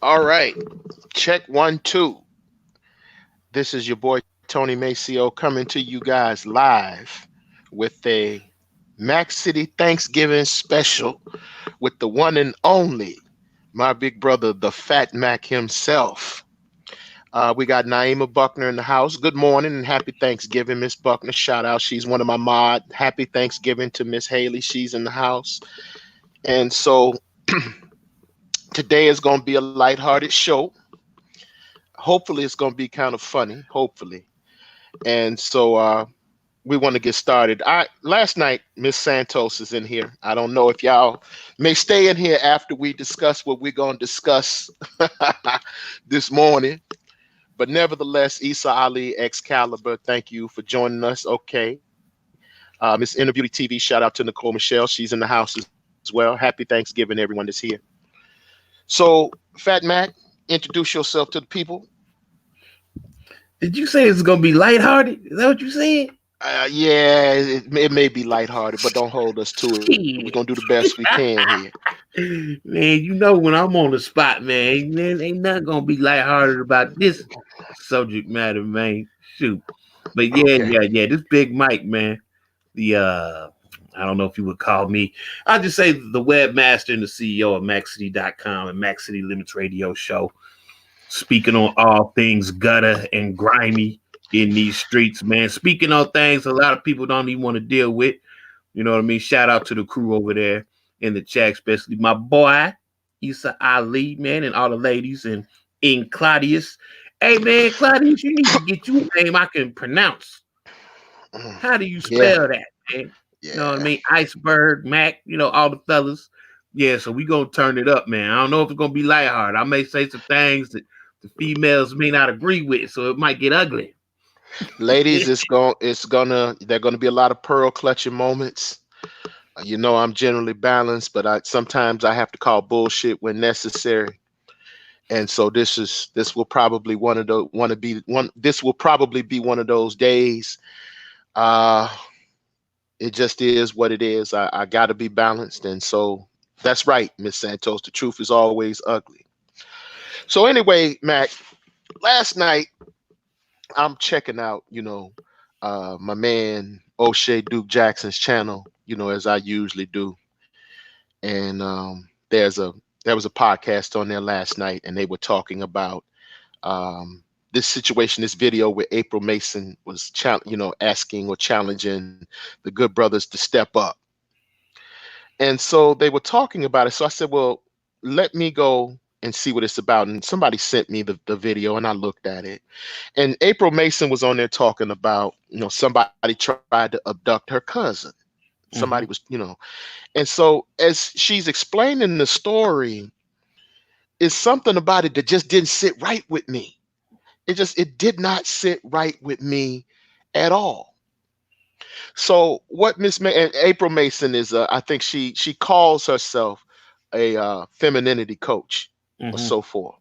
All right. Check one, two. This is your boy Tony Maceo coming to you guys live with a Mackcity Thanksgiving special with the one and only, my big brother, the Fat Mac himself. We got Naima Buckner in the house. Good morning and happy Thanksgiving, Miss Buckner. Shout out. She's one of my mod. Happy Thanksgiving to Miss Haley. She's in the house. And so today is going to be a lighthearted show. Hopefully, it's going to be kind of funny. Hopefully. And so we want to get started. I last night, Miss Santos is in here. I don't know if y'all may stay in here after we discuss what we're going to discuss this morning. But nevertheless, Issa Ali, Excalibur, thank you for joining us. Okay. Miss Interview TV, shout out to Nicole Michelle. She's in the house as well. Happy Thanksgiving, everyone that's here. So, Fat Mac, introduce yourself to the people. Did you say it's gonna be lighthearted? Is that what you said? Yeah, it may be lighthearted, but don't hold us to it. We're gonna do the best we can here. Man, you know when I'm on the spot, man, ain't nothing gonna be lighthearted about this subject matter, man. Shoot. But yeah, Okay. This Big Mike, man. The I don't know if you would call me. I'll just say the webmaster and the CEO of Mackcity.com and Mackcity Limits Radio Show. Speaking on all things gutter and grimy in these streets, man. Speaking on things a lot of people don't even want to deal with. You know what I mean? Shout out to the crew over there in the chat, especially my boy, Issa Ali, man, and all the ladies and in Claudius. Hey, man, Claudius, you need to get you a name I can pronounce. How do you Yeah, spell that, man? You know what I yeah. mean? Iceberg, Mac, all the fellas. Yeah, so we gonna turn it up, man. I don't know if it's gonna be lighthearted. I may say some things that the females may not agree with, so it might get ugly. Ladies, they're gonna be a lot of pearl clutching moments. You know, I'm generally balanced, but I sometimes I have to call bullshit when necessary. And so this will probably one of the one to be one. This will probably be one of those days. Uh, it just is what it is. I got to be balanced, and so that's right, Miss Santos. The truth is always ugly. So anyway, Mac, last night I'm checking out, my man O'Shea Duke Jackson's channel, as I usually do. And there was a podcast on there last night, and they were talking about this situation, this video where April Mason was, asking or challenging the Good Brothers to step up. And so they were talking about it. So I said, well, let me go and see what it's about. And somebody sent me the video, and I looked at it. And April Mason was on there talking about, somebody tried to abduct her cousin. Somebody was, Mm-hmm. and so as she's explaining the story, it's something about it that just didn't sit right with me. It did not sit right with me at all. So what and April Mason is, I think she calls herself a femininity coach or Mm-hmm. so forth.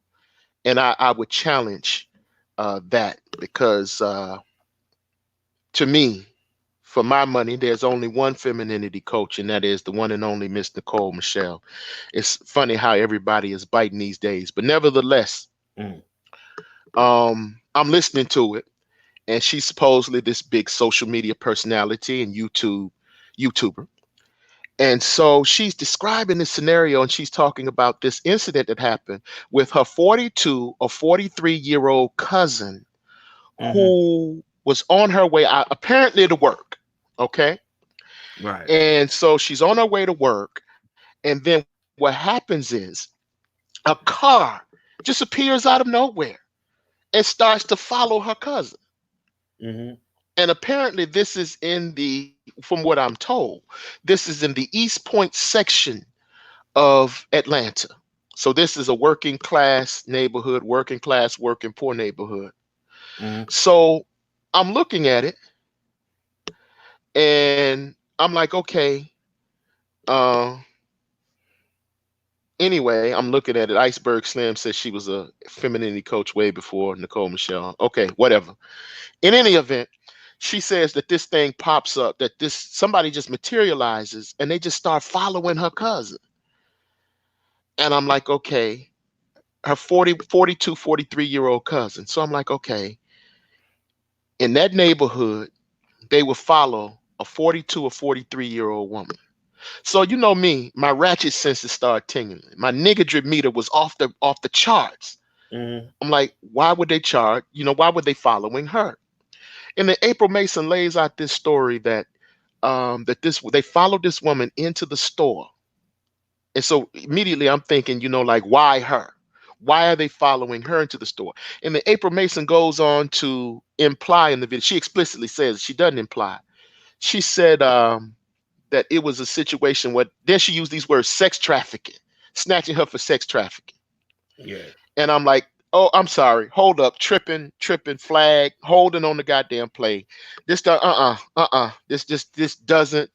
And I would challenge that because to me, for my money, there's only one femininity coach, and that is the one and only Miss Nicole Michelle. It's funny how everybody is biting these days, but nevertheless, Mm-hmm. I'm listening to it, and she's supposedly this big social media personality and YouTuber. And so she's describing this scenario, and she's talking about this incident that happened with her 42 or 43-year-old cousin Mm-hmm. who was on her way out, apparently to work. Okay. Right. And so she's on her way to work. And then what happens is a car just appears out of nowhere and starts to follow her cousin. Mm-hmm. And apparently, this is from what I'm told, this is in the East Point section of Atlanta. So this is a working class neighborhood, working class, working poor neighborhood. Mm-hmm. So I'm looking at it and I'm like, okay, uh, anyway, I'm looking at it. Iceberg Slim says she was a femininity coach way before Nicole Michelle. Okay, whatever. In any event, she says that this thing pops up, that this somebody just materializes and they just start following her cousin. And I'm like, okay. her 40, 42, 43-year-old cousin. So I'm like, okay, in that neighborhood, they would follow a 42 or 43-year-old woman. So you know me, my ratchet senses started tingling. My niggardry meter was off the charts. Mm-hmm. I'm like, why would they charge? Why would they following her? And then April Mason lays out this story that they followed this woman into the store. And so immediately I'm thinking, like, why her? Why are they following her into the store? And then April Mason goes on to imply in the video. She explicitly says, she doesn't imply. She said that it was a situation where then she used these words, sex trafficking, snatching her for sex trafficking. Yeah. And I'm like, oh, I'm sorry. Hold up. Tripping, flag, holding on the goddamn play. This doesn't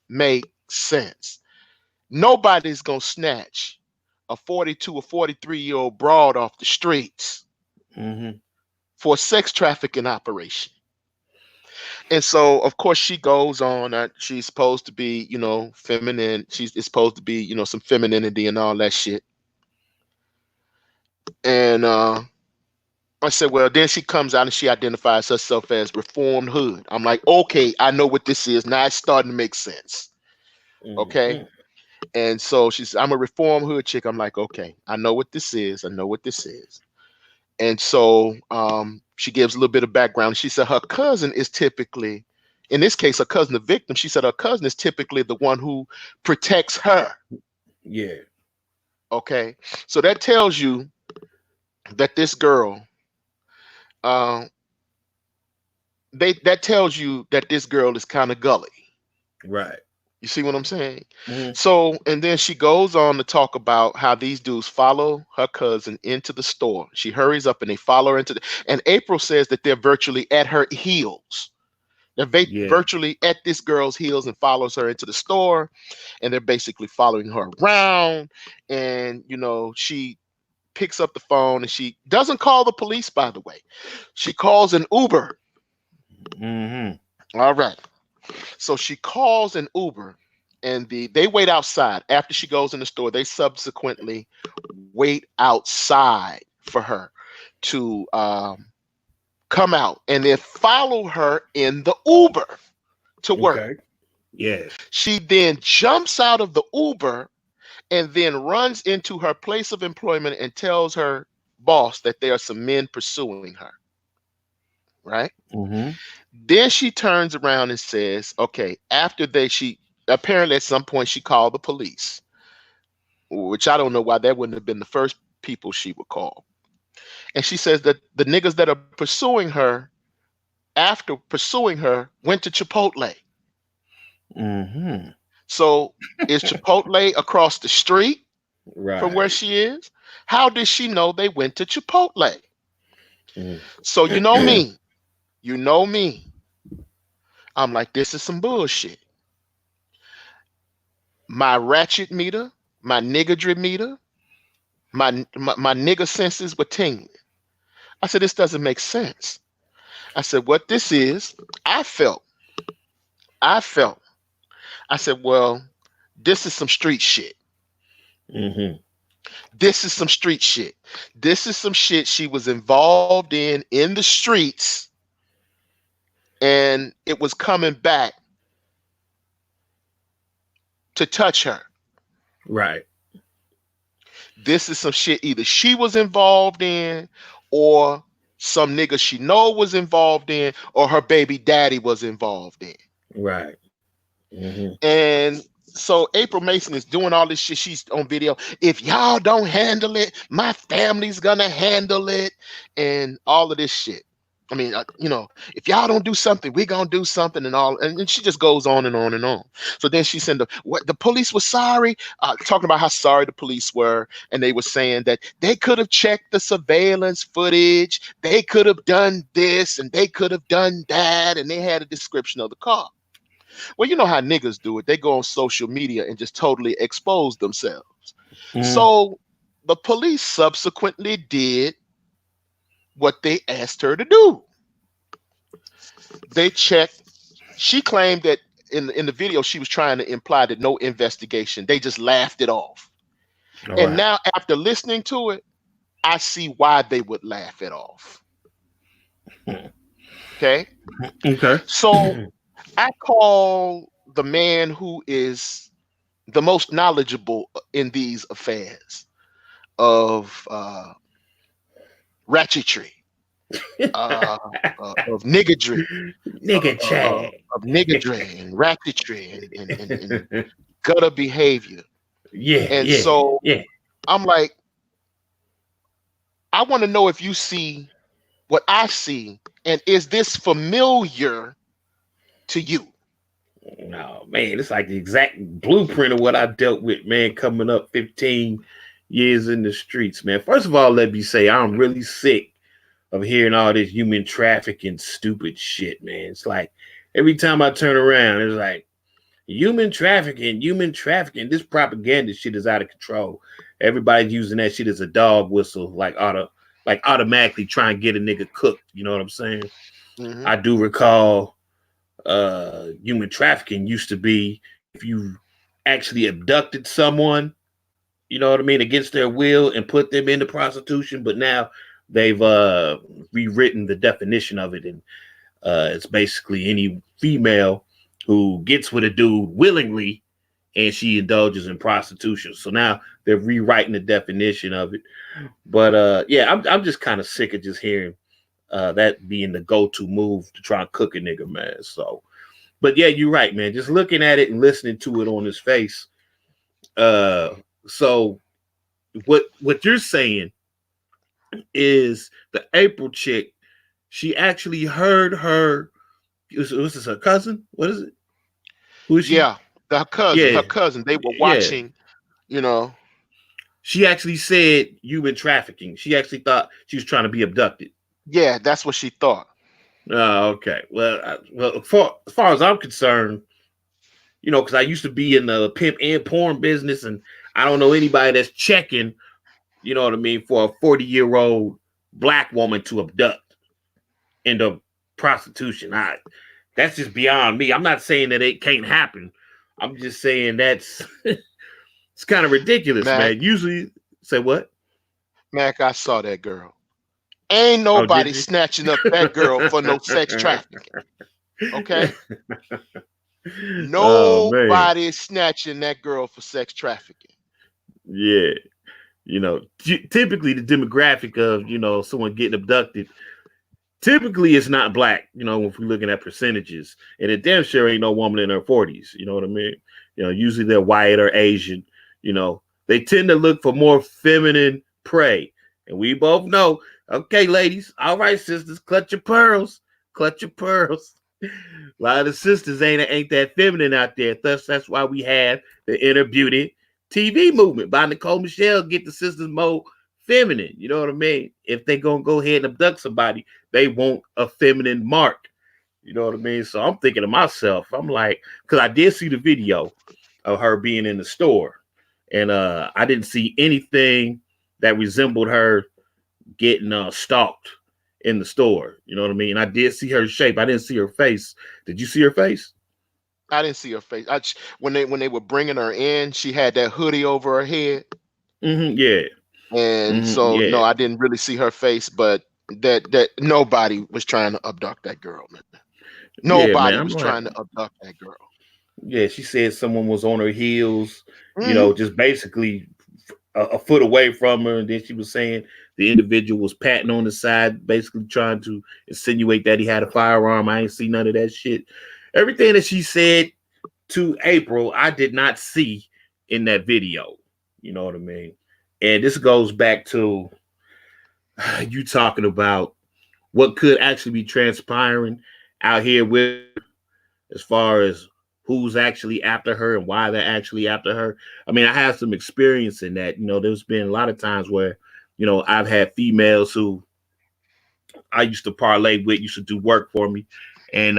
make sense. Nobody's gonna snatch a 42 or 43-year-old broad off the streets Mm-hmm. for a sex trafficking operation. And so, of course, she goes on. She's supposed to be, feminine. It's supposed to be, some femininity and all that shit. And I said, well, then she comes out and she identifies herself as Reformed Hood. I'm like, okay, I know what this is. Now it's starting to make sense. Okay. Mm-hmm. And so she said, I'm a Reformed Hood chick. I'm like, okay, I know what this is. I know what this is. And so she gives a little bit of background. She said her cousin is typically, in this case, her cousin, the victim, she said her cousin is typically the one who protects her. Yeah. Okay. So that tells you that this girl, uh, that tells you that this girl is kind of gully. Right. You see what I'm saying? Mm-hmm. So, and then she goes on to talk about how these dudes follow her cousin into the store. She hurries up and they follow her and April says that they're virtually at her heels. They're Yeah. virtually at this girl's heels and follows her into the store. And they're basically following her around. And, she picks up the phone and she doesn't call the police, by the way. She calls an Uber. Mm-hmm. All right. So she calls an Uber and they wait outside. After she goes in the store, they subsequently wait outside for her to come out and then follow her in the Uber to work. Okay. Yeah. She then jumps out of the Uber and then runs into her place of employment and tells her boss that there are some men pursuing her. Right? Mm-hmm. Then she turns around and says, okay, she apparently at some point she called the police, which I don't know why that wouldn't have been the first people she would call. And she says that the niggas that are pursuing her, after pursuing her, went to Chipotle. Mm-hmm. So is Chipotle across the street from where Right. she is? How did she know they went to Chipotle? Mm. So you know me. You know me. I'm like, this is some bullshit. My ratchet meter, my niggardry meter, my nigger senses were tingling. I said, this doesn't make sense. I said, what this is, I felt. I said, well, this is some street shit. Mm-hmm. This is some street shit. This is some shit she was involved in the streets, and it was coming back to touch her. Right. This is some shit either she was involved in or some nigga she know was involved in or her baby daddy was involved in. Right. Mm-hmm. And so April Mason is doing all this shit. She's on video. If y'all don't handle it, my family's gonna handle it, and all of this shit. I mean, if y'all don't do something, we're gonna do something, and all. And she just goes on and on and on. So then she said, the police were sorry, talking about how sorry the police were, and they were saying that they could have checked the surveillance footage, they could have done this, and they could have done that, and they had a description of the car. Well, you know how niggas do it. They go on social media and just totally expose themselves. Mm-hmm. So the police subsequently did what they asked her to do. They checked. She claimed that in the video she was trying to imply that no investigation. They just laughed it off. All And right. now after listening to it, I see why they would laugh it off. Okay. Okay. So I call the man who is the most knowledgeable in these affairs of ratchetry, of niggardry, Nigga Chad. of niggardry and ratchetry and gutter behavior. Yeah, And yeah, so yeah. I'm like, I want to know if you see what I see, and is this familiar to you? No, man, it's like the exact blueprint of what I dealt with, man, coming up 15 years in the streets, man. First of all, let me say I'm really sick of hearing all this human trafficking stupid shit, man. It's like every time I turn around, it's like human trafficking, human trafficking. This propaganda shit is out of control. Everybody's using that shit as a dog whistle, like automatically try and get a nigga cooked. You know what I'm saying? Mm-hmm. I do recall human trafficking used to be if you actually abducted someone, you know what I mean, against their will and put them into prostitution. But now they've rewritten the definition of it, and it's basically any female who gets with a dude willingly and she indulges in prostitution. So now they're rewriting the definition of it. But yeah, I'm just kind of sick of just hearing that being the go-to move to try and cook a nigga, man. So, but yeah, you're right, man. Just looking at it and listening to it on his face. So what you're saying is the April chick, she actually heard her. Was this her cousin? What is it? Who is she? Yeah, her cousin. Yeah, Her cousin. They were yeah. watching. You know. She actually said human trafficking. She actually thought she was trying to be abducted. Yeah, that's what she thought. Oh, okay. Well, as far as I'm concerned, you know, because I used to be in the pimp and porn business, and I don't know anybody that's checking, you know what I mean, for a 40-year-old black woman to abduct into prostitution. That's just beyond me. I'm not saying that it can't happen. I'm just saying that's it's kind of ridiculous, Mac, man. Usually, say what? Mac, I saw that girl. Ain't Oh, nobody did you? snatching up that girl for no sex trafficking. Okay? Oh man, Nobody is snatching that girl for sex trafficking. yeah. You know, typically the demographic of, you know, someone getting abducted, typically it's not black, you know, if we're looking at percentages. And it damn sure ain't no woman in her 40s, you know what I mean? You know, usually they're white or Asian, you know. They tend to look for more feminine prey. And we both know, okay, ladies, all right, sisters, clutch your pearls. Clutch your pearls. A lot of the sisters ain't that feminine out there. Thus, that's why we have the Inner Beauty TV movement by Nicole Michelle. Get the sisters more feminine. You know what I mean? If they gonna go ahead and abduct somebody, they want a feminine mark. You know what I mean? So I'm thinking to myself, I'm like, because I did see the video of her being in the store, and I didn't see anything that resembled her getting stalked in the store. You know what I mean? I did see her shape. I didn't see her face. Did you see her face? I didn't see her face. When they were bringing her in, she had that hoodie over her head, Yeah. and so Yeah. no, I didn't really see her face. But that nobody was trying to abduct that girl, man. Yeah, man. Nobody I'm was like, trying to abduct that girl. yeah, she said someone was on her heels, you Mm-hmm. know, just basically a foot away from her. And then she was saying the individual was patting on the side, basically trying to insinuate that he had a firearm. I ain't see none of that shit. Everything that she said to April, I did not see in that video. You know what I mean? And this goes back to you talking about what could actually be transpiring out here with, as far as who's actually after her and why they're actually after her. I mean, I have some experience in that. You know, there's been a lot of times where, you know, I've had females who I used to parlay with, used to do work for me. And,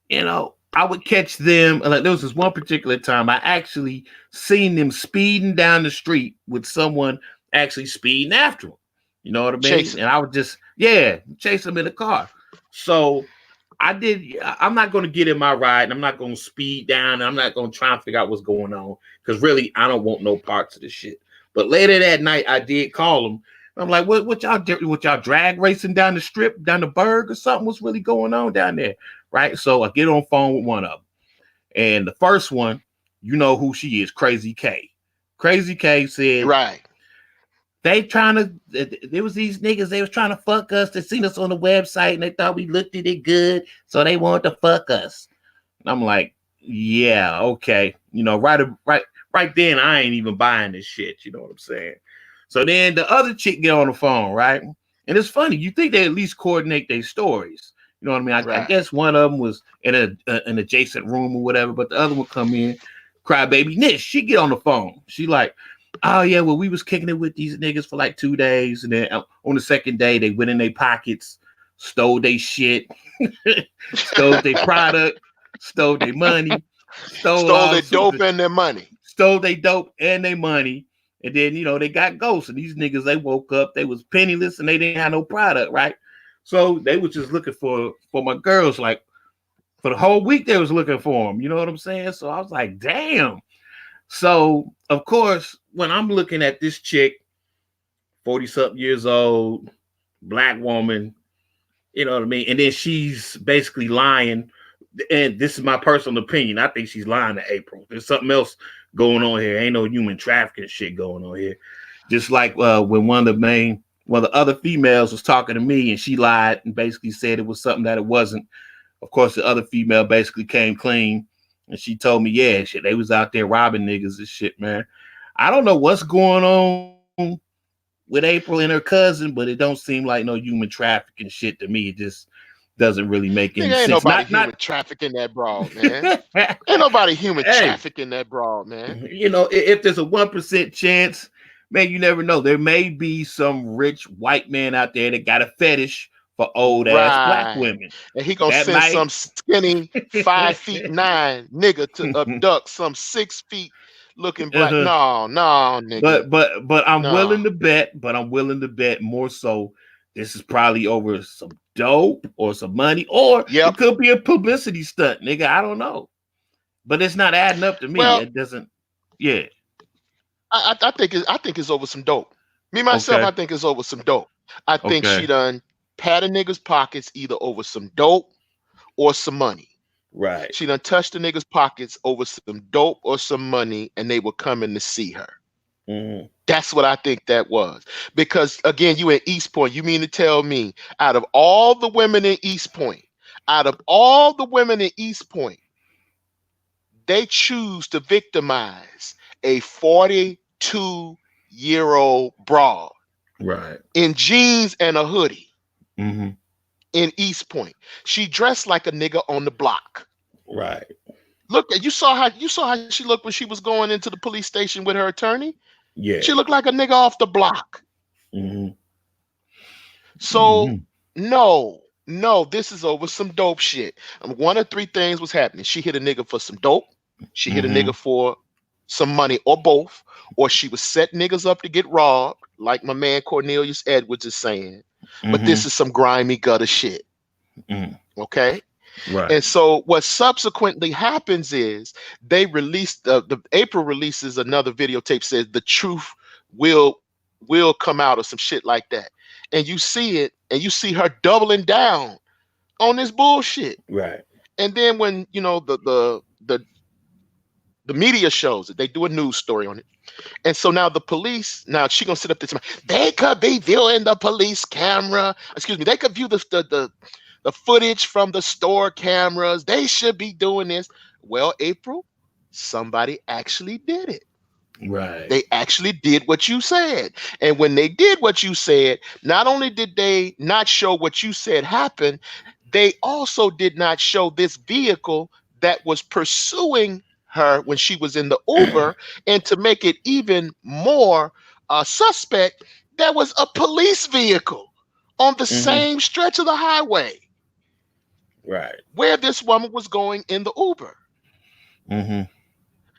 you know, I would catch them. Like there was this one particular time I actually seen them speeding down the street with someone actually speeding after them. You know what I mean? Chasing. And I would just, yeah, chase them in the car. So I'm not going to get in my ride and I'm not going to speed down. And I'm not going to try and figure out what's going on because really, I don't want no parts of this shit. But later that night, I did call them. I'm like, what y'all drag racing down the strip, down the Berg or something? What's really going on down there? Right. So I get on phone with one of them. And the first one, you know who she is, Crazy K. Crazy K said, Right. they trying to, there was these niggas, they was trying to fuck us. They seen us on the website and they thought we looked at it good. So they wanted to fuck us. And I'm like, yeah, okay. You know, right then, I ain't even buying this shit. You know what I'm saying? So then the other chick get on the phone, right? And it's funny. You think they at least coordinate their stories. You know what I mean? I guess one of them was in an adjacent room or whatever, but the other one come in, crybaby Nish. She get on the phone. She like, oh yeah, well, we was kicking it with these niggas for like 2 days. And then on the second day, they went in their pockets, stole their shit, stole their product, stole their money, stole their dope and their money. Stole their dope and their money. And then, you know, they got ghosts. And these niggas, they woke up, they was penniless and they didn't have no product, right? So they was just looking for my girls. Like for the whole week, they was looking for them. You know what I'm saying? So I was like, damn. So, of course, when I'm looking at this chick, 40-something years old, black woman, you know what I mean? And then she's basically lying. And this is my personal opinion. I think she's lying to April. There's something else going on here. Ain't no human trafficking shit going on here. Just like when one of the other females was talking to me and she lied and basically said it was something that it wasn't. Of course, the other female basically came clean and she told me, yeah, shit, they was out there robbing niggas and shit, man. I don't know what's going on with April and her cousin, but it don't seem like no human trafficking shit to me. It just doesn't really make any sense. Ain't nobody human trafficking that broad, man. Ain't nobody human trafficking that broad, man. You know, if there's a 1% chance, man, you never know. There may be some rich white man out there that got a fetish for old ass black women, and he gonna send some skinny 5'9" nigga to abduct some 6 feet looking black. No, nigga. But I'm willing to bet. But I'm willing to bet more so. This is probably over some dope or some money, or it could be a publicity stunt, nigga. I don't know, but it's not adding up to me. Well, it doesn't. Yeah, I think it's over some dope. Me myself, I think it's over some dope. I think she done pat a nigga's pockets either over some dope or some money. Right. She done touched the nigga's pockets over some dope or some money, and they were coming to see her. Mm-hmm. That's what I think that was. Because again, you in East Point. You mean to tell me out of all the women in East Point, they choose to victimize a 42-year-old broad, right, in jeans and a hoodie, mm-hmm, in East Point. She dressed like a nigga on the block. Right. Look, you saw how she looked when she was going into the police station with her attorney. Yeah, she looked like a nigga off the block. Mm-hmm. So no, this is over some dope shit. One of three things was happening. She hit a nigga for some dope. She hit a nigga for some money, or both, or she was setting niggas up to get robbed, like my man Cornelius Edwards is saying. But this is some grimy gutter shit. Okay. Right. And so what subsequently happens is they released the April releases another videotape, says the truth will come out, or some shit like that. And you see it, and you see her doubling down on this bullshit. Right. And then when, you know, the media shows it, they do a news story on it. And so now the police, now she gonna sit up there, they could be viewing the police camera. Excuse me, they could view the footage from the store cameras. They should be doing this. Well, April, somebody actually did it. Right. They actually did what you said. And when they did what you said, not only did they not show what you said happened, they also did not show this vehicle that was pursuing her when she was in the Uber. And to make it even more suspect, there was a police vehicle on the same stretch of the highway. Right. Where this woman was going in the Uber.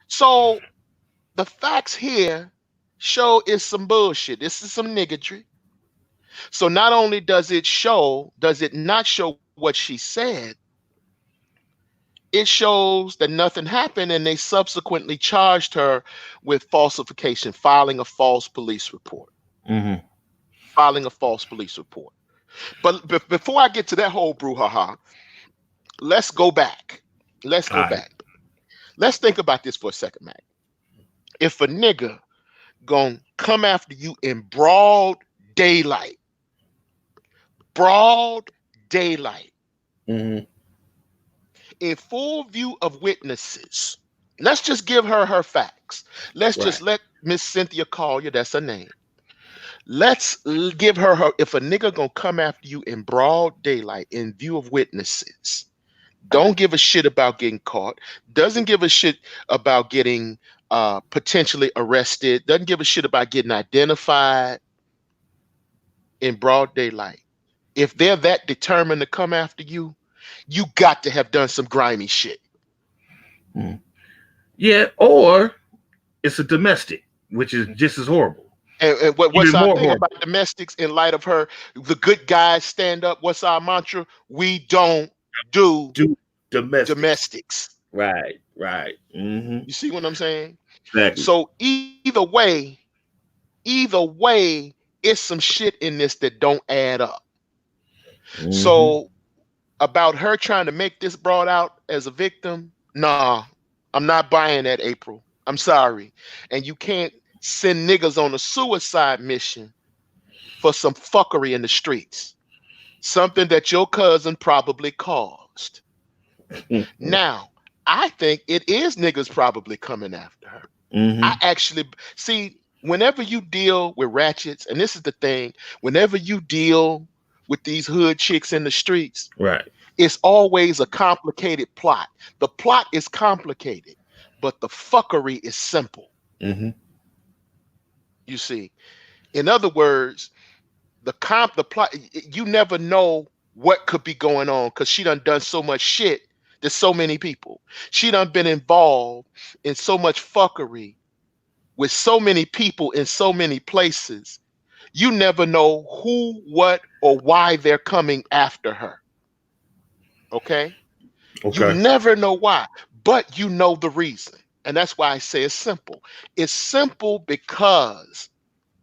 So the facts here show it's some bullshit. This is some niggatry. So not only does it not show what she said, it shows that nothing happened, and they subsequently charged her with falsification, filing a false police report. filing a false police report. But before I get to that whole brouhaha, let's go back. Let's All go right. back. Let's think about this for a second, Mac. If a nigga gonna come after you in daylight, broad daylight, Mm-hmm. in full view of witnesses, let's just give her facts. Let's Right. just let Miss Cynthia Collier, that's her name. Let's give her, if a nigga gonna come after you in broad daylight in view of witnesses, don't give a shit about getting caught, doesn't give a shit about getting potentially arrested, doesn't give a shit about getting identified in broad daylight. If they're that determined to come after you, you got to have done some grimy shit. Yeah, or it's a domestic, which is just as horrible. And what's Even our more thing horrible. about domestics in light of her? The good guys stand up. What's our mantra? We don't do domestics. Right. Mm-hmm. You see what I'm saying? Exactly. So either way, it's some shit in this that don't add up. Mm-hmm. So about her trying to make this broad out as a victim, nah, I'm not buying that, April. I'm sorry. And you can't send niggas on a suicide mission for some fuckery in the streets. Something that your cousin probably caused. Now, I think it is niggas probably coming after her. Mm-hmm. I actually see, whenever you deal with ratchets, and this is the thing, whenever you deal with these hood chicks in the streets, Right. it's always a complicated plot. The plot is complicated, but the fuckery is simple. Mm-hmm. You see, in other words, the plot, you never know what could be going on because she done so much shit to so many people. She done been involved in so much fuckery with so many people in so many places. You never know who, what, or why they're coming after her. Okay? You Okay. never know why, but you know the reason. And that's why I say it's simple. It's simple because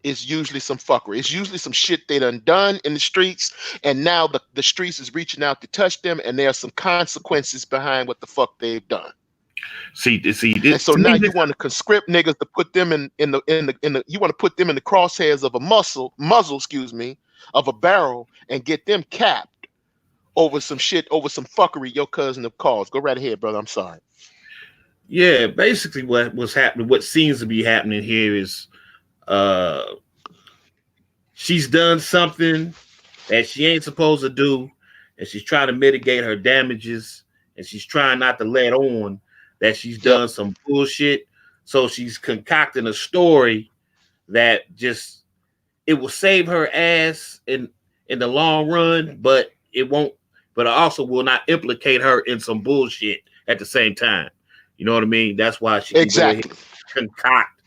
it's usually some fuckery. It's usually some shit they done in the streets, and now the streets is reaching out to touch them, and there are some consequences behind what the fuck they've done. See, And so now you want to conscript niggas to put them in the you want to put them in the crosshairs of a muzzle, excuse me, of a barrel, and get them capped over some shit, over some fuckery your cousin have caused. Go right ahead, brother. I'm sorry. yeah, basically what was happening, what seems to be happening here is she's done something that she ain't supposed to do, and she's trying to mitigate her damages, and she's trying not to let on that she's done some bullshit. So she's concocting a story that just, it will save her ass in the long run, but it won't, but it also will not implicate her in some bullshit at the same time. You know what I mean? That's why she can go ahead and concoct.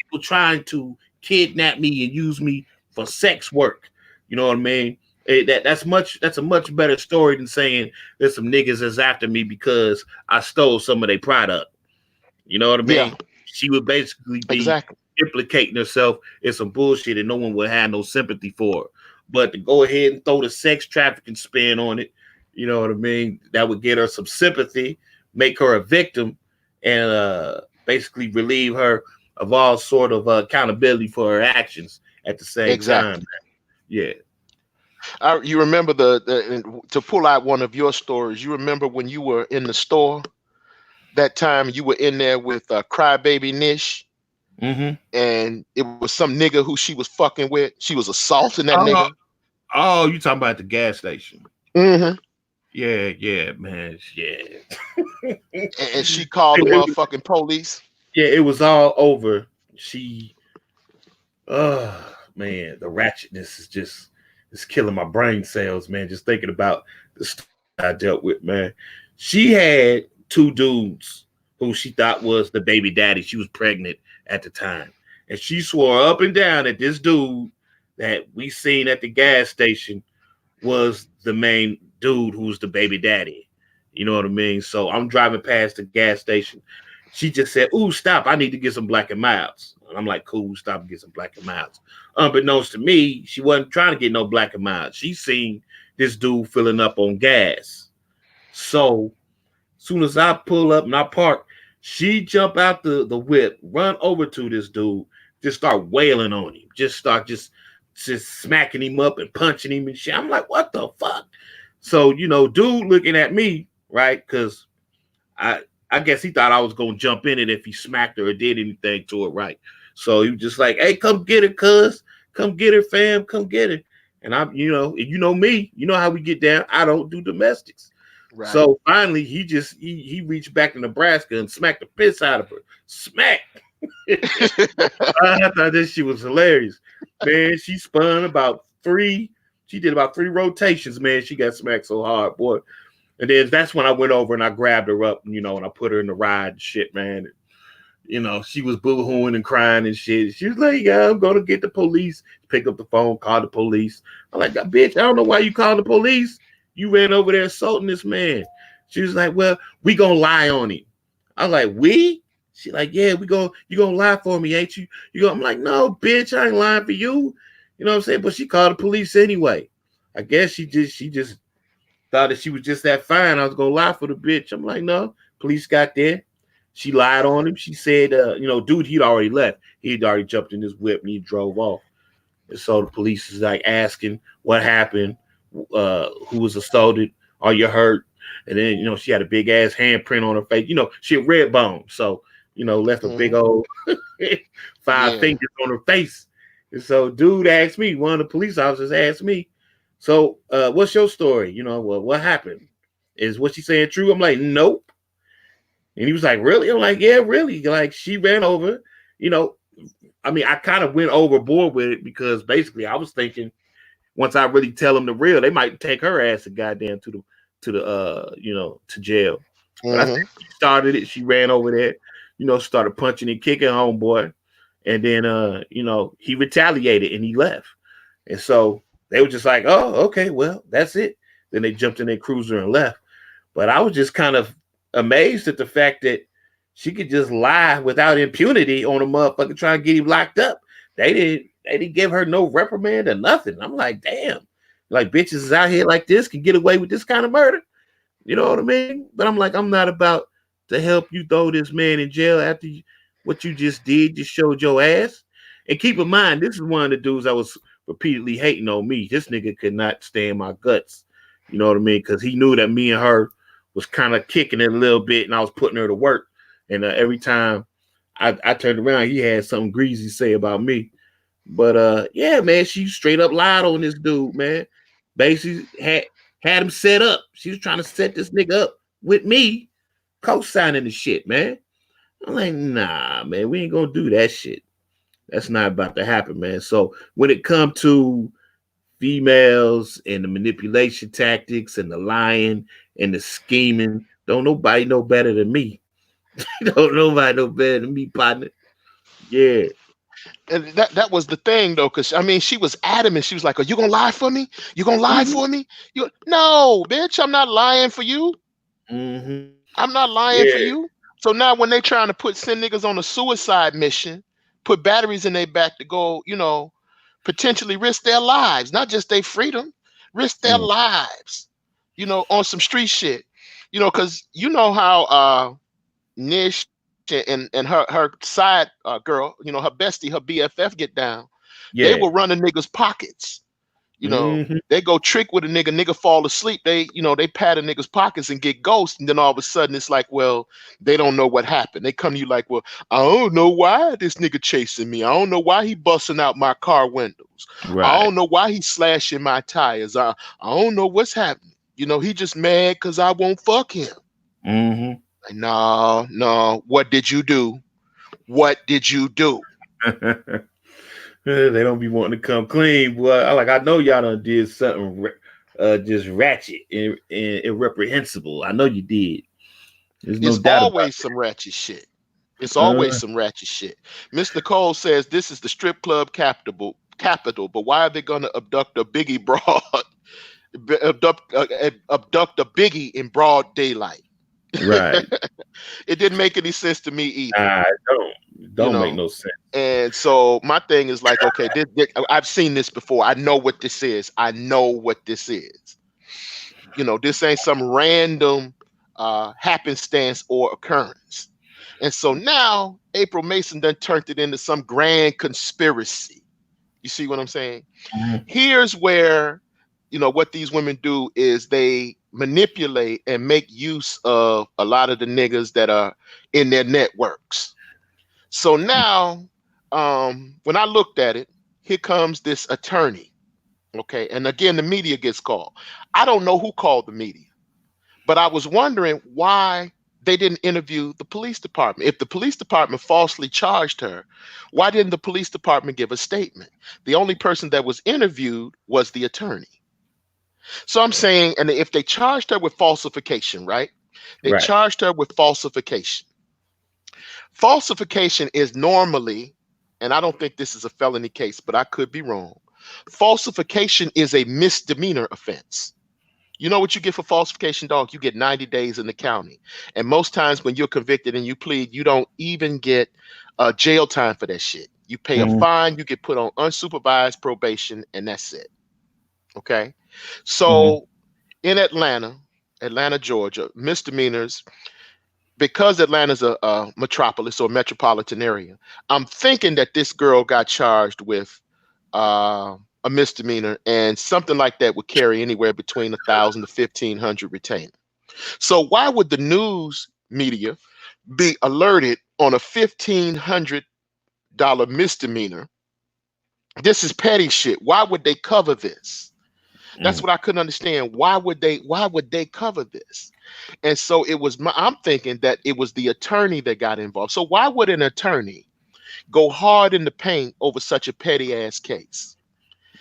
People trying to kidnap me and use me for sex work. You know what I mean? That's a much better story than saying there's some niggas that's after me because I stole some of their product. You know what I mean? Yeah. She would basically be implicating herself in some bullshit and no one would have no sympathy for her. But to go ahead and throw the sex trafficking spin on it, you know what I mean? That would get her some sympathy, make her a victim, and basically relieve her of all sort of accountability for her actions at the same time. Yeah. You remember to pull out one of your stories, you remember when you were in the store that time you were in there with Crybaby Nish, and it was some nigga who she was fucking with. She was assaulting that nigga. Oh, you talking about the gas station? Mm-hmm. Yeah, man, yeah. And she called the motherfucking police. Yeah, it was all over. She, man, the ratchetness is just, it's killing my brain cells, man. Just thinking about the stuff I dealt with, man. She had two dudes who she thought was the baby daddy. She was pregnant at the time. And she swore up and down that this dude that we seen at the gas station was the main dude who's the baby daddy. You know what I mean? So I'm driving past the gas station She just said, "Ooh, stop! I need to get some Black and Milds." And I'm like, "Cool, stop and get some Black and Milds." Unbeknownst to me, she wasn't trying to get no Black and Milds. She seen this dude filling up on gas. So soon as I pull up and I park, she jump out the whip, run over to this dude, just start wailing on him, just smacking him up and punching him and shit. I'm like, what the fuck? So dude looking at me, right? Because I I guess he thought I was gonna jump in it if he smacked her or did anything to her, right? So he was just like, "Hey, come get her, cuz, come get her, fam, come get her." And I'm, me, you know how we get down. I don't do domestics. Right. So finally, he reached back to Nebraska and smacked the piss out of her. Smack. I thought this shit was hilarious, man. She spun about three. She did about 3 rotations, man. She got smacked so hard, boy. And then that's when I went over and I grabbed her up, and I put her in the ride and shit, man. She was boo-hooing and crying and shit. She was like, "Yeah, I'm gonna get the police." Pick up the phone, call the police. I'm like, "Bitch, I don't know why you called the police. You ran over there assaulting this man." She was like, "Well, we gonna lie on him." I was like, "We?" She like, "Yeah, you gonna lie for me, ain't you?" I'm like, "No, bitch, I ain't lying for you." You know what I'm saying? But she called the police anyway. I guess she just thought that she was just that fine. I was gonna lie for the bitch. I'm like, "No." Police got there. She lied on him. She said, dude, he'd already left. He'd already jumped in his whip and he drove off. And so the police is like asking what happened, who was assaulted, are you hurt? And then, she had a big ass handprint on her face. She had red bone. So, left a big old 5 fingers on her face. And so dude asked me, one of the police officers asked me, "So what's your story? Well, what happened? Is what she saying true?" I'm like, "Nope." And he was like, "Really?" I'm like, "Yeah, really." Like, she ran over, I kind of went overboard with it because basically I was thinking once I really tell them the real, they might take her ass and goddamn to jail. But I think she started it. She ran over there, started punching and kicking homeboy. And then, he retaliated and he left. And so they were just like, "Oh, okay, well, that's it." Then they jumped in their cruiser and left. But I was just kind of amazed at the fact that she could just lie without impunity on a motherfucker trying to get him locked up. They didn't give her no reprimand or nothing. I'm like, damn, like bitches is out here like this can get away with this kind of murder. You know what I mean? But I'm like, I'm not about to help you throw this man in jail after what you just did. Just showed your ass. And keep in mind, this is one of the dudes I was repeatedly hating on me. This nigga could not stand my guts. You know what I mean? Because he knew that me and her was kind of kicking it a little bit, and I was putting her to work. And every time I turned around, he had something greasy to say about me. But yeah, man, she straight up lied on this dude, man. Basically had him set up. She was trying to set this nigga up with me, co-signing the shit, man. I'm like, nah, man, we ain't gonna do that shit. That's not about to happen, man. So when it comes to females and the manipulation tactics and the lying and the scheming, don't nobody know better than me. Don't nobody know better than me, partner. Yeah. And that was the thing though, because she was adamant. She was like, "Are you gonna lie for me? You gonna lie for me? No, bitch, I'm not lying for you. Mm-hmm. I'm not lying for Yeah. you." So now when they trying to send niggas on a suicide mission, put batteries in their back to go, potentially risk their lives, not just their freedom, risk their lives, on some street shit, because how Nish and her side girl, her bestie, her BFF get down. They Yeah. will run a nigga's pockets. Mm-hmm. They go trick with a nigga fall asleep. They pat a nigga's pockets and get ghost. And then all of a sudden it's like, well, they don't know what happened. They come to you like, well, I don't know why this nigga chasing me. I don't know why he busting out my car windows. I Right. don't know why he slashing my tires. I don't know what's happening. He just mad because I won't fuck him. Mm-hmm. Like, no. What did you do? What did you do? They don't be wanting to come clean, boy. I know y'all done did something just ratchet and irreprehensible. I know you did. There's no It's doubt about always some ratchet shit. It's always it. some ratchet shit. Miss Nicole says this is the strip club capital, but why are they gonna abduct a biggie abduct a biggie in broad daylight? Right. It didn't make any sense to me either, you Don't make know. no sense. And so my thing is like, okay, I've seen this before. I know what this is. I know what this is. You know, this ain't some random happenstance or occurrence. And so now April Mason done turned it into some grand conspiracy. You see what I'm saying? Mhm. Here's where, you know, what these women do is they manipulate and make use of a lot of the niggas that are in their networks. So now, when I looked at it, here comes this attorney. Okay. And again, the media gets called. I don't know who called the media, but I was wondering why they didn't interview the police department. If the police department falsely charged her, why didn't the police department give a statement? The only person that was interviewed was the attorney. So I'm saying, and if they charged her with falsification, right? They Right. charged her with falsification. Falsification is normally, and I don't think this is a felony case, but I could be wrong. Falsification is a misdemeanor offense. You know what you get for falsification, dog? You get 90 days in the county. And most times when you're convicted and you plead, you don't even get jail time for that shit. You pay a Mhm. fine, you get put on unsupervised probation, and that's it. Okay. Mhm. So in Atlanta, Georgia, misdemeanors, because Atlanta's a metropolis or metropolitan area, I'm thinking that this girl got charged with a misdemeanor, and something like that would carry anywhere between 1,000 to 1,500 retained. So why would the news media be alerted on a $1,500 misdemeanor? This is petty shit. Why would they cover this? That's Mhm. what I couldn't understand. Why would they cover this? And so I'm thinking that it was the attorney that got involved. So why would an attorney go hard in the paint over such a petty ass case?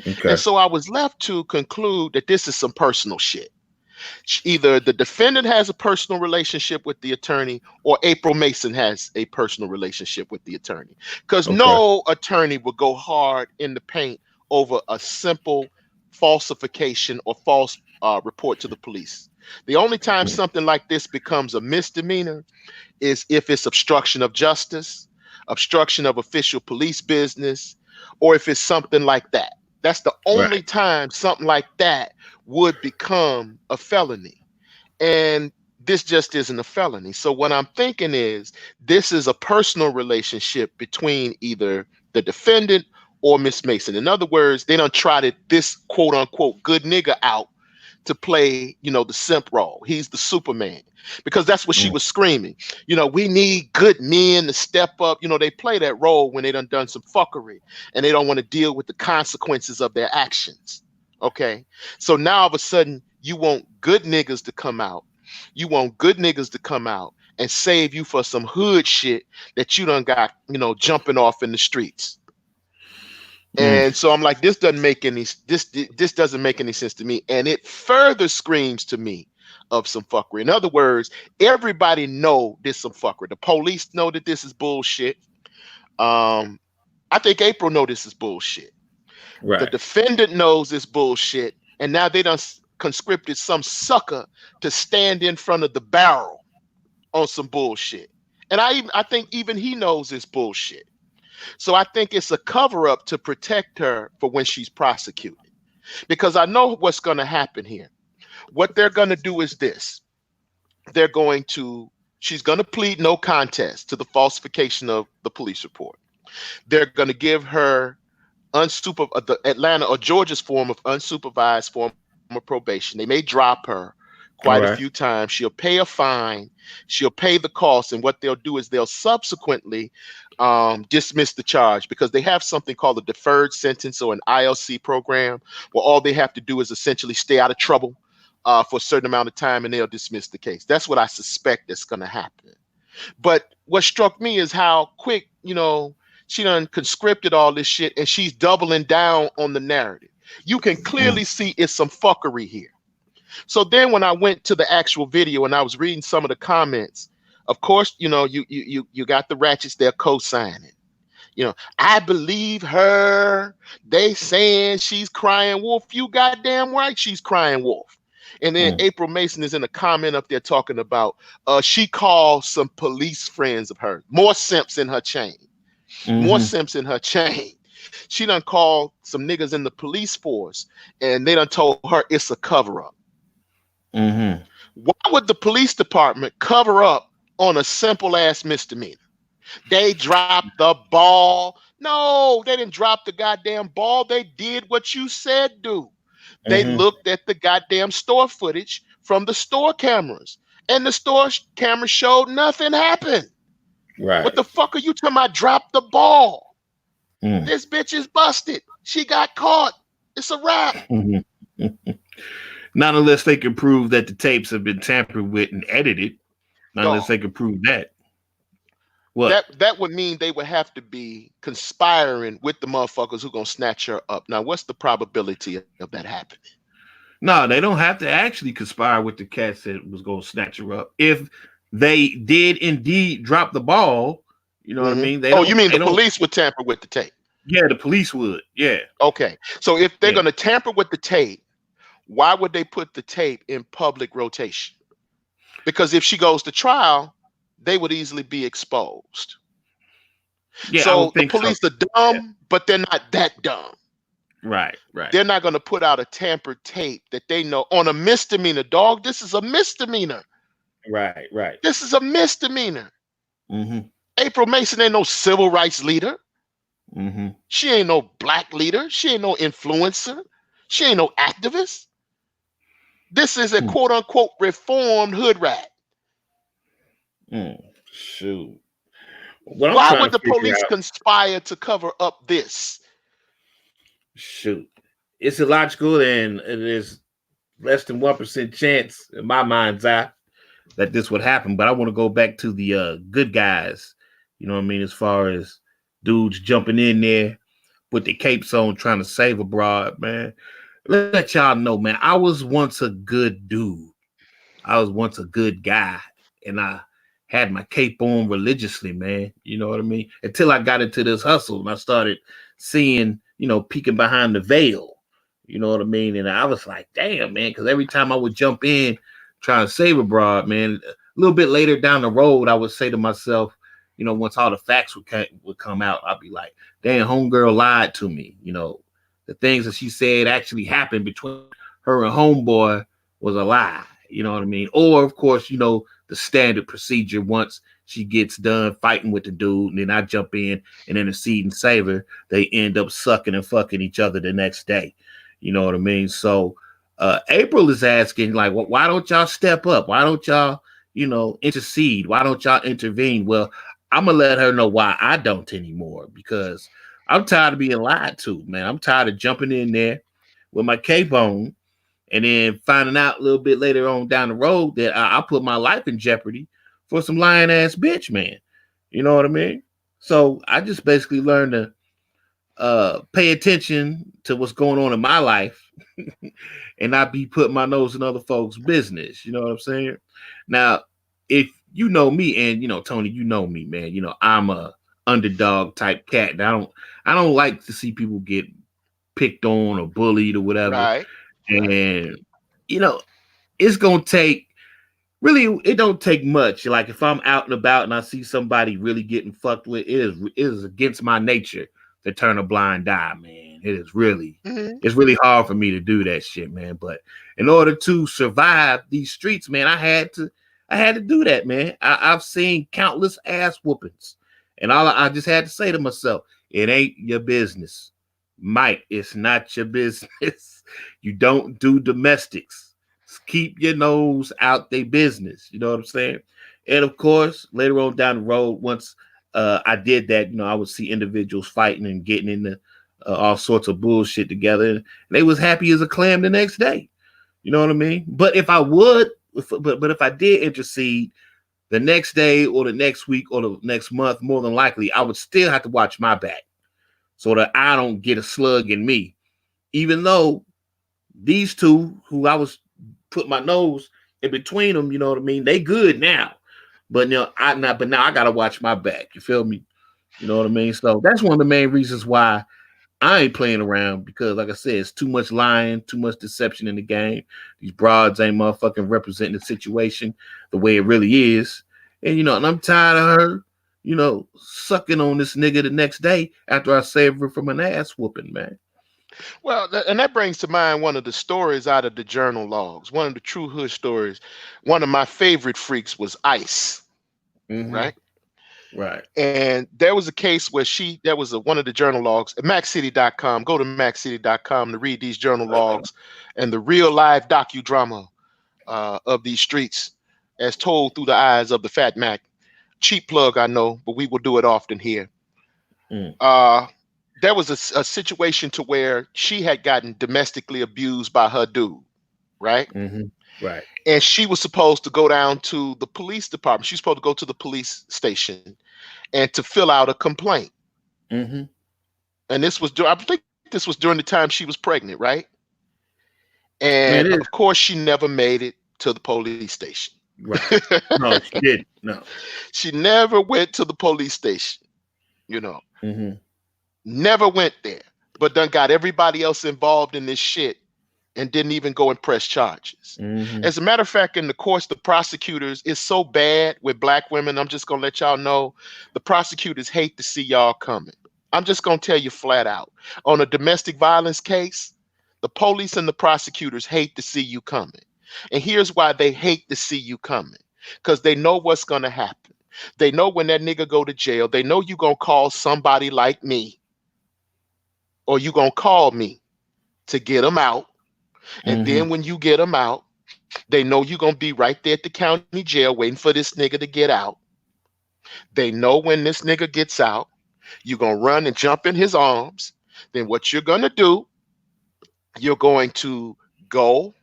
And Okay. so I was left to conclude that this is some personal shit. Either the defendant has a personal relationship with the attorney or April Mason has a personal relationship with the attorney. Because Okay. no attorney would go hard in the paint over a simple falsification or false report to the police. The only time Mhm. something like this becomes a misdemeanor is if it's obstruction of justice, obstruction of official police business, or if it's something like that. That's the only Right. time something like that would become a felony. And this just isn't a felony. So what I'm thinking is this is a personal relationship between either the defendant or Miss Mason. In other words, they done trotted this quote unquote good nigga out to play, you know, the simp role. He's the Superman because that's what she Mhm. was screaming. You know, we need good men to step up. You know, they play that role when they done some fuckery and they don't want to deal with the consequences of their actions. Okay. So now all of a sudden you want good niggas to come out. You want good niggas to come out and save you for some hood shit that you done got, you know, jumping off in the streets. Mhm. And so I'm like, this doesn't make any sense to me. And it further screams to me of some fuckery. In other words, everybody know this some fuckery. The police know that this is bullshit. Um, I think April know this is bullshit. The Right. defendant knows this bullshit, and now they done conscripted some sucker to stand in front of the barrel on some bullshit. And I think even he knows this bullshit. So I think it's a cover up to protect her for when she's prosecuted. Because I know what's going to happen here. What they're going to do is this. They're going to She's going to plead no contest to the falsification of the police report. They're going to give her the Atlanta or Georgia's form of unsupervised form of probation. They may drop her quite a All few right. times. She'll pay a fine. She'll pay the cost. And what they'll do is they'll subsequently dismiss the charge because they have something called a deferred sentence or an ILC program where all they have to do is essentially stay out of trouble for a certain amount of time and they'll dismiss the case. That's what I suspect is going to happen. But what struck me is how quick, you know, she done conscripted all this shit and she's doubling down on the narrative. You can Mhm. clearly see it's some fuckery here. So then when I went to the actual video and I was reading some of the comments, of course, you know, you got the ratchets there co-signing. You know, I believe her. They saying she's crying wolf. You goddamn right she's crying wolf. And then April Mason is in a comment up there talking about she called some police friends of hers, more simps in her chain. More simps in her chain. She done called some niggas in the police force and they done told her it's a cover-up. Why would the police department cover up on a simple ass misdemeanor? They dropped the ball. No, they didn't drop the goddamn ball. They did what you said do. They looked at the goddamn store footage from the store cameras, and the store camera showed nothing happened. Right. What the fuck are you talking about? Drop the ball. This bitch is busted. She got caught. It's a wrap. Not unless they can prove that the tapes have been tampered with and edited. Not unless they can prove that. What? That would mean they would have to be conspiring with the motherfuckers who gonna snatch her up. Now, what's the probability of that happening? No, they don't have to actually conspire with the cats that was gonna snatch her up. If they did indeed drop the ball, you know what I mean? You mean the police would tamper with the tape? Yeah, the police would. Yeah. Okay. So if they're gonna tamper with the tape, why would they put the tape in public rotation? Because if she goes to trial, they would easily be exposed. Yeah, so the police are dumb, but they're not that dumb. Right. They're not going to put out a tampered tape that they know on a misdemeanor, dog. This is a misdemeanor. Right. This is a misdemeanor. April Mason ain't no civil rights leader. She ain't no black leader. She ain't no influencer. She ain't no activist. This is a quote unquote reformed hood rat. Shoot. Why would the police conspire to cover up this? Shoot. It's illogical, and it is less than 1% chance in my mind's eye that this would happen. But I want to go back to the good guys, you know what I mean, as far as dudes jumping in there with their capes on trying to save a broad, man. Let y'all know, man, I was once a good dude. I was once a good guy, and I had my cape on religiously, man. You know what I mean? Until I got into this hustle and I started seeing, peeking behind the veil. You know what I mean? And I was like, damn, man, because every time I would jump in trying to save a broad, man, a little bit later down the road, I would say to myself, once all the facts would come out, I'd be like, damn, homegirl lied to me. The things that she said actually happened between her and homeboy was a lie. You know what I mean? Or, of course, the standard procedure once she gets done fighting with the dude, and then I jump in and intercede and save her, they end up sucking and fucking each other the next day. You know what I mean? So April is asking, like, why don't y'all step up? Why don't y'all, intercede? Why don't y'all intervene? Well, I'm going to let her know why I don't anymore, because I'm tired of being lied to, man. I'm tired of jumping in there with my cape on and then finding out a little bit later on down the road that I put my life in jeopardy for some lying ass bitch, man. You know what I mean? So I just basically learned to pay attention to what's going on in my life and not be putting my nose in other folks' business. You know what I'm saying? Now, if you know me, and Tony, you know me, man. I'm a underdog type cat. And I don't like to see people get picked on or bullied or whatever. Right. And it's gonna take it don't take much. Like if I'm out and about and I see somebody really getting fucked with, it is against my nature to turn a blind eye, man. It is really it's really hard for me to do that shit, man. But in order to survive these streets, man, I had to do that, man. I've seen countless ass whoopings. And I just had to say to myself, it ain't your business. Mike, it's not your business. You don't do domestics. Keep your nose out their business. You know what I'm saying? And of course, later on down the road, once I did that, I would see individuals fighting and getting into all sorts of bullshit together. And they was happy as a clam the next day. You know what I mean? But if I would, but if I did intercede the next day or the next week or the next month, more than likely, I would still have to watch my back so that I don't get a slug in me. Even though these two who I was put my nose in between them, you know what I mean? They good now. But now I gotta watch my back. You feel me? You know what I mean? So that's one of the main reasons why I ain't playing around because, like I said, it's too much lying, too much deception in the game. These broads ain't motherfucking representing the situation the way it really is. And, you know, and I'm tired of her, you know, sucking on this nigga the next day after I saved her from an ass whooping, man. Well, and that brings to mind one of the stories out of the journal logs, one of the true hood stories. One of my favorite freaks was Ice, right? Right. And there was a case where there was one of the journal logs at Mackcity.com. Go to Mackcity.com to read these journal logs and the real live docudrama of these streets as told through the eyes of the Fat Mac. Cheap plug, I know, but we will do it often here. There was a situation to where she had gotten domestically abused by her dude, right? Right. And she was supposed to go down to the police department. She's supposed to go to the police station and to fill out a complaint. And this was, I think this was during the time she was pregnant, right? And of course, she never made it to the police station. Right. No, she didn't. No. She never went to the police station, you know. Never went there, but done got everybody else involved in this shit and didn't even go and press charges. As a matter of fact, in the courts, the prosecutors, it's so bad with black women. I'm just going to let y'all know, the prosecutors hate to see y'all coming. I'm just going to tell you flat out. On a domestic violence case, the police and the prosecutors hate to see you coming. And here's why they hate to see you coming. Because they know what's going to happen. They know when that nigga go to jail, they know you going to call somebody like me, or you going to call me to get him out. And then when you get him out, they know you're going to be right there at the county jail waiting for this nigga to get out. They know when this nigga gets out, you're going to run and jump in his arms. Then what you're going to do, you're going to go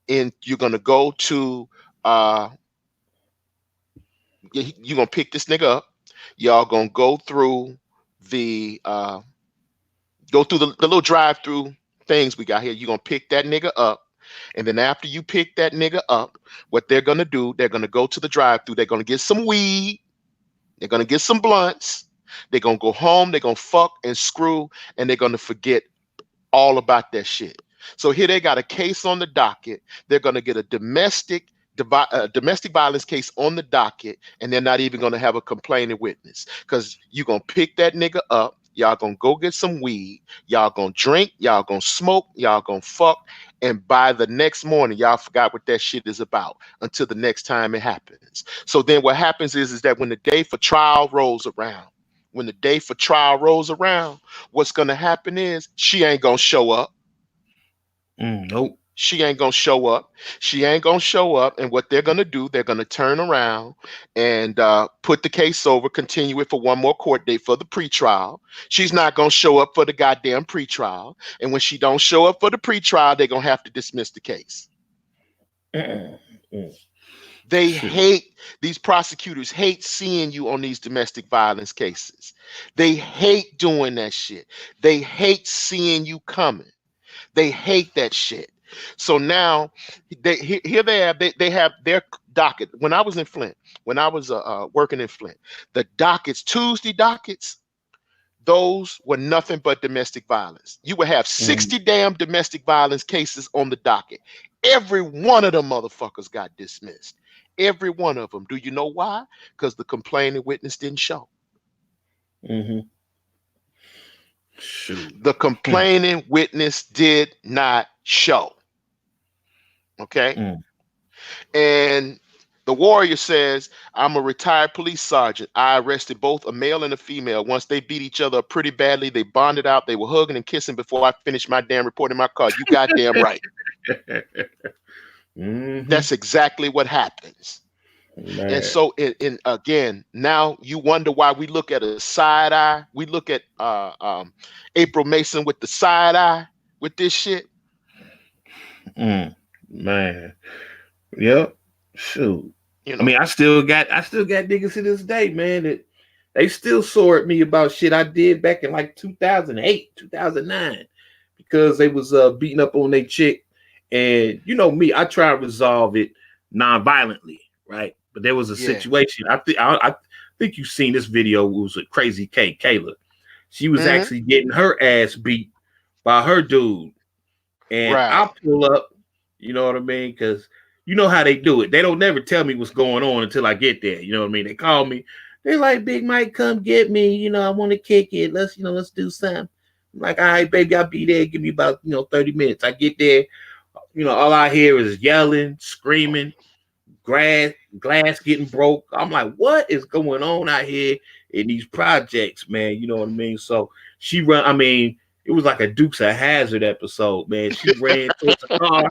and you're going to go to, you're going to pick this nigga up. Y'all going to go through the little drive-through things we got here. You're going to pick that nigga up. And then after you pick that nigga up, what they're going to do, they're going to go to the drive-through. They're going to get some weed. They're going to get some blunts. They're going to go home. They're going to fuck and screw. And they're going to forget all about that shit. So here they got a case on the docket. They're going to get a domestic violence case on the docket. And they're not even going to have a complaining witness. Because you're going to pick that nigga up. Y'all gonna go get some weed. Y'all gonna drink. Y'all gonna smoke. Y'all gonna fuck. And by the next morning, y'all forgot what that shit is about until the next time it happens. So then what happens is that when the day for trial rolls around, what's gonna happen is she ain't gonna show up. Nope. She ain't gonna show up. She ain't gonna show up. And what they're gonna do, they're gonna turn around and put the case over, continue it for one more court date for the pretrial. She's not gonna show up for the goddamn pretrial. And when she don't show up for the pretrial, they're gonna have to dismiss the case. They hate, these prosecutors hate seeing you on these domestic violence cases. They hate doing that shit. They hate seeing you coming. They hate that shit. So now they have their docket. When I was in Flint, when I was working in Flint, the dockets, Tuesday dockets, those were nothing but domestic violence. You would have 60 damn domestic violence cases on the docket. Every one of them motherfuckers got dismissed. Every one of them. Do you know why? Because the complaining witness didn't show. The complaining witness did not show. Okay. And the warrior says, I'm a retired police sergeant. I arrested both a male and a female. Once they beat each other up pretty badly, they bonded out. They were hugging and kissing before I finished my damn report in my car. You goddamn right. That's exactly what happens. Man. And so again, now you wonder why we look at a side eye. We look at April Mason with the side eye with this shit. Man, yep. Shoot. You know, I mean, I still got niggas to this day, man, that they still sore at me about shit I did back in like 2008, 2009, because they was beating up on their chick. And you know me, I try to resolve it non-violently, right? But there was a situation. I think you've seen this video. It was a Crazy K, Kayla. She was Hmm. actually getting her ass beat by her dude. And Right. I pull up, you know what I mean? Because you know how they do it. They don't never tell me what's going on until I get there. You know what I mean? They call me. They're like, Big Mike, come get me. You know, I want to kick it. Let's do something. I'm like, all right, baby, I'll be there. Give me about, 30 minutes. I get there. All I hear is yelling, screaming, glass getting broke. I'm like, what is going on out here in these projects, man? You know what I mean? So she run. I mean, it was like a Dukes of Hazard episode, man. She ran towards the car,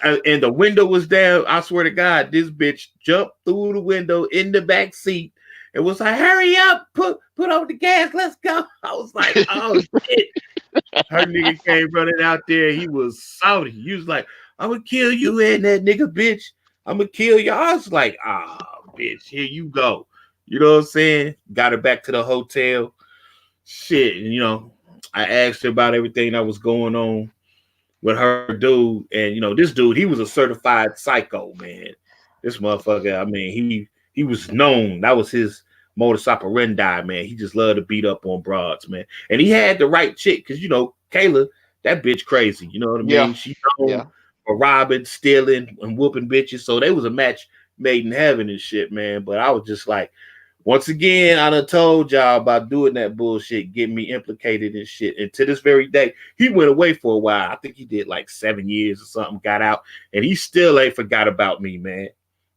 and the window was down. I swear to God, this bitch jumped through the window in the back seat and was like, "Hurry up, put on the gas, let's go." I was like, "Oh shit!" Her nigga came running out there. He was salty. He was like, "I'm gonna kill you and that nigga, bitch. I'm gonna kill you." I was like, bitch, here you go." You know what I'm saying? Got her back to the hotel. Shit, and I asked her about everything that was going on with her dude, and this dude, he was a certified psycho, man. This motherfucker, I mean, he was known. That was his modus operandi, man. He just loved to beat up on broads, man. And he had the right chick, because Kayla, that bitch crazy. You know what I Yeah. mean? She known Yeah. for robbing, stealing, and whooping bitches. So they was a match made in heaven and shit, man. But I was just like, once again, I done told y'all about doing that bullshit, getting me implicated in shit. And to this very day, he went away for a while. I think he did like 7 years or something, got out, and he still ain't forgot about me, man.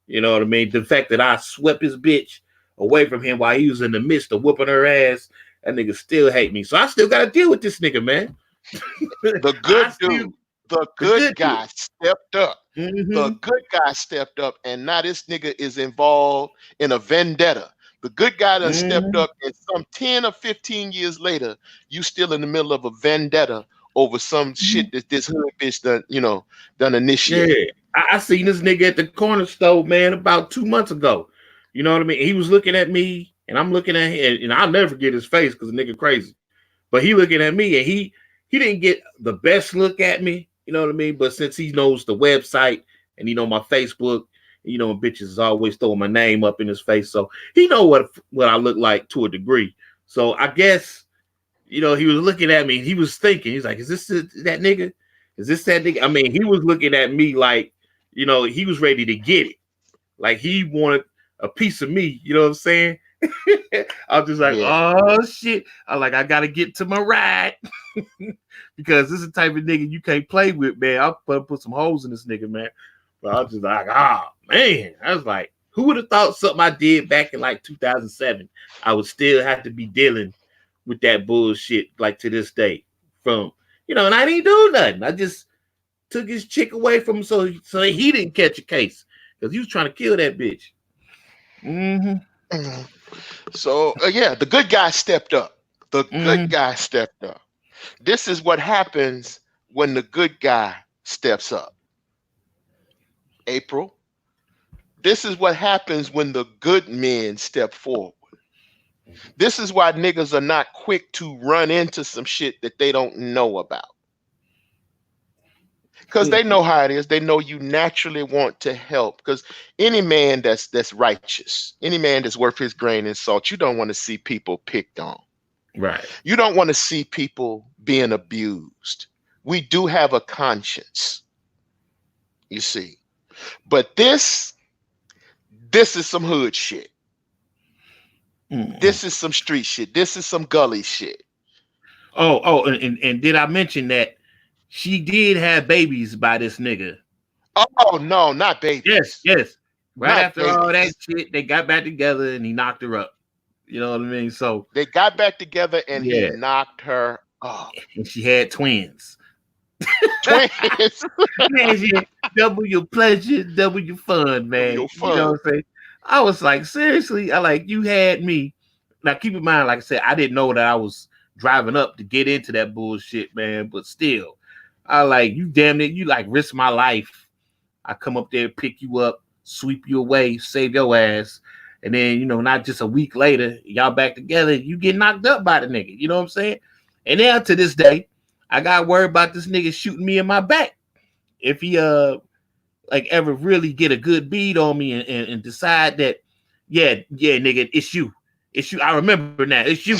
You know what I mean? The fact that I swept his bitch away from him while he was in the midst of whooping her ass, that nigga still hate me. So I still got to deal with this nigga, man. The good dude, the The good good dude. guy stepped up. The Mm-hmm. good guy stepped up, and now this nigga is involved in a vendetta. The good guy done stepped Mm-hmm. up, and some 10 or 15 years later, you still in the middle of a vendetta over some shit that this hood bitch done Yeah, initiate. I seen this nigga at the corner store, man, about 2 months ago. You know what I mean? He was looking at me, and I'm looking at him, and I'll never forget his face because the nigga crazy. But he looking at me, and he didn't get the best look at me. You know what I mean? But since he knows the website and my Facebook, bitches is always throwing my name up in his face, so he know what I look like to a degree. So I guess he was looking at me. He was thinking, he's like, "Is this that nigga? Is this that nigga?" I mean, he was looking at me like, he was ready to get it. Like he wanted a piece of me. You know what I'm saying? I was just like, Yeah. "Oh shit!" I gotta get to my ride because this is the type of nigga you can't play with, man. I'll put some holes in this nigga, man. But I was just like, man. I was like, who would have thought something I did back in like 2007, I would still have to be dealing with that bullshit like to this day. And I didn't do nothing. I just took his chick away from him so he didn't catch a case because he was trying to kill that bitch. Mm-hmm. Mhm. So yeah, the good guy stepped up. The good Mm-hmm. guy stepped up. This is what happens when the good guy steps up. April. This is what happens when the good men step forward. This is why niggas are not quick to run into some shit that they don't know about. Because they know how it is. They know you naturally want to help. Because any man that's righteous, any man that's worth his grain and salt, you don't want to see people picked on. Right. You don't want to see people being abused. We do have a conscience, you see. But this is some hood shit. Mm-hmm. This is some street shit. This is some gully shit. And did I mention that she did have babies by this nigga? Oh no, not Yes, babies. yes. Right Not after all that babies. shit, they got back together and he knocked her up. You know what I mean? So They got back together and he yeah, knocked her up. and she had twins. Twins. Man, shit, double your pleasure, double your fun, Double man. your You know fun. what I'm saying? I was like, seriously, you had me. Now keep in mind, like I said, I didn't know that I was driving up to get into that bullshit, man. But still, you damn it, you risk my life. I come up there, pick you up, sweep you away, save your ass. And then, not just a week later, y'all back together, you get knocked up by the nigga. You know what I'm saying? And now to this day, I got worried about this nigga shooting me in my back. If he ever really get a good bead on me and decide that, yeah, nigga, it's you. It's you. I remember now. It's you.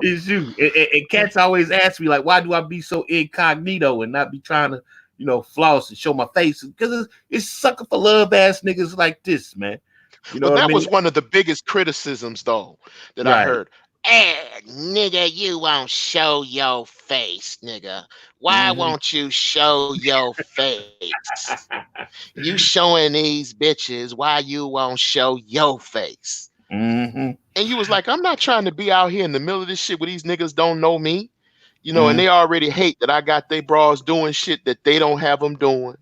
It's you. And cats always ask me, like, why do I be so incognito and not be trying to, floss and show my face? Because it's sucker for love ass niggas like this, man. You know Well, what I that mean? was one of the biggest criticisms, though, that I Right. heard. Nigga, you won't show your face, nigga. Why Mm-hmm. won't you show your face? You showing these bitches why you won't show your face. Mm-hmm. And you was like, I'm not trying to be out here in the middle of this shit where these niggas don't know me, and Mm-hmm. they already hate that I got they bras doing shit that they don't have them doing,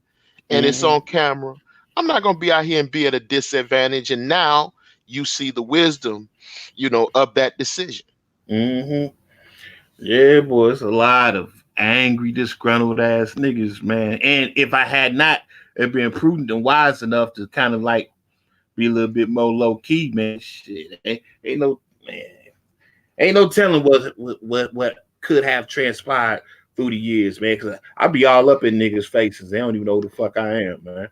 and it's Mm-hmm. on camera. I'm not gonna be out here and be at a disadvantage. And now you see the wisdom, of that decision. Mm-hmm. Yeah, boy, it's a lot of angry, disgruntled ass niggas, man. And if I had not been prudent and wise enough to kind of like be a little bit more low key, man, shit, ain't no telling what could have transpired through the years, man. Because I be all up in niggas' faces. They don't even know who the fuck I am, man.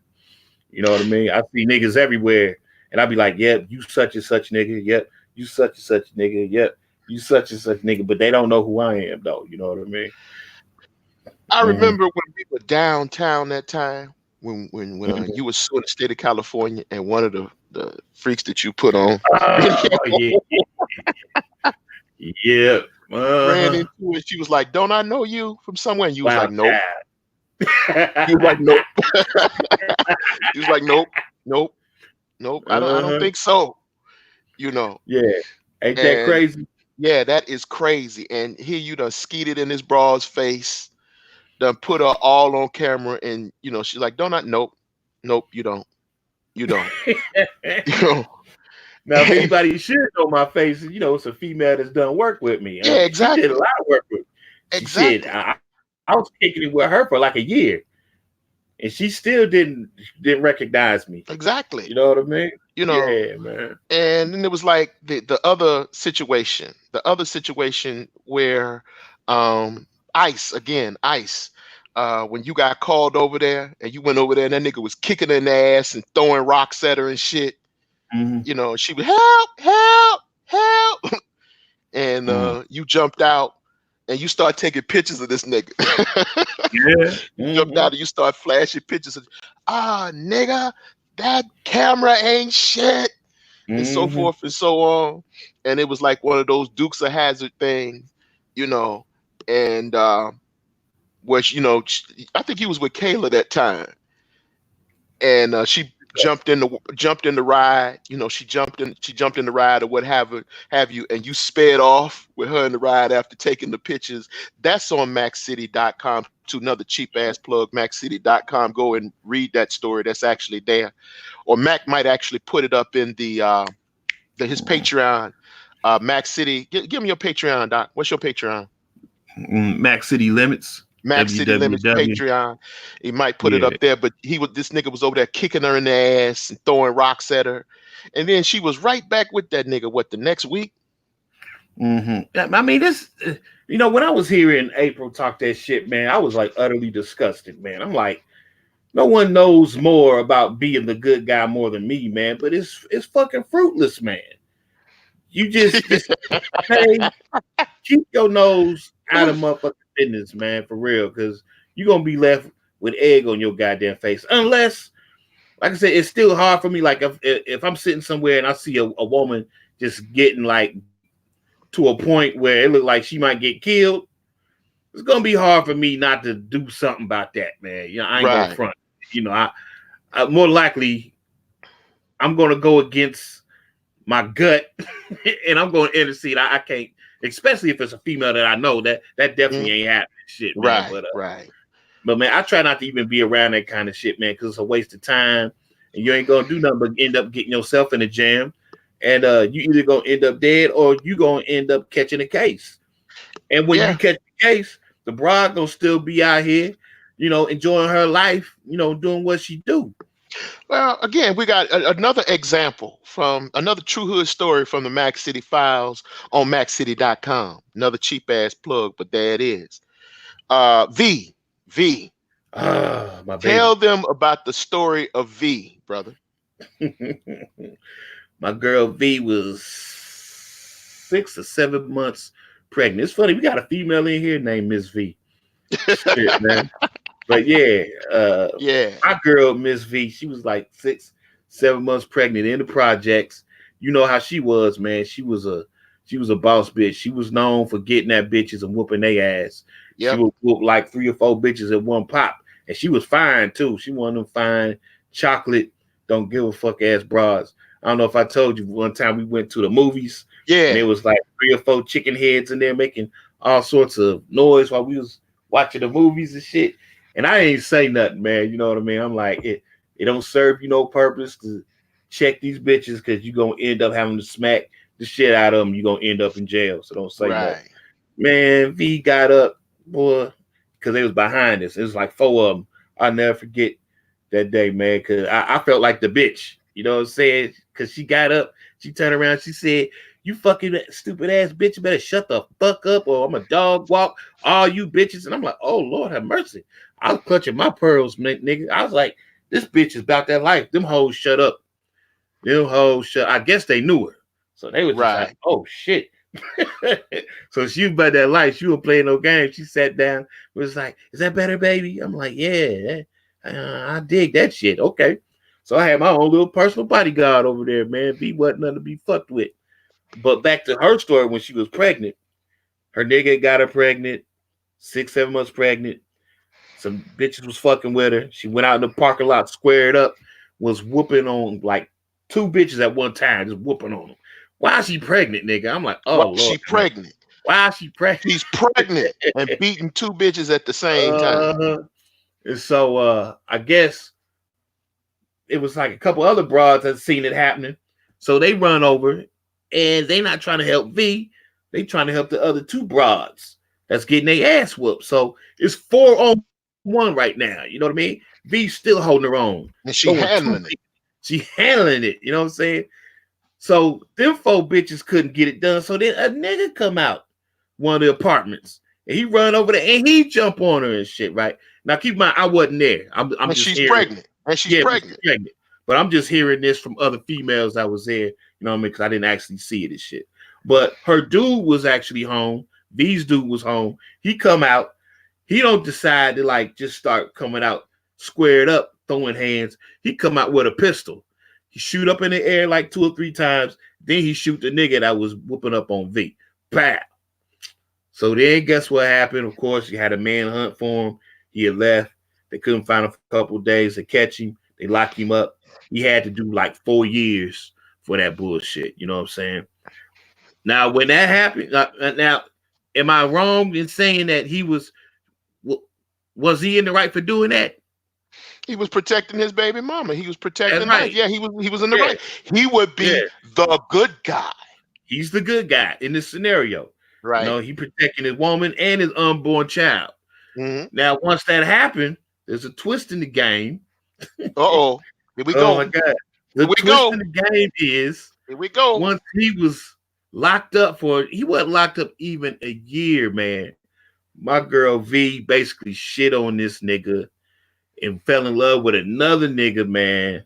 You know what I mean? I see niggas everywhere, and I be like, "Yep, you such and such nigga. Yep, you such and such nigga. Yep, you such and such nigga." But they don't know who I am, though. You know what I mean? I Mm-hmm. remember when we were downtown that time when Mm-hmm. you were still in the state of California, and one of the freaks that you put on Oh yeah, yeah. ran Uh-huh. into it. She was like, "Don't I know you from somewhere?" And you was Wow, like, "Nope." You was child. like, "Nope." He was like, "Nope, nope, nope. I don't Uh-huh. think so." You know, Yeah. Ain't that and crazy? yeah, that is crazy. And here you done skeeted in this broad's face, done put her all on camera, and she's like, "Don't I?" Nope, nope. You don't. You know. Now, if And anybody should know my face, it's a female that's done work with me. yeah, She did a exactly, lot of work with me. She said exactly, I was kicking it with her for like a year, and she still didn't recognize me. exactly. You know what I mean? You know. Yeah, man. And then it was like the other situation where ice, when you got called over there and you went over there and that nigga was kicking her in the ass and throwing rocks at her and shit. Mm-hmm. She would help, and Mm. you jumped out and you start taking pictures of this nigga. Yeah. You jumped Mm-hmm. out and you start flashing pictures of, nigga, that camera ain't shit, and so Mm-hmm. forth and so on. And it was like one of those Dukes of Hazard things, you know. And which I think he was with Kayla that time, and she jumped in the ride. She jumped in the ride or what have you, and you sped off with her in the ride after taking the pictures. That's on Mackcity.com. To another cheap ass plug, Mackcity.com. Go and read that story. That's actually there. Or Mac might actually put it up in his Patreon. Mac City. Give me your Patreon, Doc. What's your Patreon? Mackcity Limits. Mac City Limits www. Patreon. He might put it Yeah. up there, but this nigga was over there kicking her in the ass and throwing rocks at her. And then she was right back with that nigga, what, the next week? Mm-hmm. I mean, this, when I was hearing April talk that shit, man, I was like utterly disgusted, man. I'm like, no one knows more about being the good guy more than me, man. But it's fucking fruitless, man. You just hey, keep your nose out of motherfucking business, man, for real, because you're gonna be left with egg on your goddamn face. Unless, like I said, it's still hard for me. Like if I'm sitting somewhere and I see a woman just getting like to a point where it look like she might get killed, it's gonna be hard for me not to do something about that, man. I ain't gonna Right. front. I more likely I'm gonna go against my gut and I'm going to intercede. I can't, especially if it's a female that I know that definitely ain't happening. Shit, man. Right. Right. But man, I try not to even be around that kind of shit, man, because it's a waste of time, and you ain't gonna do nothing but end up getting yourself in a jam, and you either gonna end up dead or you gonna end up catching a case. And when you Yeah. catch the case, the broad gonna still be out here, enjoying her life, doing what she do. Well, again, we got another example from another True Hood story from the Mack City Files on Mackcity.com. Another cheap ass plug, but there it is. V. My Tell baby. them about the story of V, brother. My girl V was 6 or 7 months pregnant. It's funny, we got a female in here named Miss V. Shit, man. But yeah, Yeah. my girl Miss V, she was like 6, 7 months pregnant in the projects. You know how she was, man. She was a boss bitch. She was known for getting at bitches and whooping their ass. She Yep. would whoop like 3 or 4 bitches at one pop, and she was fine too. She one of them fine chocolate, don't give a fuck ass bras. I don't know if I told you one time we went to the movies and Yeah. there was like 3 or 4 chicken heads in there making all sorts of noise while we was watching the movies and shit. And I ain't say nothing, man. You know what I mean? I'm like, it don't serve you no purpose to check these bitches because you're gonna end up having to smack the shit out of them. You're gonna end up in jail. So don't say nothing. Right. Man, V got up, boy, because they was behind us. It was like 4 of them. I'll never forget that day, man, because I felt like the bitch. You know what I'm saying? Because she got up, she turned around, she said, "You fucking stupid ass bitch, you better shut the fuck up or I'm a dog walk all you bitches." And I'm like, oh, Lord have mercy. I was clutching my pearls, nigga. I was like, this bitch is about that life. Them hoes shut up. Them hoes shut. I guess they knew her. So they was just Right. like, oh, shit. So she was about that life. She was playing no games. She sat down. Was like, "Is that better, baby?" I'm like, "Yeah, I dig that shit." Okay. So I had my own little personal bodyguard over there, man. V wasn't nothing to be fucked with. But back to her story when she was pregnant. Her nigga got her pregnant, 6, 7 months pregnant. Some bitches was fucking with her. She went out in the parking lot, squared up, was whooping on like 2 bitches at one time, just whooping on them. Why is she pregnant, nigga? I'm like, Why oh is she Lord, man. pregnant? Why is she pregnant? She's pregnant and beating 2 bitches at the same time. And so I guess it was like a couple other broads that seen it happening. So they run over and they not trying to help V. They trying to help the other 2 broads that's getting their ass whooped. So it's 4-on-1 right now. You know what I mean? V still holding her own. And she Throwing 2 handling it. She handling it. You know what I'm saying? So them 4 bitches couldn't get it done. So then a nigga come out one of the apartments and he run over there and he jump on her and shit, right? Now keep in mind, I wasn't there. I'm And just she's hearing. pregnant. And she's Yeah, but pregnant. she's pregnant. But I'm just hearing this from other females that was there. You know what I mean? Because I didn't actually see it and shit. But her dude was actually home. V's dude was home. He come out. He don't decide to like just start coming out squared up, throwing hands. He come out with a pistol. He shoot up in the air like 2 or 3 times. Then he shoot the nigga that was whooping up on V. Bam. So then guess what happened? Of course, you had a manhunt for him. He had left. They couldn't find him for a couple of days to catch him. They locked him up. He had to do like 4 years for that bullshit. You know what I'm saying? Now, when that happened, now, am I wrong in saying that he was he in the right for doing that? He was protecting his baby mama. He was protecting That's life. right. Yeah, he was in the Yeah. right. He would be the good guy. He's the good guy in this scenario. Right. You know, he protecting his woman and his unborn child. Mm-hmm. Now, once that happened, there's a twist in the game. Uh-oh. Here we Oh go. my God. The Here we twist go. in the game is Here we go. once he was locked up he wasn't locked up even a year, man. My girl V basically shit on this nigga and fell in love with another nigga, man,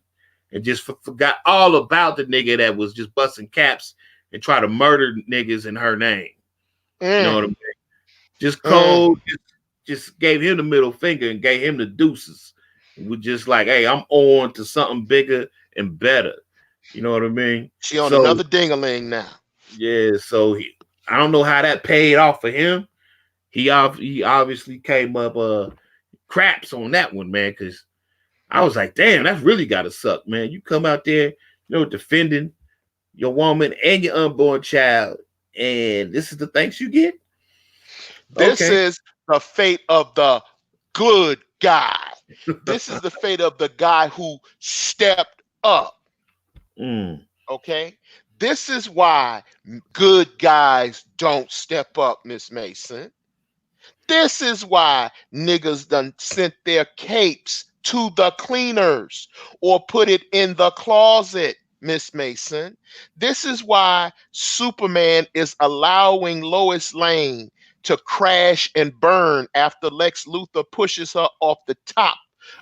and just forgot all about the nigga that was just busting caps and try to murder niggas in her name. You know what I mean? Just cold, just gave him the middle finger and gave him the deuces. We're just like, hey, I'm on to something bigger and better. You know what I mean? She on another ding-a-ling now. Yeah, so I don't know how that paid off for him. He obviously came up craps on that one, man, because I was like, damn, that's really gotta suck, man. You come out there, defending your woman and your unborn child, and this is the thanks you get? This is the fate of the good guy. This is the fate of the guy who stepped up. Okay? This is why good guys don't step up, Miss Mason. This is why niggas done sent their capes to the cleaners or put it in the closet, Miss Mason. This is why Superman is allowing Lois Lane to crash and burn after Lex Luthor pushes her off the top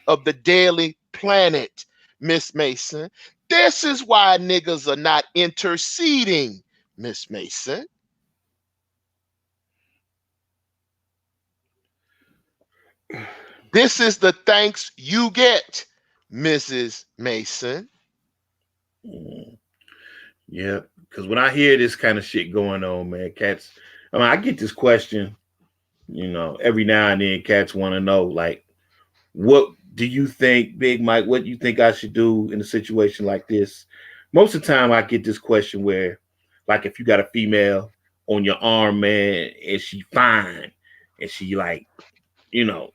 of the Daily Planet, Miss Mason. This is why niggas are not interceding, Miss Mason. This is the thanks you get, Mrs. Mason. Yeah, because when I hear this kind of shit going on, man, cats, I mean, I get this question, every now and then cats want to know, like, what do you think, Big Mike, what do you think I should do in a situation like this? Most of the time I get this question where, like, if you got a female on your arm, man, and she fine, and she like, you know,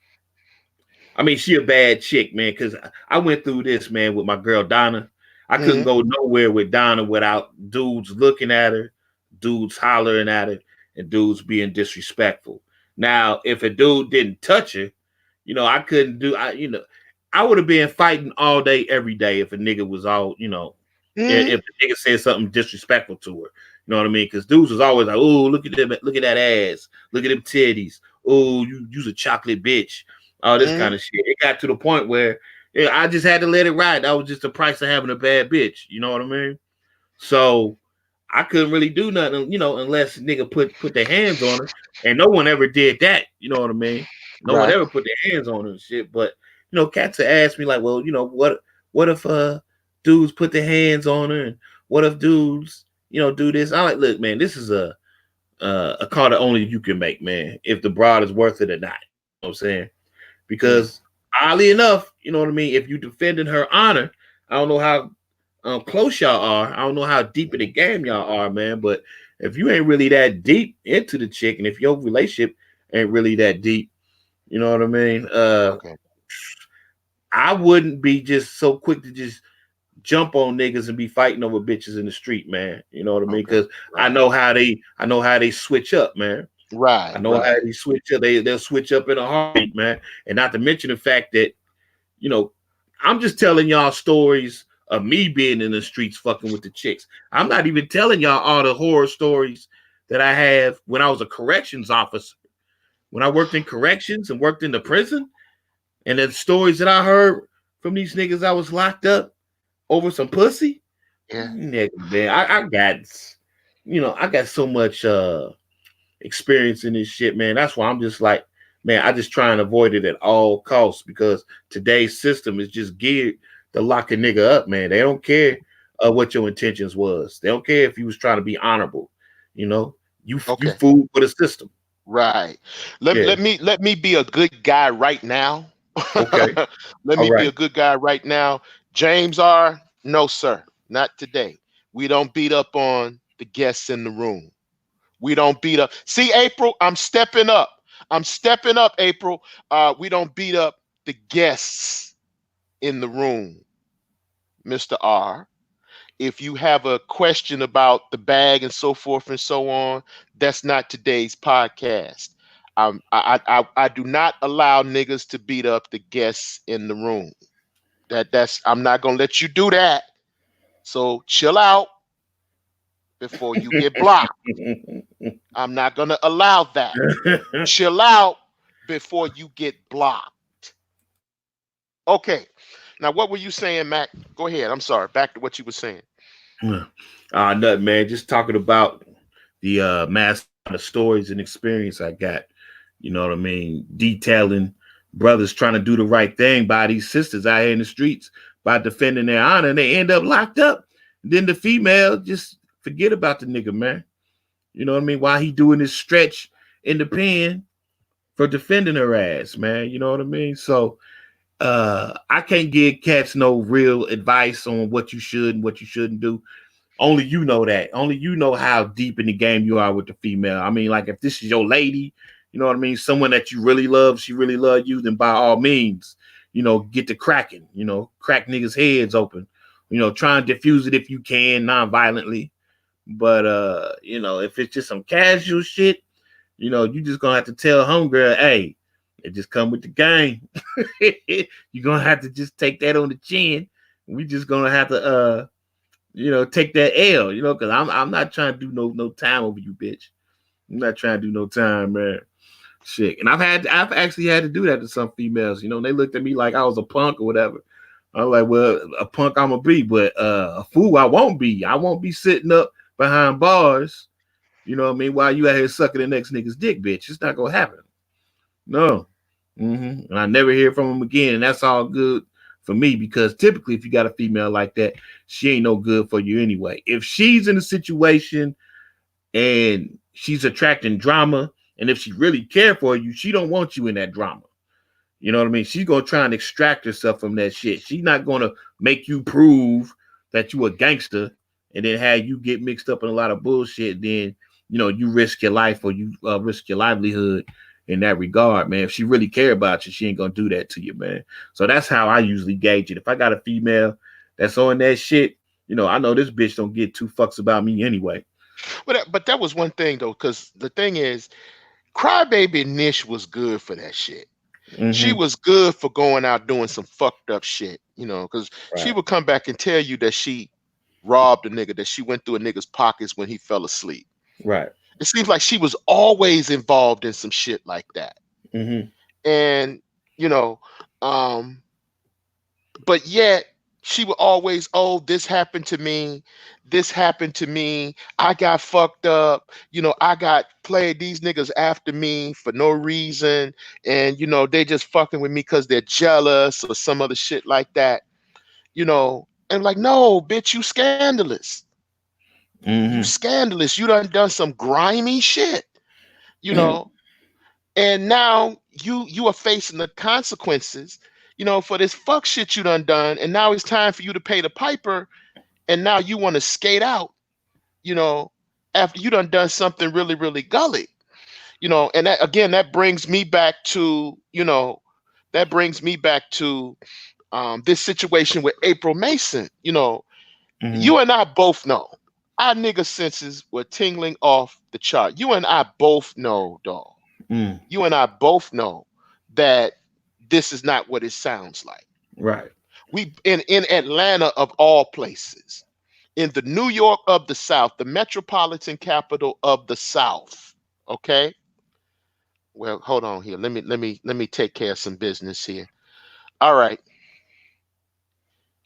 I mean, she a bad chick, man, because I went through this, man, with my girl Donna. I couldn't go nowhere with Donna without dudes looking at her, dudes hollering at her, and dudes being disrespectful. Now, if a dude didn't touch her, I couldn't do. I would have been fighting all day, every day if a nigga was all, if the nigga said something disrespectful to her. You know what I mean? Because dudes was always like, "Oh, look at them, look at that ass, look at them titties. Oh, you's a chocolate bitch." All this kind of shit. It got to the point where I just had to let it ride. That was just the price of having a bad bitch. You know what I mean? So I couldn't really do nothing, unless nigga put their hands on her. And no one ever did that. You know what I mean? No one ever put their hands on her and shit. But cats have asked me like, well, what if dudes put their hands on her, and what if dudes, do this? I'm like, look, man, this is a call that only you can make, man. If the broad is worth it or not. You know what I'm saying? Because oddly enough, you know what I mean? If you defending her honor, I don't know how close y'all are. I don't know how deep in the game y'all are, man. But if you ain't really that deep into the chick, and if your relationship ain't really that deep, you know what I mean? I wouldn't be just so quick to just jump on niggas and be fighting over bitches in the street, man. You know what I mean? Because I know how they switch up, man. I know how they switch up. They'll switch up in a heartbeat, man. And not to mention the fact that, I'm just telling y'all stories of me being in the streets fucking with the chicks. I'm not even telling y'all all the horror stories that I have when I was a corrections officer. When I worked in corrections and worked in the prison, and the stories that I heard from these niggas I was locked up over some pussy. Yeah. Nigga, man, I got so much experience in this shit, man. That's why I'm just like, man, I just try and avoid it at all costs, because today's system is just geared to lock a nigga up, man. They don't care what your intentions was. They don't care if you was trying to be honorable. You fooled for the system. Right. Let me be a good guy right now. Okay. Let me be a good guy right now. James R. No, sir. Not today. We don't beat up on the guests in the room. We don't beat up. See, April, I'm stepping up. I'm stepping up, April. We don't beat up the guests in the room, Mr. R. If you have a question about the bag and so forth and so on, that's not today's podcast. I do not allow niggas to beat up the guests in the room. I'm not gonna let you do that. So chill out before you get blocked. I'm not gonna allow that. Chill out before you get blocked. Okay. Now, what were you saying, Mac? Go ahead. I'm sorry. Back to what you were saying. Nothing, man. Just talking about the mass of stories and experience I got. You know what I mean? Detailing brothers trying to do the right thing by these sisters out here in the streets by defending their honor, and they end up locked up. And then the female just forget about the nigga, man. You know what I mean? While he doing this stretch in the pen for defending her ass, man. You know what I mean? So I can't give cats no real advice on what you should and what you shouldn't do. Only you know that. Only you know how deep in the game you are with the female. I mean, like, if this is your lady, you know what I mean? Someone that you really love, she really love you, then by all means, get to cracking, crack niggas' heads open. Try and diffuse it if you can, non-violently. But, if it's just some casual shit, you just gonna have to tell homegirl, hey, it just come with the game. You're gonna have to just take that on the chin. We just gonna have to take that L, because I'm not trying to do no time over you, bitch. I'm not trying to do no time, man. Shit. And I've actually had to do that to some females. They looked at me like I was a punk or whatever. I'm like, well, a punk I'm gonna be, but a fool I won't be. I won't be sitting up behind bars. You know what I mean? While you out here sucking the next nigga's dick, bitch. It's not gonna happen. No. And I never hear from him again. And that's all good for me, because typically if you got a female like that, she ain't no good for you anyway. If she's in a situation and she's attracting drama, and if she really care for you, she don't want you in that drama. You know what I mean? She's gonna try and extract herself from that shit. She's not gonna make you prove that you a gangster and then have you get mixed up in a lot of bullshit. Then you risk your life, or you risk your livelihood in that regard, man. If she really care about you, she ain't gonna do that to you, man. So that's how I usually gauge it. If I got a female that's on that shit, I know this bitch don't get two fucks about me anyway. But that was one thing though, because the thing is, Crybaby Nish was good for that shit. She was good for going out doing some fucked up shit, because she Right. would come back and tell you that she robbed a nigga, that she went through a nigga's pockets when he fell asleep. Right. It seems like she was always involved in some shit like that. And, but yet she would always, oh, this happened to me. This happened to me. I got fucked up. I got played. These niggas after me for no reason. And, they just fucking with me because they're jealous or some other shit like that. And like, no, bitch, you scandalous. You scandalous. You done some grimy shit, and now you are facing the consequences, for this fuck shit you done. And now it's time for you to pay the piper. And now you want to skate out, after you done something really, really gully, and that, again, that brings me back to, this situation with April Mason. You and I both know our nigga senses were tingling off the chart. You and I both know, dog. You and I both know that this is not what it sounds like. Right. We in Atlanta, of all places, in the New York of the South, the metropolitan capital of the South. Okay. Well, hold on here. Let me take care of some business here. All right.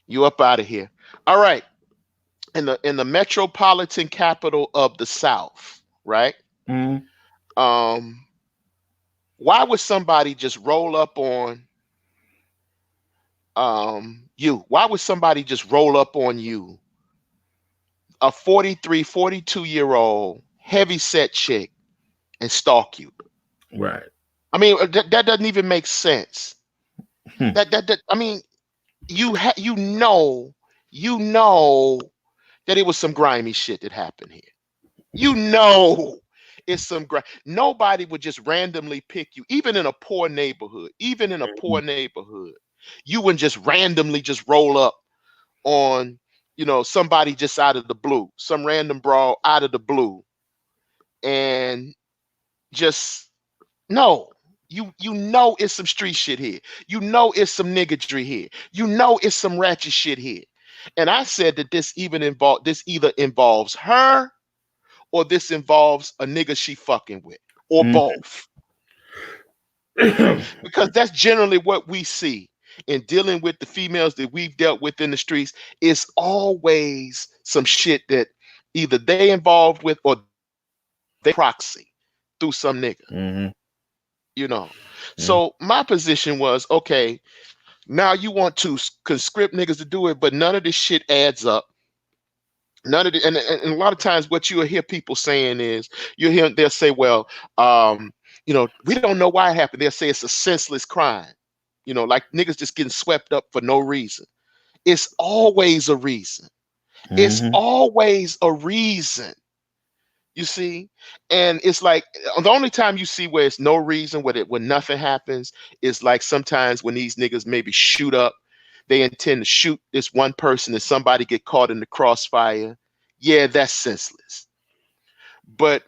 You up out of here. All right. In the metropolitan capital of the South, right? Why would somebody just roll up on you? Why would somebody just roll up on you, a 43, 42-year-old heavy set chick, and stalk you? Right. I mean, that doesn't even make sense. That I mean, you know that it was some grimy shit that happened here. It's some nobody would just randomly pick you, even in a poor neighborhood. You wouldn't just randomly just roll up on, somebody just out of the blue, some random brawl out of the blue, and just no. You know it's some street shit here. You know it's some niggardry here. You know it's some ratchet shit here. And I said that this either involves her, or this involves a nigga she fucking with, or both. Because that's generally what we see in dealing with the females that we've dealt with in the streets. It's always some shit that either they involved with or they proxy through some nigga. So my position was, okay, now you want to conscript niggas to do it, but none of this shit adds up. None of it, and a lot of times what you'll hear people saying is, they'll say, well, we don't know why it happened. They'll say it's a senseless crime, like niggas just getting swept up for no reason. It's always a reason. It's always a reason. You see, and it's like the only time you see where it's no reason, when nothing happens, is like sometimes when these niggas maybe shoot up. They intend to shoot this one person and somebody get caught in the crossfire. Yeah, that's senseless. But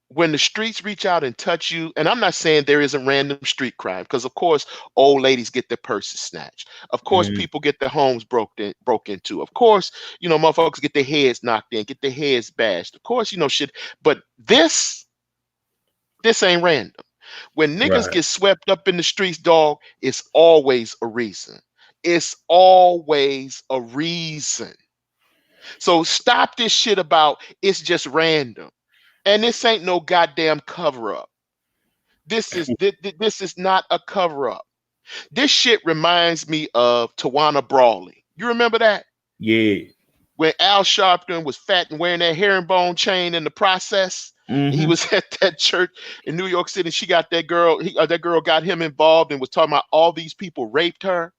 when the streets reach out and touch you, and I'm not saying there isn't random street crime, because of course old ladies get their purses snatched. Of course people get their homes broke into. Of course, motherfuckers get their heads knocked in, get their heads bashed. Of course, shit. But this ain't random. When niggas get swept up in the streets, dog, it's always a reason. It's always a reason. So stop this shit about it's just random. And this ain't no goddamn cover up. This is not a cover up. This shit reminds me of Tawana Brawley. You remember that? Yeah. When Al Sharpton was fat and wearing that herringbone chain in the process. He Mm-hmm. was at that church in New York City. She got that girl. That girl got him involved and was talking about all these people raped her.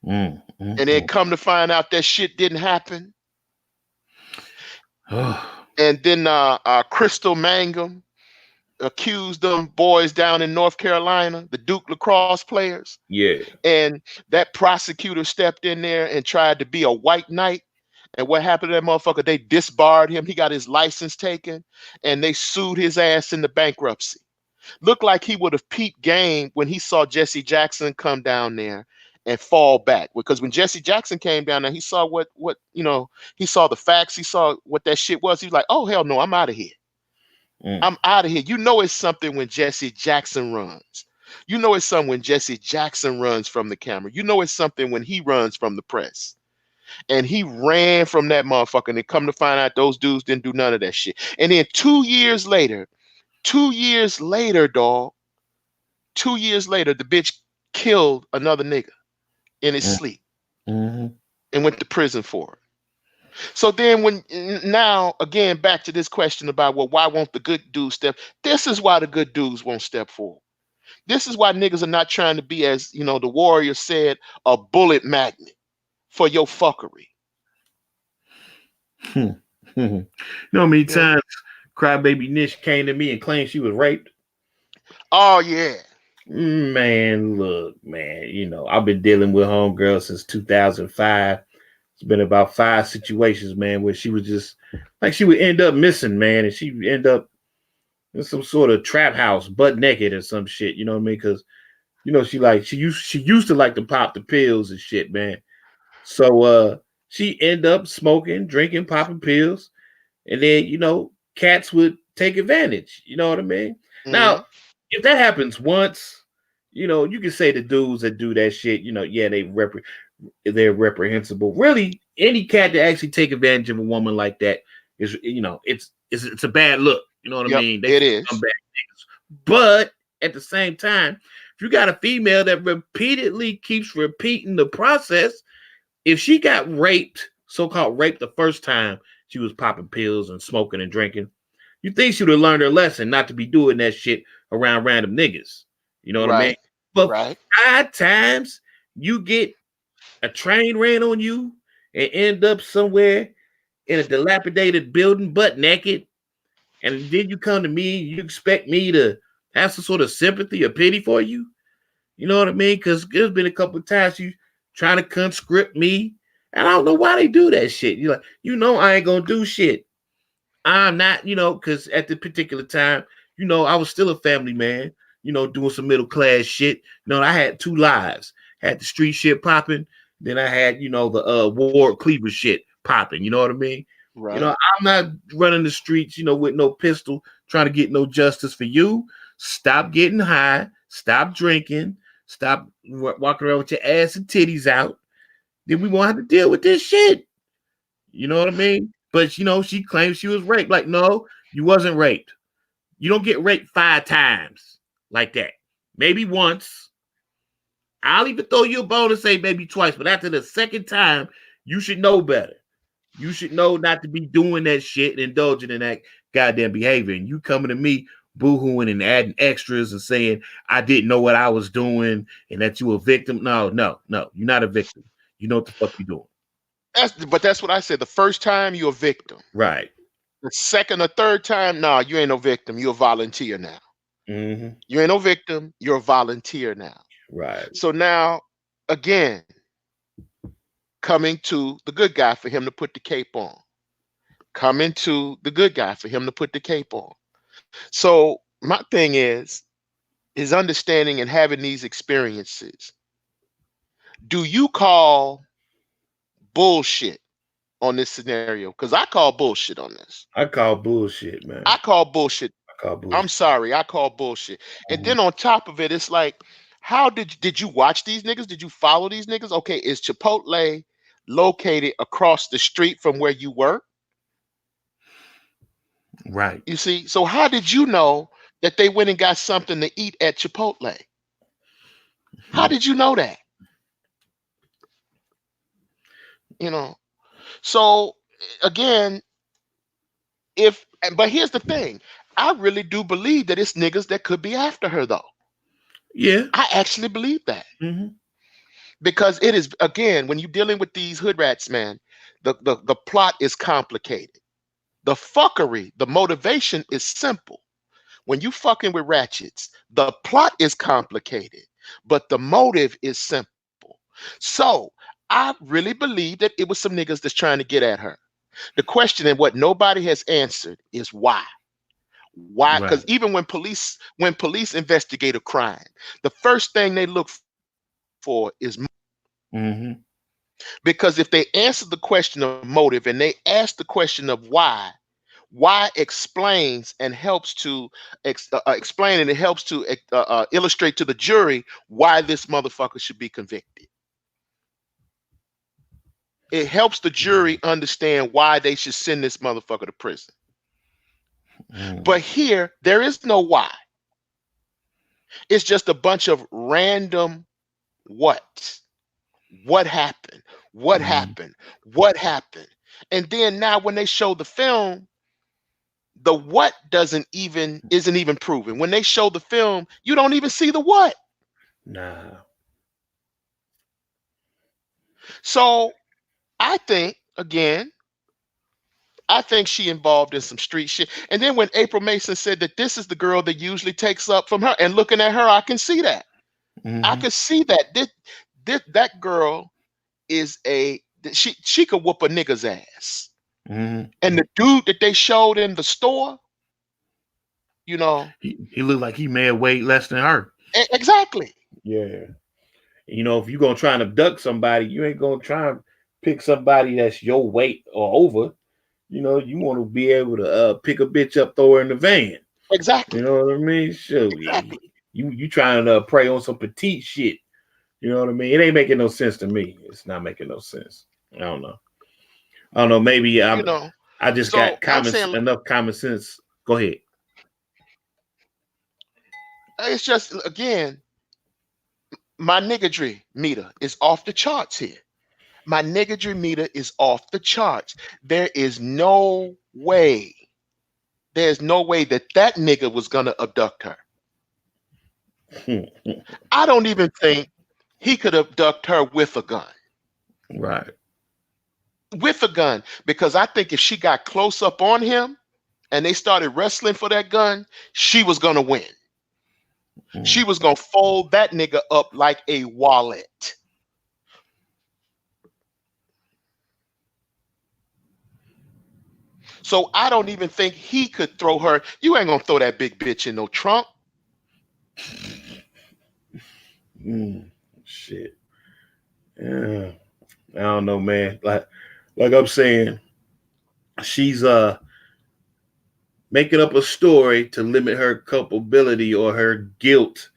And then come to find out that shit didn't happen. And then Crystal Mangum accused them boys down in North Carolina, the Duke lacrosse players. Yeah. And that prosecutor stepped in there and tried to be a white knight. And what happened to that motherfucker? They disbarred him. He got his license taken and they sued his ass into bankruptcy. Looked like he would have peeped game when he saw Jesse Jackson come down there and fall back. Because when Jesse Jackson came down there, he saw what he saw the facts, he saw what that shit was. He was like, oh hell no, I'm out of here. I'm out of here. You know it's something when Jesse Jackson runs. You know it's something when Jesse Jackson runs from the camera. You know it's something when he runs from the press. And he ran from that motherfucker. And then come to find out those dudes didn't do none of that shit. And then 2 years later, dog, 2 years later, the bitch killed another nigga in his sleep and went to prison for it. So then now, again, back to this question about, well, why won't the good dudes step? This is why the good dudes won't step forward. This is why niggas are not trying to be, as the warrior said, a bullet magnet for your fuckery. You know how many times Crybaby Nish came to me and claimed she was raped? Oh, yeah. Man, look, man, I've been dealing with homegirl since 2005. It's been about 5 situations, man, where she was just like, she would end up missing, man, and she would end up in some sort of trap house, butt naked or some shit. You know what I mean? Because she used to like to pop the pills and shit, man. So she end up smoking, drinking, popping pills, and then cats would take advantage. You know what I mean? Now, if that happens once, you can say the dudes that do that shit, yeah, they're reprehensible. Really, any cat that actually take advantage of a woman like that is, it's a bad look. You know what I mean? It is. Bad niggas. But at the same time, if you got a female that repeatedly keeps repeating the process, if she got raped, so-called raped the first time she was popping pills and smoking and drinking, you think she would have learned her lesson not to be doing that shit around random niggas. You know what I mean? But 5 times you get a train ran on you and end up somewhere in a dilapidated building butt naked, and then you come to me, you expect me to have some sort of sympathy or pity for you? You know what I mean? Because there's been a couple of times you trying to conscript me, and I don't know why they do that shit. You're like, I ain't gonna do shit. I'm not, because at the particular time, I was still a family man, doing some middle class shit. I had 2 lives. Had the street shit popping, then I had, the Ward Cleaver shit popping. You know what I mean? Right. I'm not running the streets, with no pistol, trying to get no justice for you. Stop getting high. Stop drinking. Stop walking around with your ass and titties out. Then we won't have to deal with this shit. You know what I mean? But, she claims she was raped. Like, no, you wasn't raped. You don't get raped 5 times like that. Maybe once. I'll even throw you a bone and say maybe twice. But after the second time, you should know better. You should know not to be doing that shit and indulging in that goddamn behavior. And you coming to me boohooing and adding extras and saying I didn't know what I was doing and that you a victim. No. You're not a victim. You know what the fuck you doing. That's what I said. The first time, you're a victim. Right. The second or third time, no, you ain't no victim. You're a volunteer now. Mm-hmm. You ain't no victim. You're a volunteer now. Right. So now, again, coming to the good guy for him to put the cape on. Coming to the good guy for him to put the cape on. So my thing is understanding and having these experiences. Do you call bullshit on this scenario? Because I call bullshit on this. I call bullshit, man. I call bullshit. I'm sorry, I call bullshit. And then on top of it, it's like, How did you watch these niggas? Did you follow these niggas? Okay, is Chipotle located across the street from where you were? Right. You see, so how did you know that they went and got something to eat at Chipotle? How did you know that? You know, so again, but here's the thing, I really do believe that it's niggas that could be after her though. Yeah. I actually believe that Mm-hmm. because it is, again, when you're dealing with these hood rats, man, the plot is complicated. The fuckery, the motivation is simple. When you fucking with ratchets, the plot is complicated, but the motive is simple. So I really believe that it was some niggas that's trying to get at her. The question and what nobody has answered is why. Why? Right. Because even when police investigate a crime, the first thing they look for is Mm-hmm. because if they answer the question of motive and they ask the question of why explains and helps to explain and it helps to illustrate to the jury why this motherfucker should be convicted. It helps the jury understand why they should send this motherfucker to prison. But here, there is no why. It's just a bunch of random what. What happened? What happened? What happened? And then now when they show the film, the what isn't even proven. When they show the film, you don't even see the what. Nah. So I think, again, I think she involved in some street shit. And then when April Mason said that this is the girl that usually takes up from her, and looking at her, I can see that. I Mm-hmm. could see that. That girl is she could whoop a nigga's ass. Mm-hmm. And the dude that they showed in the store, you know, He looked like he may have weighed less than her. exactly. Yeah. You know, if you're gonna try and abduct somebody, you ain't gonna try and pick somebody that's your weight or over. You know, you want to be able to pick a bitch up, throw her in the van. You Exactly. know what I mean? Sure. Exactly. You trying to prey on some petite shit. You know what I mean? It ain't making no sense to me. It's not making no sense. I don't know. I don't know. Maybe You know, I just so got I'm saying enough common sense. Go ahead. it's just, again, my niggardry meter is off the charts here. My niggardry meter is off the charts. There is no way. There's no way that nigga was gonna abduct her. I don't even think he could abduct her with a gun. Right. With a gun, because I think if she got close up on him and they started wrestling for that gun, she was gonna win. She was gonna fold that nigga up like a wallet. So I don't even think he could throw her. You ain't gonna throw that big bitch in no trunk. Shit. Yeah. I don't know, man. Like I'm saying, she's making up a story to limit her culpability or her guilt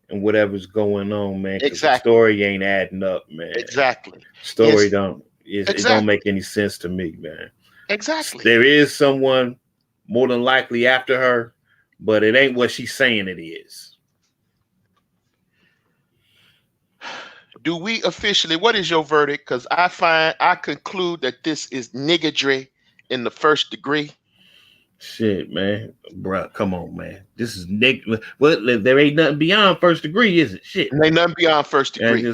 and whatever's going on, man. Because the Exactly. story ain't adding up, man. Exactly. Story It's it don't exactly. make any sense to me, man. Exactly. There is someone more than likely after her, but it ain't what she's saying it is. Do we officially, what is your verdict? Because I conclude that this is niggardry in the first degree. Shit, man. Bruh, come on, man. This is well, there ain't nothing beyond first degree, is it? Shit. And they nothing beyond first And degree.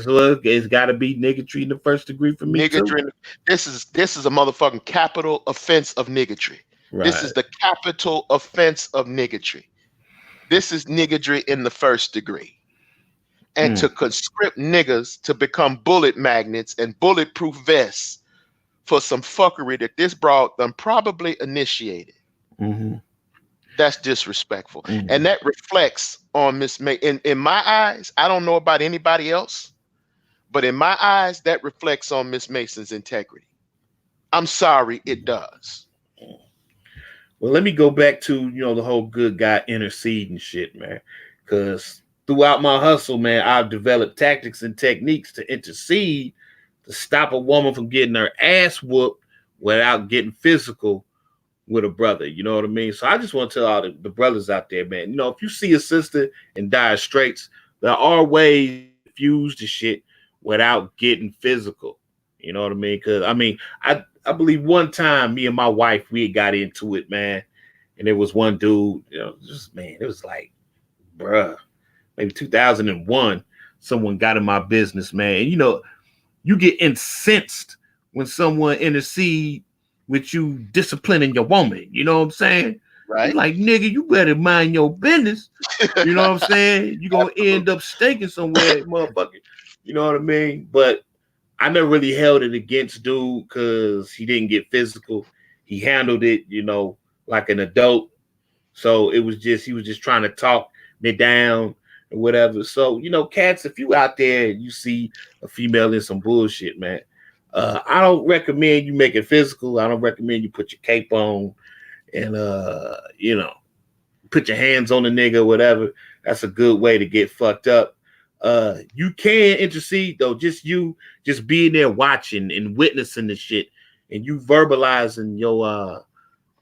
it's gotta be niggardry in the first degree for me too. Niggardry. This is a motherfucking capital offense of niggardry. This Right. is the capital offense of niggardry. This is niggardry in the first degree. And to conscript niggas to become bullet magnets and bulletproof vests for some fuckery that this broad them probably initiated. Mm-hmm. That's disrespectful. Mm-hmm. And that reflects on Miss May. In my eyes, I don't know about anybody else, but in my eyes, that reflects on Miss Mason's integrity. I'm sorry, it does. Well, let me go back to the whole good guy interceding shit, man. Because throughout my hustle, man, I've developed tactics and techniques to intercede to stop a woman from getting her ass whooped without getting physical with a brother. You know what I mean? So I just want to tell all the brothers out there, man, you know, if you see a sister in dire straits, there are ways to diffuse the shit without getting physical. You know what I mean? Because I believe one time me and my wife, we got into it, man. And there was one dude, you know, just man, it was like, bruh, maybe 2001, someone got in my business, man. And you know, you get incensed when someone intercede with you disciplining your woman. You know what I'm saying? Right. It's like, nigga, you better mind your business. You know what I'm saying? You're going to end up stinking somewhere, motherfucker. You know what I mean? But I never really held it against dude because he didn't get physical. He handled it, you know, like an adult. So he was just trying to talk me down or whatever. So, you know, cats, if you out there and you see a female in some bullshit, man, I don't recommend you make it physical. I don't recommend you put your cape on and, you know, put your hands on the nigga or whatever. That's a good way to get fucked up. You can intercede though, just being there watching and witnessing the shit and you verbalizing your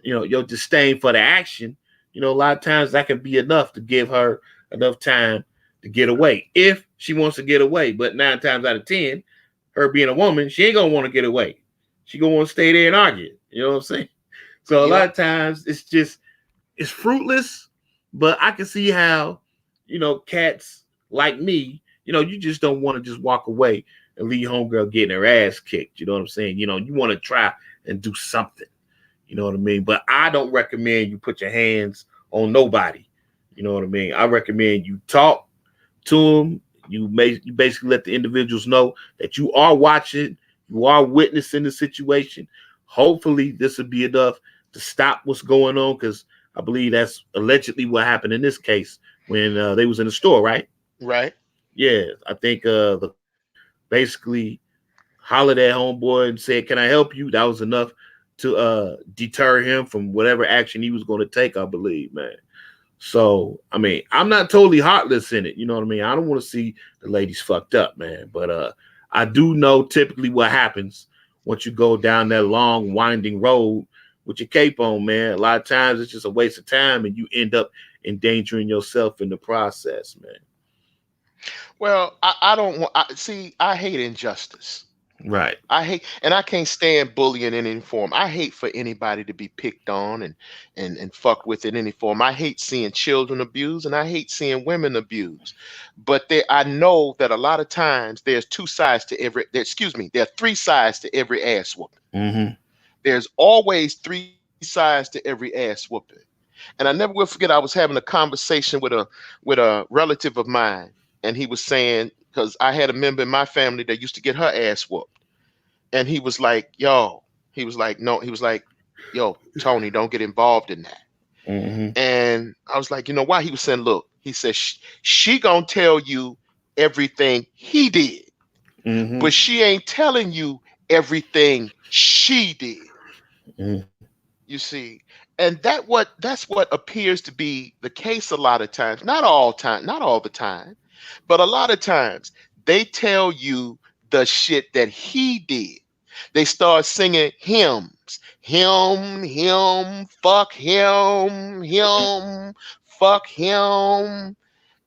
you know, your disdain for the action. You know, a lot of times that can be enough to give her enough time to get away if she wants to get away. But 9 times out of 10, her being a woman, she ain't gonna want to get away. She gonna want to stay there and argue. You know what I'm saying? So a lot of times it's fruitless, but I can see how, you know, cats like me, you know, you just don't want to just walk away and leave homegirl getting her ass kicked. You know what I'm saying? You know, you want to try and do something. You know what I mean? But I don't recommend you put your hands on nobody. You know what I mean? I recommend you talk to them. You basically let the individuals know that you are watching, you are witnessing the situation. Hopefully, this will be enough to stop what's going on, because I believe that's allegedly what happened in this case when they was in the store, right? Right. Yeah, I think the cop basically hollered at homeboy and said, "Can I help you?" That was enough to deter him from whatever action he was going to take, I believe, man. So, I mean, I'm not totally heartless in it. You know what I mean? I don't want to see the ladies fucked up, man. But I do know typically what happens once you go down that long, winding road with your cape on, man. A lot of times it's just a waste of time and you end up endangering yourself in the process, man. Well, I don't want. I hate injustice. Right. And I can't stand bullying in any form. I hate for anybody to be picked on and fucked with in any form. I hate seeing children abused and I hate seeing women abused. But I know that a lot of times there's there are 3 sides to every ass whooping. Mm-hmm. There's always 3 sides to every ass whooping. And I never will forget, I was having a conversation with a relative of mine, and he was saying, because I had a member in my family that used to get her ass whooped. And he was like, yo, he was like, no, he was like, yo, Tony, don't get involved in that. Mm-hmm. And I was like, you know why? He was saying, look, he said, she gonna tell you everything he did, Mm-hmm. but she ain't telling you everything she did. Mm-hmm. You see, and that's what appears to be the case a lot of times. Not all the time, but a lot of times they tell you the shit that he did. They start singing hymns. Him, fuck him, fuck him.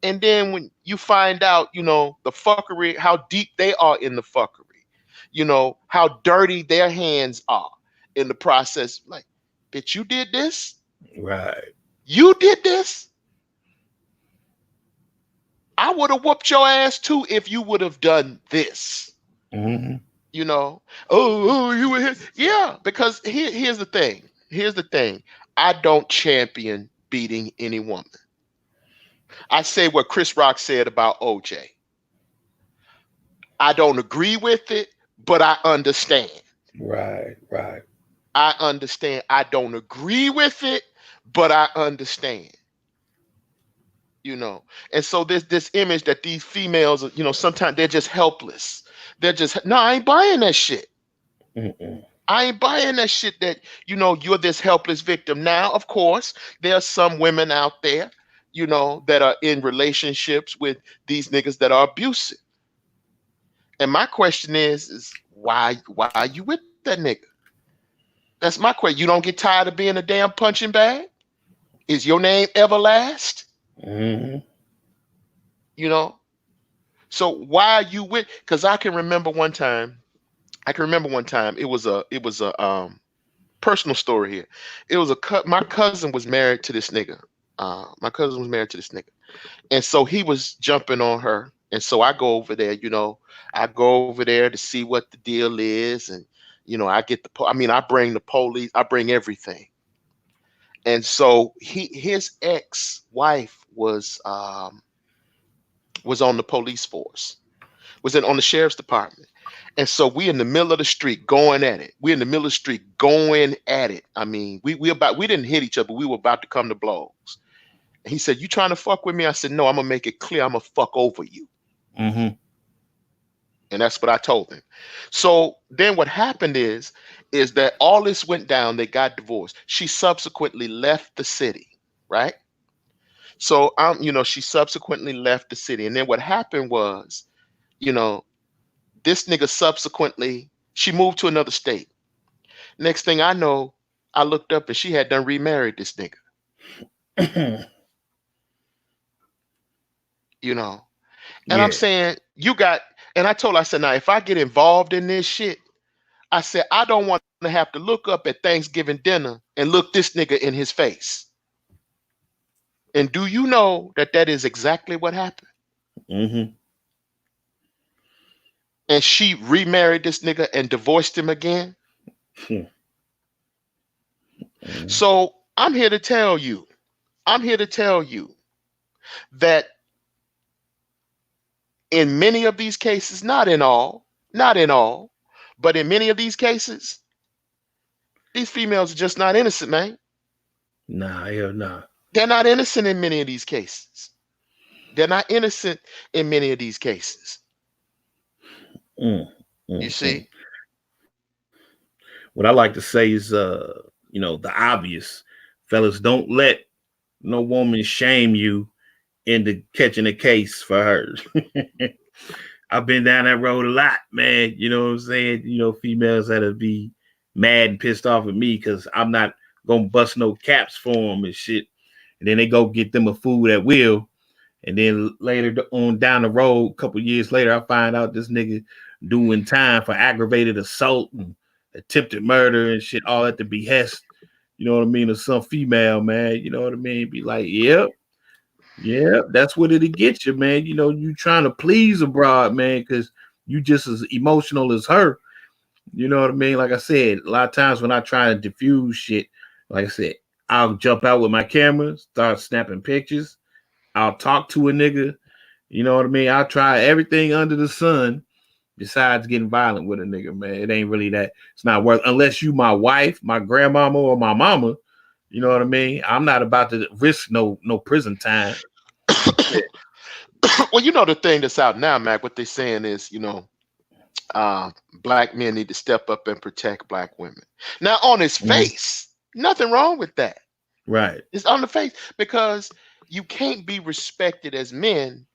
And then when you find out, the fuckery, how deep they are in the fuckery, how dirty their hands are in the process. Like, bitch, you did this? Right. You did this? I would have whooped your ass too if you would have done this. Mm-hmm. Oh, you were here. Yeah, because here's the thing. Here's the thing. I don't champion beating any woman. I say what Chris Rock said about OJ. I don't agree with it, but I understand. Right. Right. I understand. I don't agree with it, but I understand. And so there's this image that these females, sometimes they're just helpless. They're just, no, I ain't buying that shit. Mm-mm. I ain't buying that shit that, you're this helpless victim. Now, of course, there are some women out there, you know, that are in relationships with these niggas that are abusive. And my question is why are you with that nigga? That's my question. You don't get tired of being a damn punching bag? Is your name Everlast? Mm-hmm. You know? So why are you with? Because I can remember one time. It was a personal story here. It was my cousin was married to this nigga. My cousin was married to this nigga, and so he was jumping on her, and so I go over there. You know, I go over there to see what the deal is, and you know, I get I mean, I bring the police, I bring everything. And so his ex-wife was on the police force, on the sheriff's department. And so we in the middle of the street going at it. We in the middle of the street going at it. I mean, we didn't hit each other, but we were about to come to blows. And he said, "You trying to fuck with me?" I said, "No, I'm gonna make it clear I'm gonna fuck over you." Mm-hmm. And that's what I told him. So then what happened is that all this went down, they got divorced. She subsequently left the city, right? So you know, she subsequently left the city. And then what happened was, you know, this nigga subsequently, she moved to another state. Next thing I know, I looked up and she had done remarried this nigga. You know. And I'm Yeah. saying, and I told her, I said, now if I get involved in this shit, I said, I don't want to have to look up at Thanksgiving dinner and look this nigga in his face. And do you know that that is exactly what happened? Mm-hmm. And she remarried this nigga and divorced him again. Mm-hmm. So I'm here to tell you that in many of these cases, not in all, but in many of these cases, these females are just not innocent, man. Nah, hell nah. They're not innocent in many of these cases. They're not innocent in many of these cases. You see? What I like to say is, you know, the obvious, fellas, don't let no woman shame you into catching a case for her. I've been down that road a lot, man. You know what I'm saying? You know, females that'll be mad and pissed off at me because I'm not gonna bust no caps for them and shit. And then they go get them a food at will. And then later on down the road, a couple years later, I find out this nigga doing time for aggravated assault and attempted murder and shit, all at the behest, you know what I mean, of some female, man. You know what I mean? Be like, yep, that's what it'll get you, man. You know, you trying to please a broad, man, because you just as emotional as her. You know what I mean? Like I said, a lot of times when I try to diffuse shit, like I said, I'll jump out with my camera, start snapping pictures. I'll talk to a nigga. You know what I mean? I'll try everything under the sun besides getting violent with a nigga, man. It ain't really that. It's not worth, unless you my wife, my grandmama, or my mama. You know what I mean? I'm not about to risk no prison time. Well, you know, the thing that's out now, Mac, what they're saying is, you know, black men need to step up and protect black women. Now, on his face, nothing wrong with that. Right. It's on the face, because you can't be respected as men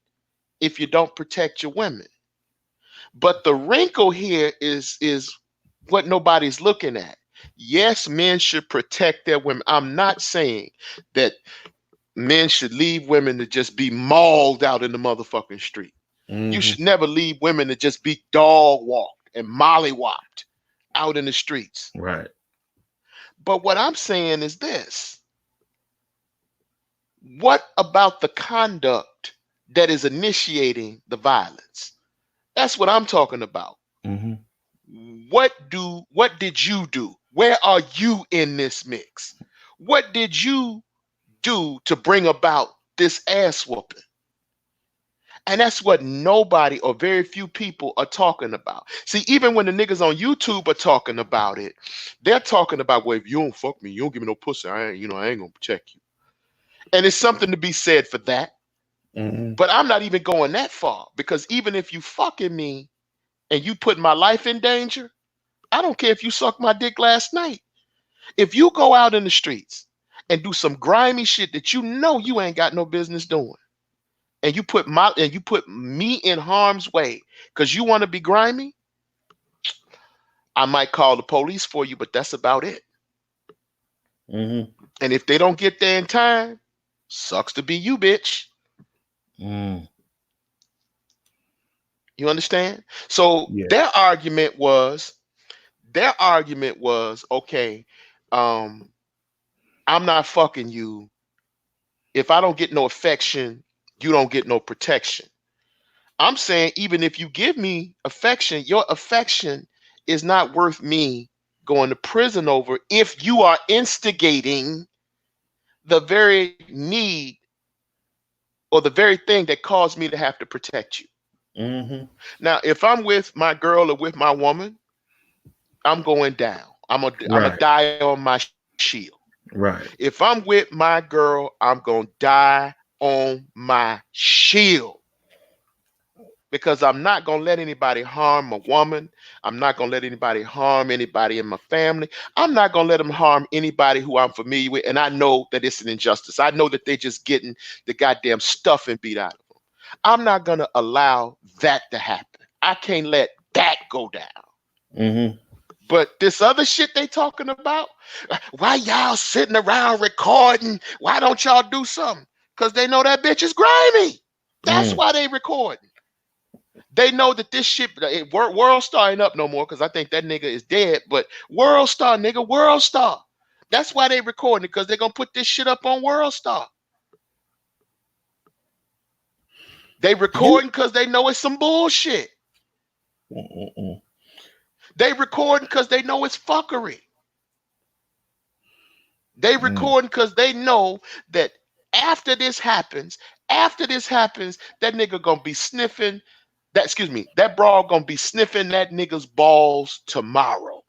if you don't protect your women. But the wrinkle here is what nobody's looking at. Yes, men should protect their women. I'm not saying that men should leave women to just be mauled out in the motherfucking street. You should never leave women to just be dog walked and mollywopped out in the streets. Right. But what I'm saying is this. What about the conduct that is initiating the violence? That's what I'm talking about. What did you do? Where are you in this mix? What did you do to bring about this ass whooping? And that's what nobody or very few people are talking about. See, even when the niggas on YouTube are talking about it, they're talking about, well, if you don't fuck me, you don't give me no pussy, I ain't gonna protect you. And it's something to be said for that. But I'm not even going that far, because even if you fucking me and you put my life in danger, I don't care if you sucked my dick last night. If you go out in the streets and do some grimy shit that you know you ain't got no business doing, and you put me in harm's way because you want to be grimy, I might call the police for you, but that's about it. Mm-hmm. And if they don't get there in time, sucks to be you, bitch. Mm. You understand? So Yeah. their argument was, okay, I'm not fucking you. If I don't get no affection, you don't get no protection. I'm saying even if you give me affection, your affection is not worth me going to prison over if you are instigating the very need or the very thing that caused me to have to protect you. Mm-hmm. Now, if I'm with my girl or with my woman, I'm going down. I'm a Right. die on my shield. Right. If I'm with my girl, I'm going to die on my shield. Because I'm not going to let anybody harm a woman. I'm not going to let anybody harm anybody in my family. I'm not going to let them harm anybody who I'm familiar with. And I know that it's an injustice. I know that they're just getting the goddamn stuffing beat out of them. I'm not going to allow that to happen. I can't let that go down. Mm-hmm. But this other shit they talking about, why y'all sitting around recording? Why don't y'all do something? Because they know that bitch is grimy. That's why they recording. They know that this shit, World Star ain't up no more because I think that nigga is dead. But World Star, nigga, World Star. That's why they recording it, because they're gonna put this shit up on World Star. They recording because they know it's some bullshit. Mm-mm. They recording because they know it's fuckery. They recording because they know that after this happens, that nigga gonna be sniffing. That broad gonna be sniffing that nigga's balls tomorrow.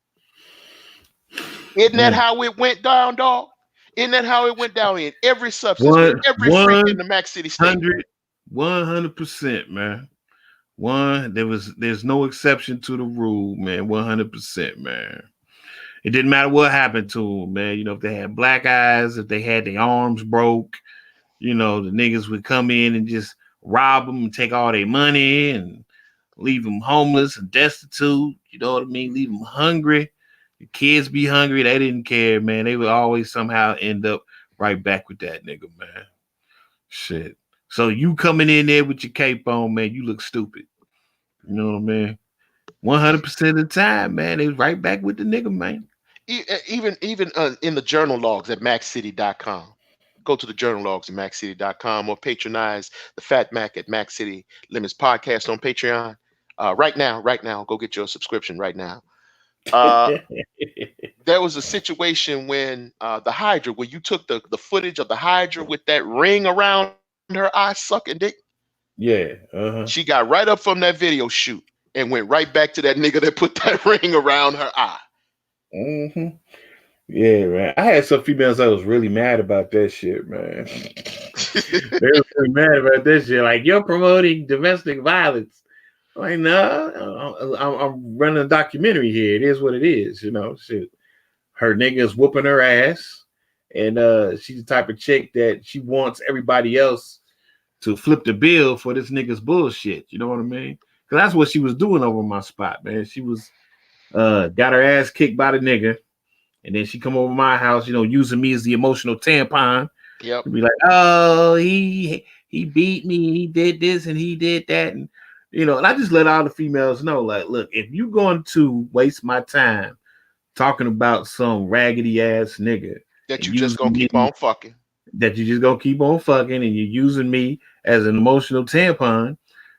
Isn't that how it went down, dog? Isn't that how it went down in every substance with every freak in the Mackcity state? 100%, man. There's no exception to the rule, man. 100%, man. It didn't matter what happened to them, man. You know, if they had black eyes, if they had their arms broke, you know, the niggas would come in and just rob them and take all their money and leave them homeless and destitute. You know what I mean? Leave them hungry. The kids be hungry. They didn't care, man. They would always somehow end up right back with that nigga, man. Shit. So you coming in there with your cape on, man, you look stupid. You know what I mean? 100% of the time, man, they was right back with the nigga, man. Even in the journal logs at mackcity.com. Go to the journal logs at mackcity.com or patronize the Fat Mac at Mack City Limits Podcast on Patreon. Right now, go get your subscription right now. There was a situation when the Hydra, when you took the footage of the Hydra with that ring around her eye sucking dick. Yeah. She got right up from that video shoot and went right back to that nigga that put that ring around her eye. Mm-hmm. Yeah, man. I had some females that was really mad about that shit, man. They were really mad about that shit. Like, you're promoting domestic violence. I'm like, no, I'm running a documentary here. It is what it is, you know. Shit. Her nigga's whooping her ass. And she's the type of chick that she wants everybody else to flip the bill for this nigga's bullshit. You know what I mean? Because that's what she was doing over my spot, man. She was got her ass kicked by the nigga. And then she come over my house, you know, using me as the emotional tampon. Yep. Be like, oh, he beat me, he did this and he did that. And you know, and I just let all the females know, like, look, if you going to waste my time talking about some raggedy ass nigga that you just gonna keep on fucking. That you just gonna keep on fucking and you're using me as an emotional tampon,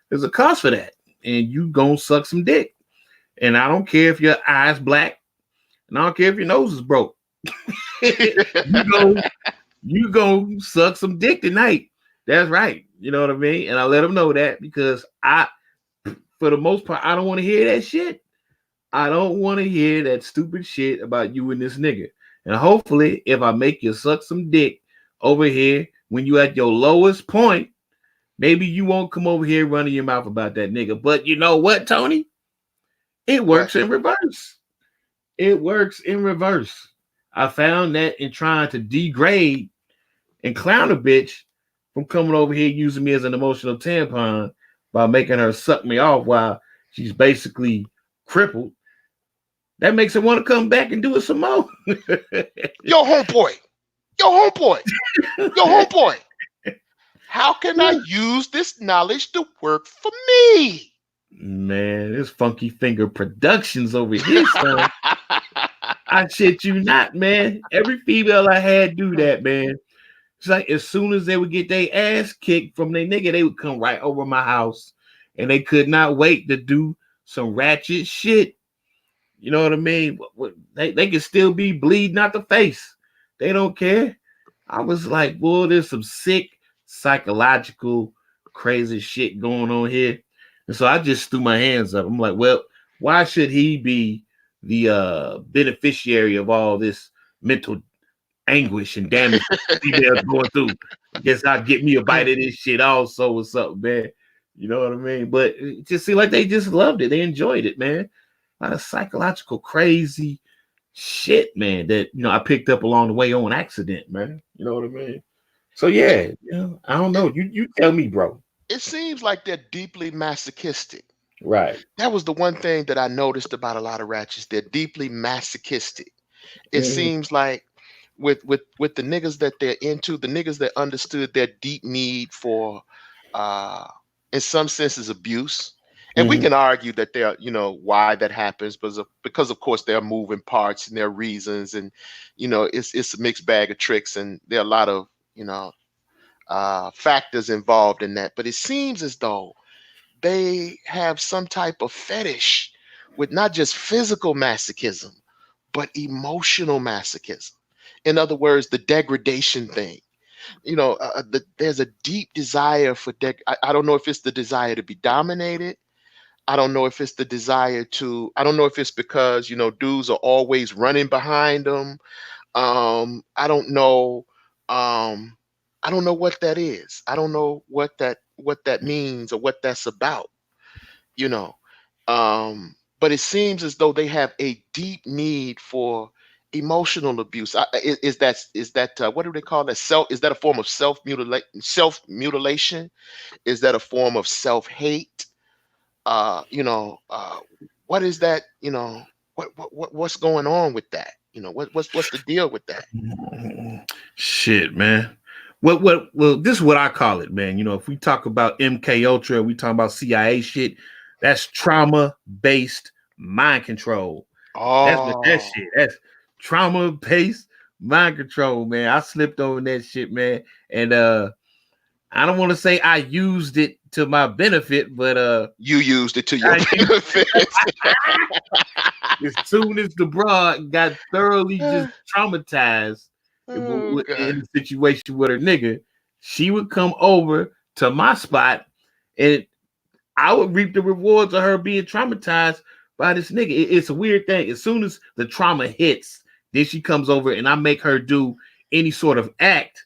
there's a cost for that. And you gonna suck some dick. And I don't care if your eyes black, and I don't care if your nose is broke. you go suck some dick tonight. That's right. You know what I mean? And I let them know that because for the most part, I don't want to hear that shit. I don't want to hear that stupid shit about you and this nigga. And hopefully, if I make you suck some dick over here when you at your lowest point, maybe you won't come over here running your mouth about that nigga. But you know what, Tony? It works in reverse. It works in reverse. I found that in trying to degrade and clown a bitch from coming over here using me as an emotional tampon by making her suck me off while she's basically crippled. That makes her want to come back and do it some more. Yo, homeboy. Yo, homeboy. Yo, homeboy. How can I use this knowledge to work for me? Man, this Funky Finger Productions over here, son. I shit you not, man. Every female I had do that, man. It's like as soon as they would get their ass kicked from their nigga, they would come right over my house, and they could not wait to do some ratchet shit. You know what I mean? They can still be bleeding out the face. They don't care. I was like, boy, there's some sick psychological crazy shit going on here. And so I just threw my hands up. I'm like, well, why should he be the beneficiary of all this mental anguish and damage females going through? I guess I'll get me a bite of this shit also or something, man. You know what I mean? But it just seemed like they just loved it. They enjoyed it, man. A lot of psychological crazy shit, man, that I picked up along the way on accident, man. You know what I mean? So yeah, I don't know. You tell me, bro. It seems like they're deeply masochistic. Right. That was the one thing that I noticed about a lot of ratchets. They're deeply masochistic. It seems like with the niggas that they're into, the niggas that understood their deep need for in some senses abuse. And we can argue that they're, why that happens, because of course there are moving parts and there are reasons, and it's a mixed bag of tricks, and there are a lot of factors involved in that. But it seems as though they have some type of fetish with not just physical masochism, but emotional masochism. In other words, the degradation thing. There's a deep desire for I don't know if it's the desire to be dominated. I don't know if it's the desire to, I don't know if it's because, dudes are always running behind them. I don't know. I don't know what that is. I don't know what that means or what that's about, you know. But it seems as though they have a deep need for emotional abuse. Is that what do they call that? Is that a form of self mutilation? Is that a form of self hate? What is that? What's going on with that? What's the deal with that? Shit, man. Well, this is what I call it, man. If we talk about MK Ultra, we talk about CIA shit. That's trauma-based mind control. That's what that shit. That's trauma-based mind control, man. I slipped over that shit, man. And I don't want to say I used it to my benefit, but you used it to your benefit. As soon as the broad got thoroughly just traumatized in a situation with her nigga, she would come over to my spot and I would reap the rewards of her being traumatized by this nigga. It's a weird thing. As soon as the trauma hits, then she comes over and I make her do any sort of act.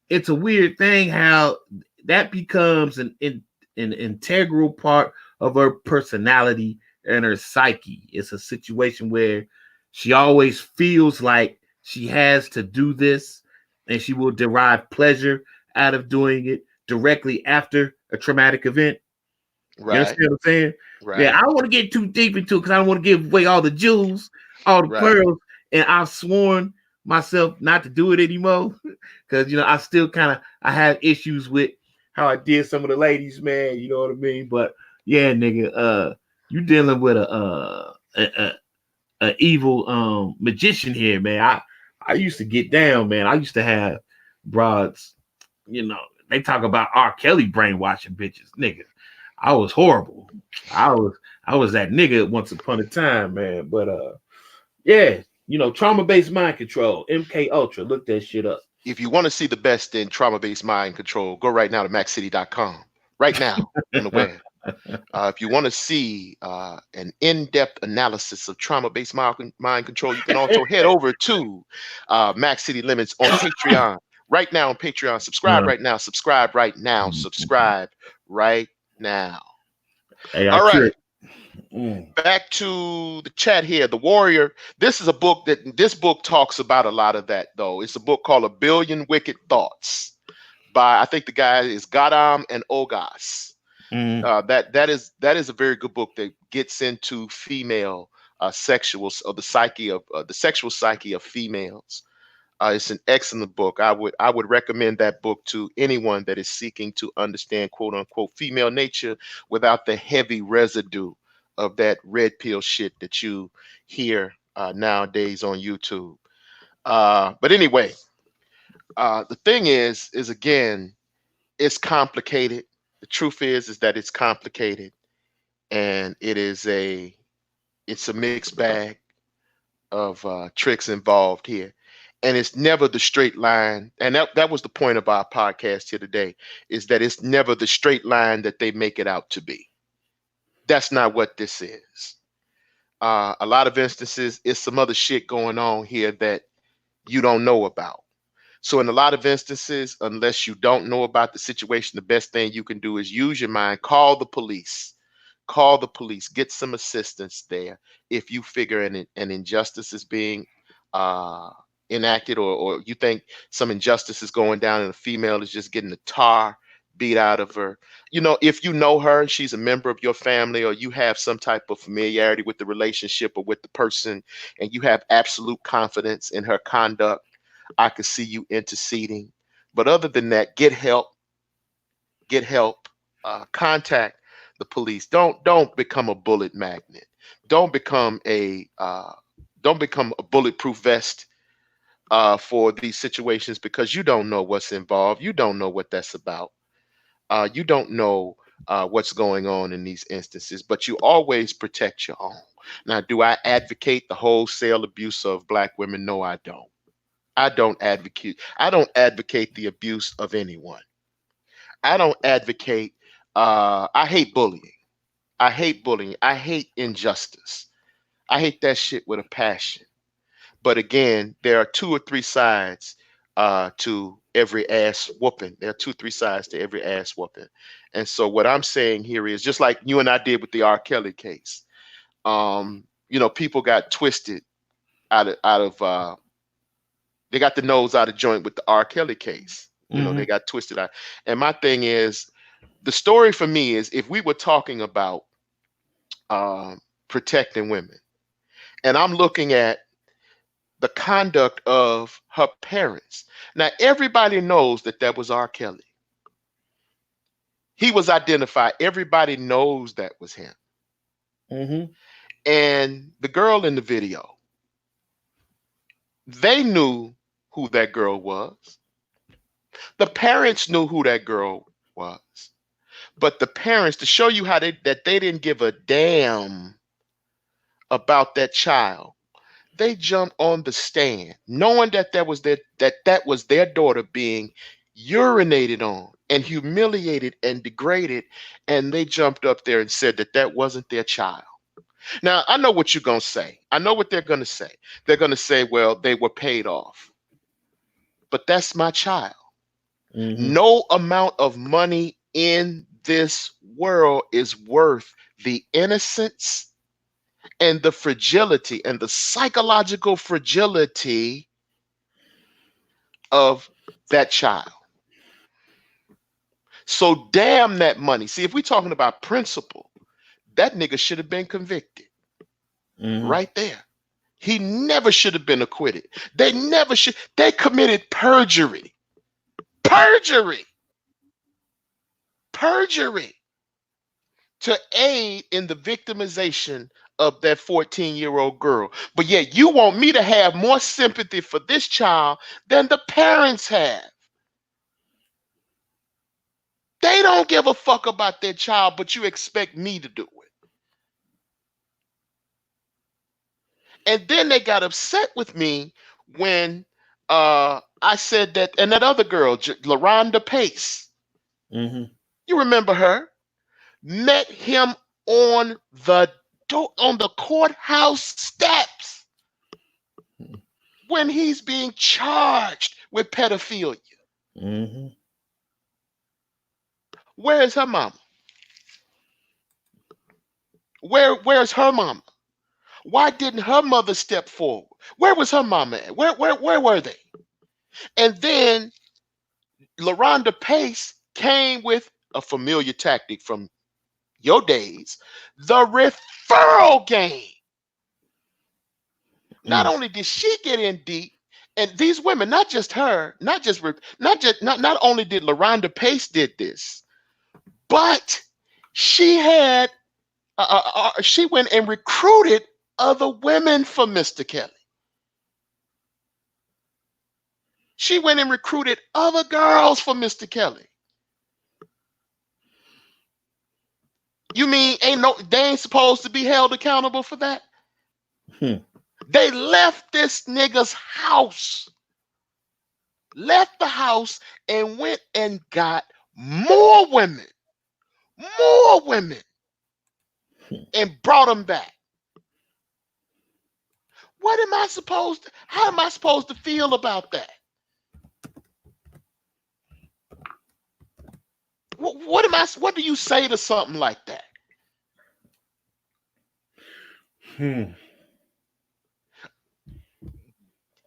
It's a weird thing how that becomes an integral part of her personality and her psyche. It's a situation where she always feels like she has to do this and she will derive pleasure out of doing it directly after a traumatic event. Right. You understand what I'm saying? Right. Yeah, I don't want to get too deep into it because I don't want to give away all the jewels, all the pearls, and I've sworn myself not to do it anymore because I still I have issues with how I did some of the ladies, man. You know what I mean? But yeah, nigga, you dealing with a evil magician here, man. I used to get down, man. I used to have broads, they talk about R. Kelly brainwashing bitches, nigga. I was horrible. I was that nigga once upon a time, man. But yeah, trauma-based mind control, MK Ultra. Look that shit up. If you want to see the best in trauma-based mind control, go right now to Mackcity.com. Right now on the web. If you want to see an in-depth analysis of trauma-based mind control, you can also head over to Mack City Limits on Patreon. Right now on Patreon. Subscribe right now. Subscribe right now. Subscribe right now. Hey, all right. Back to the chat here. The Warrior. This is a book this book talks about a lot of that though. It's a book called A Billion Wicked Thoughts by, I think the guy is Gadam and Ogas. That is a very good book that gets into female sexual, or the sexual psyche of females. It's an excellent book. I would recommend that book to anyone that is seeking to understand quote unquote female nature without the heavy residue of that red pill shit that you hear nowadays on YouTube. But anyway, the thing is again, it's complicated. The truth is that it's complicated, and it's a mixed bag of tricks involved here, and it's never the straight line. And that was the point of our podcast here today, is that it's never the straight line that they make it out to be. That's not what this is. A lot of instances, it's some other shit going on here that you don't know about. So in a lot of instances, unless you don't know about the situation, the best thing you can do is use your mind. Call the police. Call the police. Get some assistance there if you figure an injustice is being enacted, or you think some injustice is going down and a female is just getting the tar beat out of her. You know, if you know her and she's a member of your family, or you have some type of familiarity with the relationship or with the person, and you have absolute confidence in her conduct, I could see you interceding. But other than that, get help. Get help. Contact the police. Don't become a bullet magnet. Don't become a bulletproof vest for these situations, because you don't know what's involved. You don't know what that's about. You don't know what's going on in these instances, but you always protect your own. Now, do I advocate the wholesale abuse of Black women? No, I don't. I don't advocate the abuse of anyone. I don't advocate. I hate bullying. I hate bullying. I hate injustice. I hate that shit with a passion. But again, there are two or three sides to every ass whooping. There are two, three sides to every ass whooping. And so what I'm saying here is, just like you and I did with the R. Kelly case. People got twisted out of they got the nose out of joint with the R. Kelly case. They got twisted out. And my thing is, the story for me is, if we were talking about protecting women, and I'm looking at the conduct of her parents. Now, everybody knows that was R. Kelly. He was identified. Everybody knows that was him. And the girl in the video, they knew who that girl was. The parents knew who that girl was. But the parents, to show you how they didn't give a damn about that child, they jumped on the stand, knowing that was their daughter being urinated on and humiliated and degraded, and they jumped up there and said that wasn't their child. Now, I know what you're going to say. I know what they're going to say. They're going to say, well, they were paid off. But that's my child. No amount of money in this world is worth the innocence and the fragility and the psychological fragility of that child. So damn that money. See, if we're talking about principle, that nigga should have been convicted. Right there. He never should have been acquitted. They committed perjury. Perjury to aid in the victimization of that 14-year-old girl. But yet you want me to have more sympathy for this child than the parents have. They don't give a fuck about their child, but you expect me to do it. And then they got upset with me when I said that, and that other girl, LaRonda Pace, you remember her, met him on the courthouse steps when he's being charged with pedophilia. Where is her mama? Where's her mama? Why didn't her mother step forward? Where was her mama at? Where were they? And then LaRonda Pace came with a familiar tactic from your days, the referral game. Not only did she get in deep, and these women, not just her, not only did LaRonda Pace did this, but she had she went and recruited other women for Mr. Kelly. She went and recruited other girls for Mr. Kelly. You mean they ain't supposed to be held accountable for that? They left this nigga's house. Left the house and went and got more women, and brought them back. How am I supposed to feel about that? What do you say to something like that?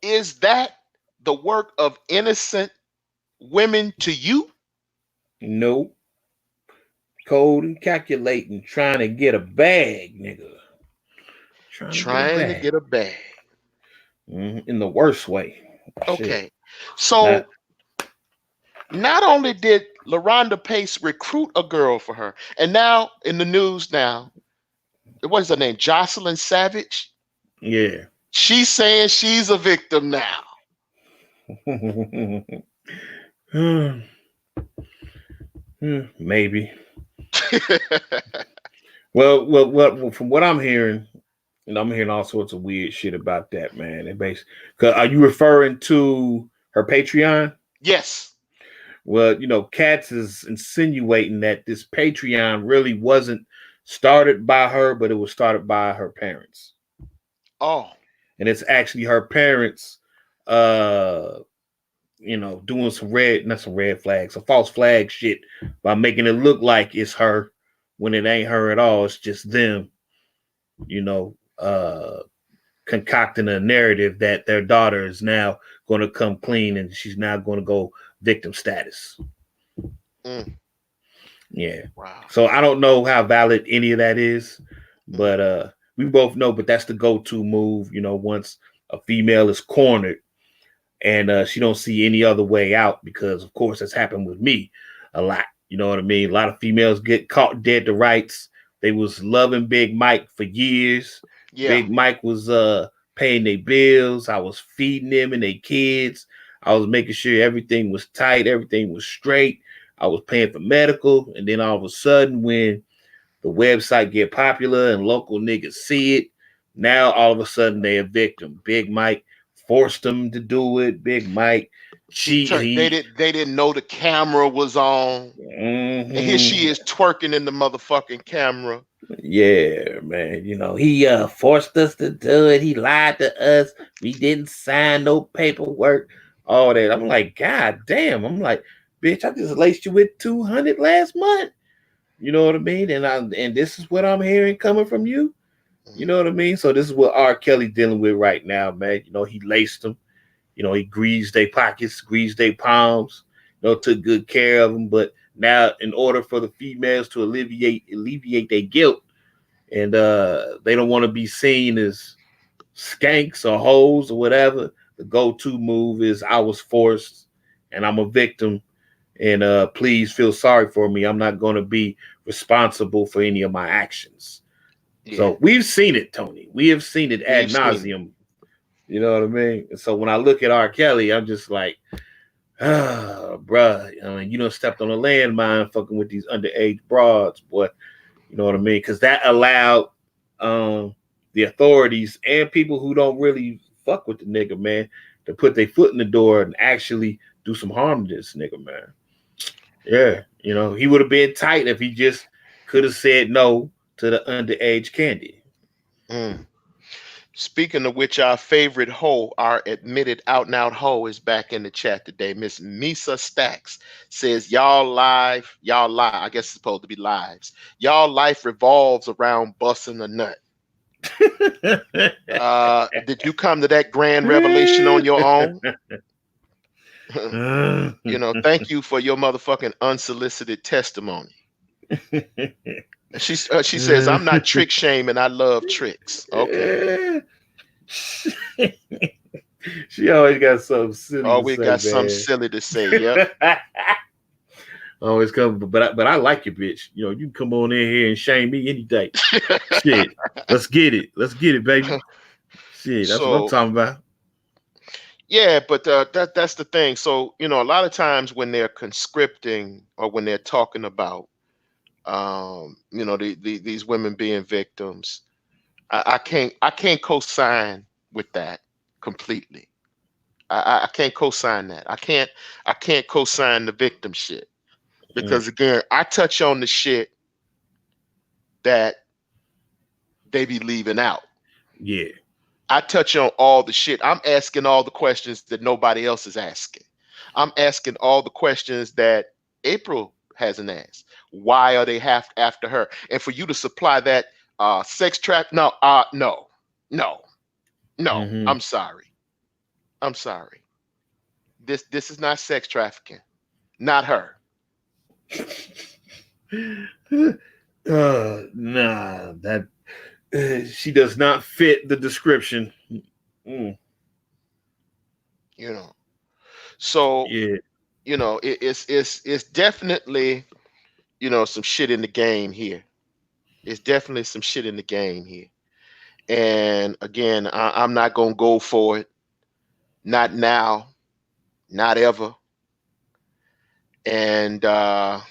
Is that the work of innocent women to you? Nope. Cold and calculating, trying to get a bag, nigga. Trying to get a bag. In the worst way. Okay. Shit. So not only did LaRonda Pace recruit a girl for her, and now in the news now, what is her name? Jocelyn Savage? Yeah. She's saying she's a victim now. Maybe. well, from what I'm hearing, and I'm hearing all sorts of weird shit about that, man. And basically, are you referring to her Patreon? Yes. Well, Katz is insinuating that this Patreon really wasn't started by her, but it was started by her parents. Oh. And it's actually her parents, doing some red flags, some false flag shit by making it look like it's her when it ain't her at all. It's just them, concocting a narrative that their daughter is now going to come clean and she's now going to go victim status. Yeah. Wow. So I don't know how valid any of that is, but we both know, but that's the go-to move, once a female is cornered and she don't see any other way out, because of course that's happened with me a lot. You know what I mean? A lot of females get caught dead to rights. They was loving Big Mike for years. Yeah. Big Mike was paying their bills. I was feeding them and their kids. I was making sure everything was tight, everything was straight. I was paying for medical. And then all of a sudden, when the website get popular and local niggas see it, now all of a sudden they a victim. Big Mike forced them to do it. Big Mike cheated. They didn't know the camera was on. Mm-hmm. And here she is twerking in the motherfucking camera. Yeah, man. He forced us to do it. He lied to us. We didn't sign no paperwork. All that. I'm like, God damn. I'm like, bitch, I just laced you with 200 last month. You know what I mean? And this is what I'm hearing coming from you. You know what I mean? So this is what R. Kelly dealing with right now, man. He laced them. He greased their pockets, greased their palms, took good care of them. But now, in order for the females to alleviate their guilt, and they don't want to be seen as skanks or hoes or whatever, the go-to move is I was forced and I'm a victim. And please feel sorry for me. I'm not going to be responsible for any of my actions. Yeah. So we've seen it, Tony. We have seen it ad nauseum. You know what I mean? And so when I look at R. Kelly, I'm just like, bruh, you done stepped on a landmine fucking with these underage broads, boy. You know what I mean? Because that allowed the authorities and people who don't really fuck with the nigga, man, to put their foot in the door and actually do some harm to this nigga, man. Yeah, he would have been tight if he just could have said no to the underage candy. Speaking of which, our favorite hoe, our admitted out and out hoe, is back in the chat today. Miss Misa Stacks says, y'all lie. I guess it's supposed to be lives. Y'all life revolves around busting a nut. Did you come to that grand revelation on your own? Thank you for your motherfucking unsolicited testimony. She says, I'm not trick shaming. I love tricks. Okay. She always got something silly to Always say, got man. something silly to say. Yep. Always come, but I like you, bitch. You can come on in here and shame me any day. Shit, let's get it, baby. Shit, that's what I'm talking about. Yeah, but that's the thing. So a lot of times when they're conscripting or when they're talking about these women being victims, I can't co-sign with that completely. I can't co-sign that. I can't co-sign the victim shit because again, I touch on the shit that they be leaving out. Yeah. I touch on all the shit. I'm asking all the questions that nobody else is asking. I'm asking all the questions that April hasn't asked. Why are they after her? And for you to supply that sex trap, no. I'm sorry. This is not sex trafficking. Not her. Nah, that she does not fit the description. So yeah, it's definitely some shit in the game here. It's definitely some shit in the game here. And again, I'm not gonna go for it. Not now, not ever. And no.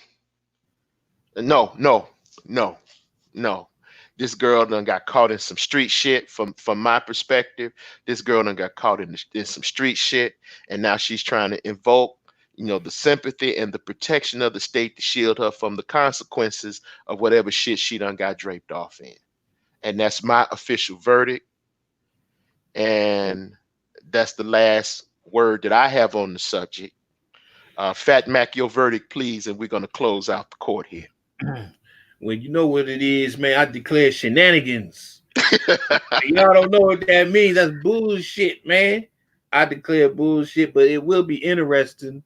This girl done got caught in some street shit from my perspective. This girl done got caught in some street shit, and now she's trying to invoke, the sympathy and the protection of the state to shield her from the consequences of whatever shit she done got draped off in. And that's my official verdict. And that's the last word that I have on the subject. Fat Mac, your verdict, please, and we're gonna close out the court here. Well, you know what it is, man. I declare shenanigans. Y'all don't know what that means. That's bullshit, man. I declare bullshit, but it will be interesting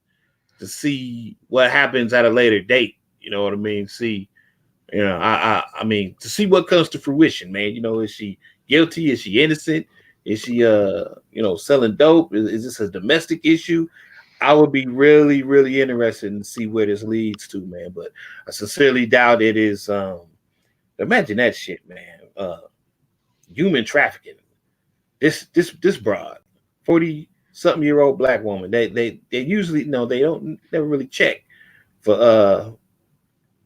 to see what happens at a later date. You know what I mean? See, I mean, to see what comes to fruition, man. Is she guilty? Is she innocent? Is she selling dope? Is this a domestic issue? I would be really, really interested to see where this leads to, man. But I sincerely doubt it is. Imagine that shit, man. Human trafficking. This broad, 40-something-year-old black woman. They usually they don't never really check for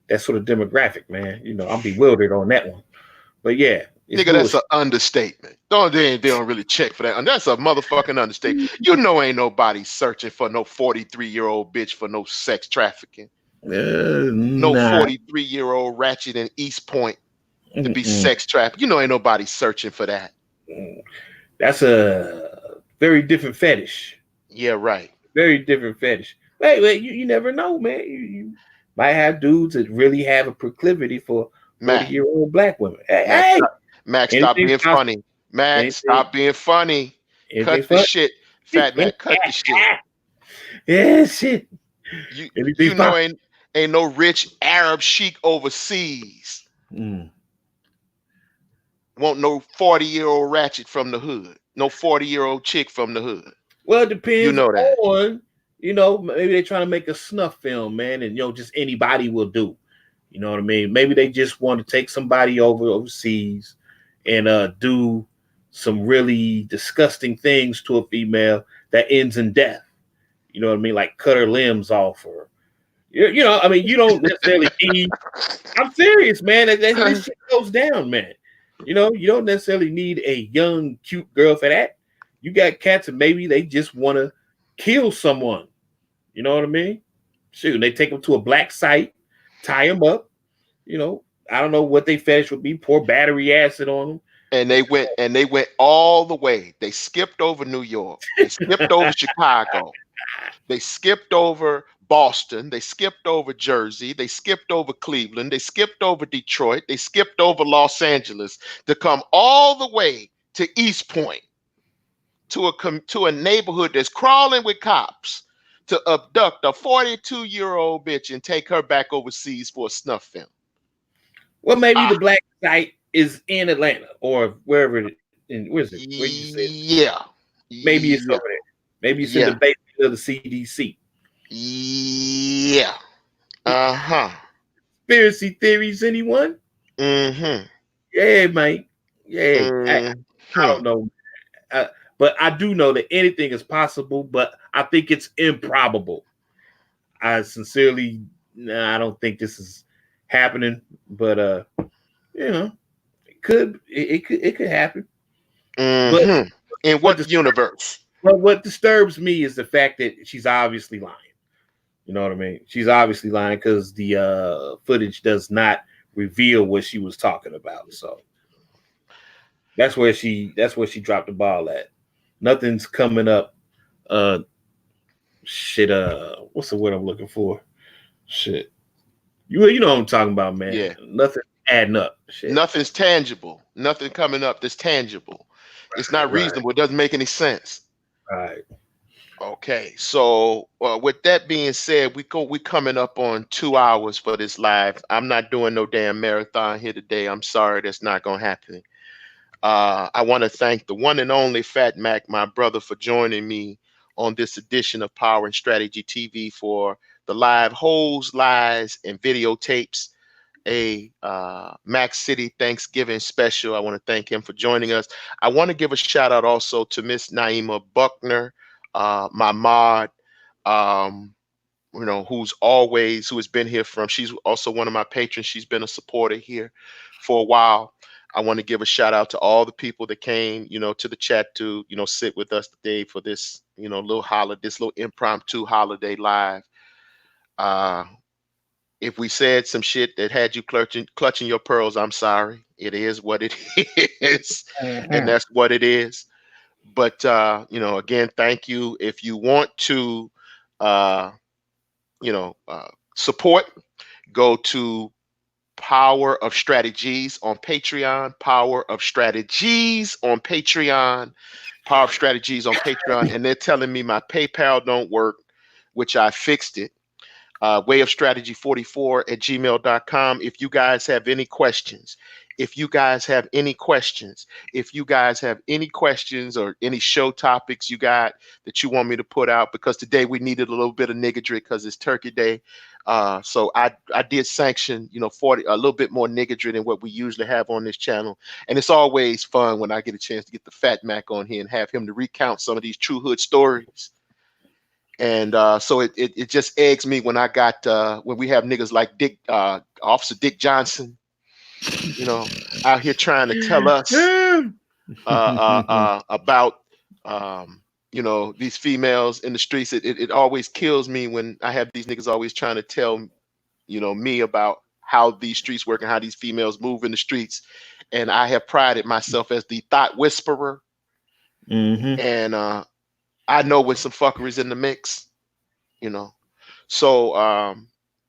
that sort of demographic, man. I'm bewildered on that one. But yeah. Nigga, that's an understatement. They don't really check for that. And that's a motherfucking understatement. Ain't nobody searching for no 43-year-old bitch for no sex trafficking. No 43-year-old ratchet in East Point to be sex trafficked. Ain't nobody searching for that. That's a very different fetish. Yeah, right. Very different fetish. Wait, you never know, man. You might have dudes that really have a proclivity for 40-year-old black women. Hey, Mac, stop being funny. Mac, stop being funny. Cut the shit. Fat Mac, cut the shit. Yeah, shit. Ain't no rich Arab sheik overseas. Want no 40-year-old ratchet from the hood. No 40-year-old chick from the hood. Well, it depends on, maybe they're trying to make a snuff film, man, and just anybody will do. You know what I mean? Maybe they just want to take somebody overseas and do some really disgusting things to a female that ends in death. You know what I mean? Like cut her limbs off, or you don't necessarily need. I'm serious, man. This shit goes down, man. You don't necessarily need a young, cute girl for that. You got cats and maybe they just want to kill someone. You know what I mean? Shoot, they take them to a black site, tie them up. I don't know what they fetish would be. Pour battery acid on them. and they went all the way. They skipped over New York. They skipped over Chicago. They skipped over Boston. They skipped over Jersey. They skipped over Cleveland. They skipped over Detroit. They skipped over Los Angeles to come all the way to East Point, to a neighborhood that's crawling with cops, to abduct a 42-year-old bitch and take her back overseas for a snuff film. Well, maybe the black site is in Atlanta or wherever where's it? Where you said? Yeah. Maybe it's over there. Maybe it's in the basement of the CDC. Yeah. Uh-huh. Conspiracy theories, anyone? Mm-hmm. Yeah, man. Yeah. Mm-hmm. I don't know. But I do know that anything is possible, but I think it's improbable. I sincerely, I don't think this is happening, but you know, it could happen. Mm-hmm. In what universe? But what disturbs me is the fact that she's obviously lying. You know what I mean? She's obviously lying because the footage does not reveal what she was talking about. So that's where she dropped the ball at. Nothing's coming up. What's the word I'm looking for? Shit. You know what I'm talking about, man. Yeah. Nothing adding up. Shit. Nothing's tangible. Nothing coming up that's tangible. It's not reasonable. It doesn't make any sense. Right. Okay. So with that being said, we coming up on 2 hours for this live. I'm not doing no damn marathon here today. I'm sorry, that's not gonna happen. I want to thank the one and only Fat Mack, my brother, for joining me on this edition of Power and Strategy TV for the live holes, lies, and videotapes. A Mackcity Thanksgiving special. I want to thank him for joining us. I want to give a shout out also to Miss Naima Buckner, my mod, who has been here she's also one of my patrons. She's been a supporter here for a while. I want to give a shout out to all the people that came, to the chat to, sit with us today for this, this little impromptu holiday live. If we said some shit that had you clutching your pearls, I'm sorry. It is what it is, and that's what it is. But again, thank you. If you want to, support, go to Power of Strategies on Patreon. Power of Strategies on Patreon. Power of Strategies on Patreon, and they're telling me my PayPal don't work, which I fixed it. wayofstrategy44@gmail.com. If you guys have any questions, if you guys have any questions or any show topics you got that you want me to put out, because today we needed a little bit of niggardry because it's Turkey Day. So I did sanction, a little bit more niggardry than what we usually have on this channel. And it's always fun when I get a chance to get the Fat Mac on here and have him to recount some of these true hood stories. And so it just eggs me when when we have niggas like Officer Dick Johnson, out here trying to tell us about these females in the streets. It always kills me when I have these niggas always trying to tell me about how these streets work and how these females move in the streets. And I have prided myself as the thought whisperer. And I know when some fuckery's in the mix, So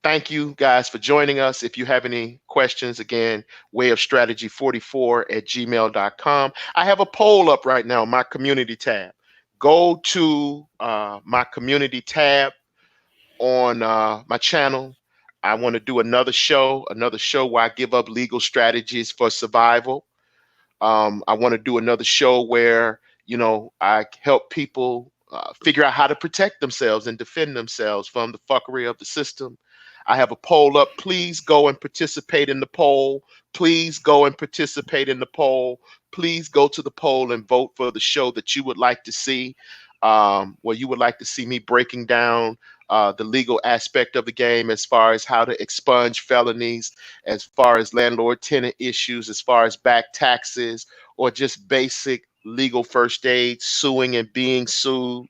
thank you guys for joining us. If you have any questions, again, wayofstrategy44@gmail.com. I have a poll up right now, my community tab. Go to my community tab on my channel. I want to do another show where I give up legal strategies for survival. I want to do another show where, I help people figure out how to protect themselves and defend themselves from the fuckery of the system. I have a poll up. Please go and participate in the poll. Please go and participate in the poll. Please go to the poll and vote for the show that you would like to see. Where you would like to see me breaking down the legal aspect of the game, as far as how to expunge felonies, as far as landlord-tenant issues, as far as back taxes, or just basic legal first aid, suing and being sued.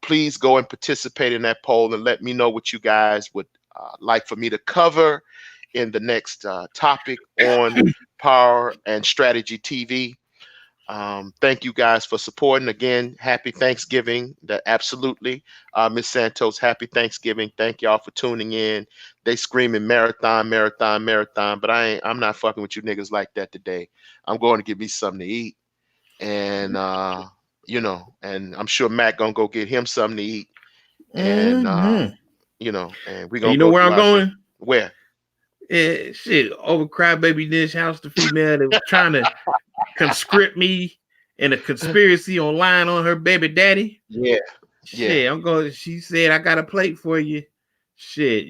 Please go and participate in that poll and let me know what you guys would like for me to cover in the next topic on Power and Strategy TV. Thank you guys for supporting. Again, happy Thanksgiving. Absolutely, Miss Santos, happy Thanksgiving. Thank y'all for tuning in. They screaming marathon, marathon, marathon, but I'm not fucking with you niggas like that today. I'm going to get me something to eat, and and I'm sure Mac gonna go get him something to eat, and Mm-hmm. and we And gonna you know go where do I'm our thing. going? Where? Yeah, shit. Over Crybaby Dish House, the female that was trying to conscript me in a conspiracy online on her baby daddy. Yeah, yeah. Shit, I'm going. She said I got a plate for you. Shit,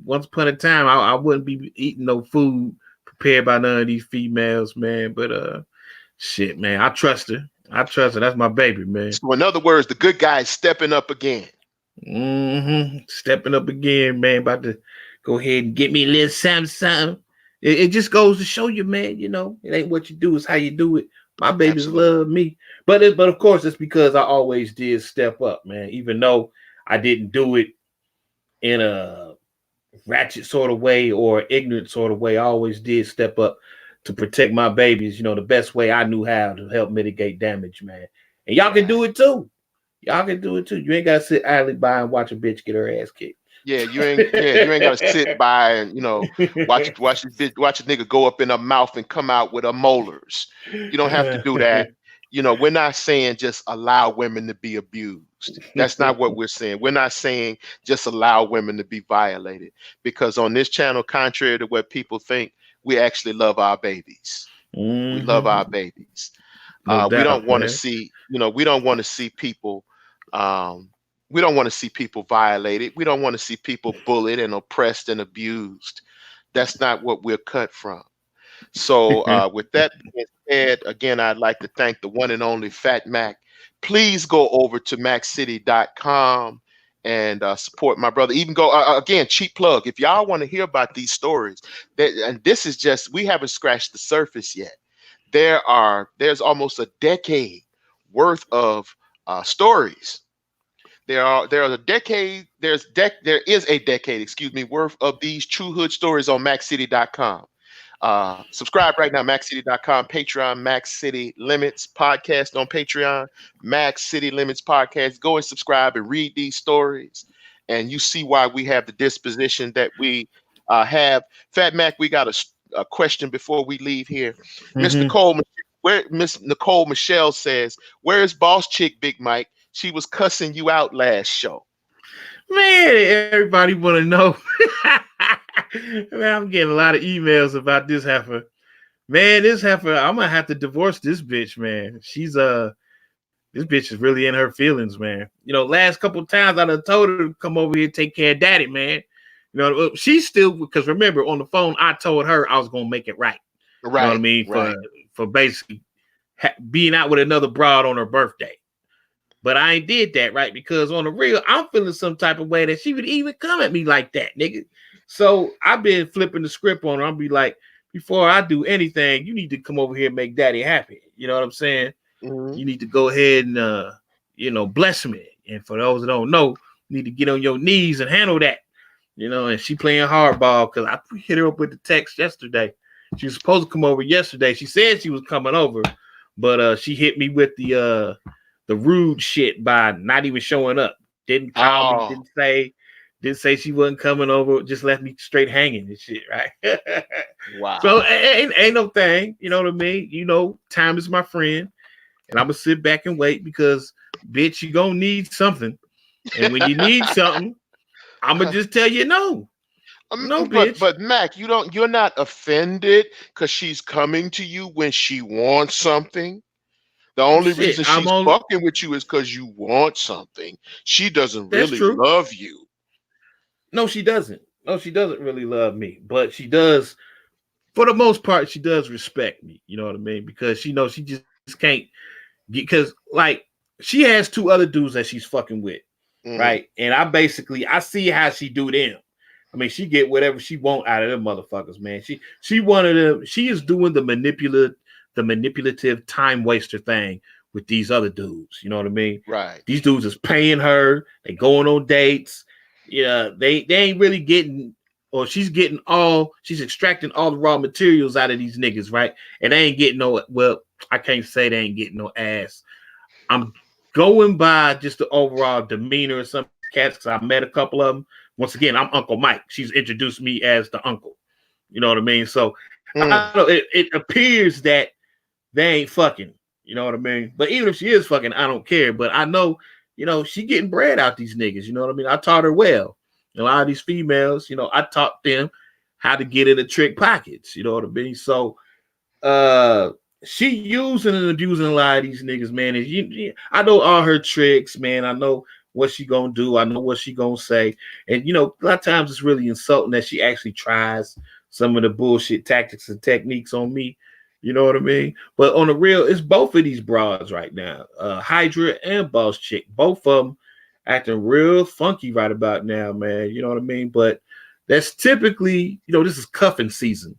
once upon a time I wouldn't be eating no food prepared by none of these females, man. But shit, man, I trust her. I trust her. That's my baby, man. So in other words, the good guy is stepping up again. Mm-hmm. Stepping up again, man. About to go ahead and get me a little something. It just goes to show you, man. It ain't what you do, it's how you do it. My babies Absolutely. love me, but of course it's because I always did step up, man. Even though I didn't do it in a ratchet sort of way or ignorant sort of way, I always did step up to protect my babies. The best way I knew how to help mitigate damage, man. And y'all can do it too. Y'all can do it too. You ain't gotta sit idly by and watch a bitch get her ass kicked. Yeah, you ain't gotta sit by and watch a nigga go up in her mouth and come out with her molars. You don't have to do that. We're not saying just allow women to be abused. That's not what we're saying. We're not saying just allow women to be violated, because on this channel, contrary to what people think, we actually love our babies. We love our babies. No We don't doubt, want to man. see, we don't want to see people we don't want to see people violated. We don't want to see people bullied and oppressed and abused. That's not what we're cut from. So with that being said, again, I'd like to thank the one and only Fat Mac. Please go over to mackcity.com and support my brother. Even go again, cheap plug. If y'all want to hear about these stories, and this is just, we haven't scratched the surface yet. There's almost a decade worth of stories. There is a decade, excuse me, worth of these true hood stories on mackcity.com. Subscribe right now, mackcity.com, Patreon, Mack City Limits podcast on Patreon, Mack City Limits podcast. Go and subscribe and read these stories, and you see why we have the disposition that we have. Fat Mac, we got a question before we leave here. Miss Nicole Michelle says, "Where's Boss Chick Big Mike? She was cussing you out last show." Man, everybody want to know. Man, I'm getting a lot of emails about this heifer. Man, this heifer, I'm gonna have to divorce this bitch, man. She's this bitch is really in her feelings, man. Last couple of times I done told her to come over here and take care of daddy, man. She's still, because remember on the phone I told her I was gonna make it right. Right. You know what I mean? Right. For basically being out with another broad on her birthday. But I ain't did that, right? Because on the real, I'm feeling some type of way that she would even come at me like that, nigga. So I've been flipping the script on her. I'll be like, before I do anything, you need to come over here and make daddy happy. You know what I'm saying? Mm-hmm. You need to go ahead and, bless me. And for those that don't know, you need to get on your knees and handle that. And she playing hardball because I hit her up with the text yesterday. She was supposed to come over yesterday. She said she was coming over, but she hit me with the rude shit by not even showing up. Didn't call me, didn't say she wasn't coming over, just left me straight hanging and shit, right? Wow. So ain't no thing, you know what I mean? Time is my friend, and I'm gonna sit back and wait because, bitch, you gonna need something. And when you need something, I'm gonna just tell you no. No, bitch. But Mac, you're not offended because she's coming to you when she wants something. The only reason she's fucking with you is because you want something. She doesn't really love you. No, she doesn't. No, she doesn't really love me. But she does, for the most part, she does respect me. You know what I mean? Because she knows she just can't get, because like she has two other dudes that she's fucking with. Mm-hmm. Right. And I see how she do them. I mean, she get whatever she want out of them motherfuckers, man. She one of them. She is doing the manipulative time waster thing with these other dudes. You know what I mean? Right. These dudes is paying her. They going on dates. Yeah, they ain't really getting or she's extracting all the raw materials out of these niggas, right? And they ain't getting no, well, I can't say they ain't getting no ass. I'm going by just the overall demeanor of some cats because I met a couple of them. Once again, I'm Uncle Mike. She's introduced me as the uncle. You know what I mean? So I don't know, it appears that they ain't fucking. You know what I mean? But even if she is fucking, I don't care. But I know, she getting bread out these niggas. You know what I mean? I taught her well. A lot of these females, I taught them how to get in the trick pockets. You know what I mean? So she using and abusing a lot of these niggas, man. And I know all her tricks, man. I know what she gonna do. I know what she gonna say. And a lot of times it's really insulting that she actually tries some of the bullshit tactics and techniques on me. You know what I mean? But on the real, it's both of these broads right now. Hydra and Boss Chick. Both of them acting real funky right about now, man. You know what I mean? But that's typically, this is cuffing season.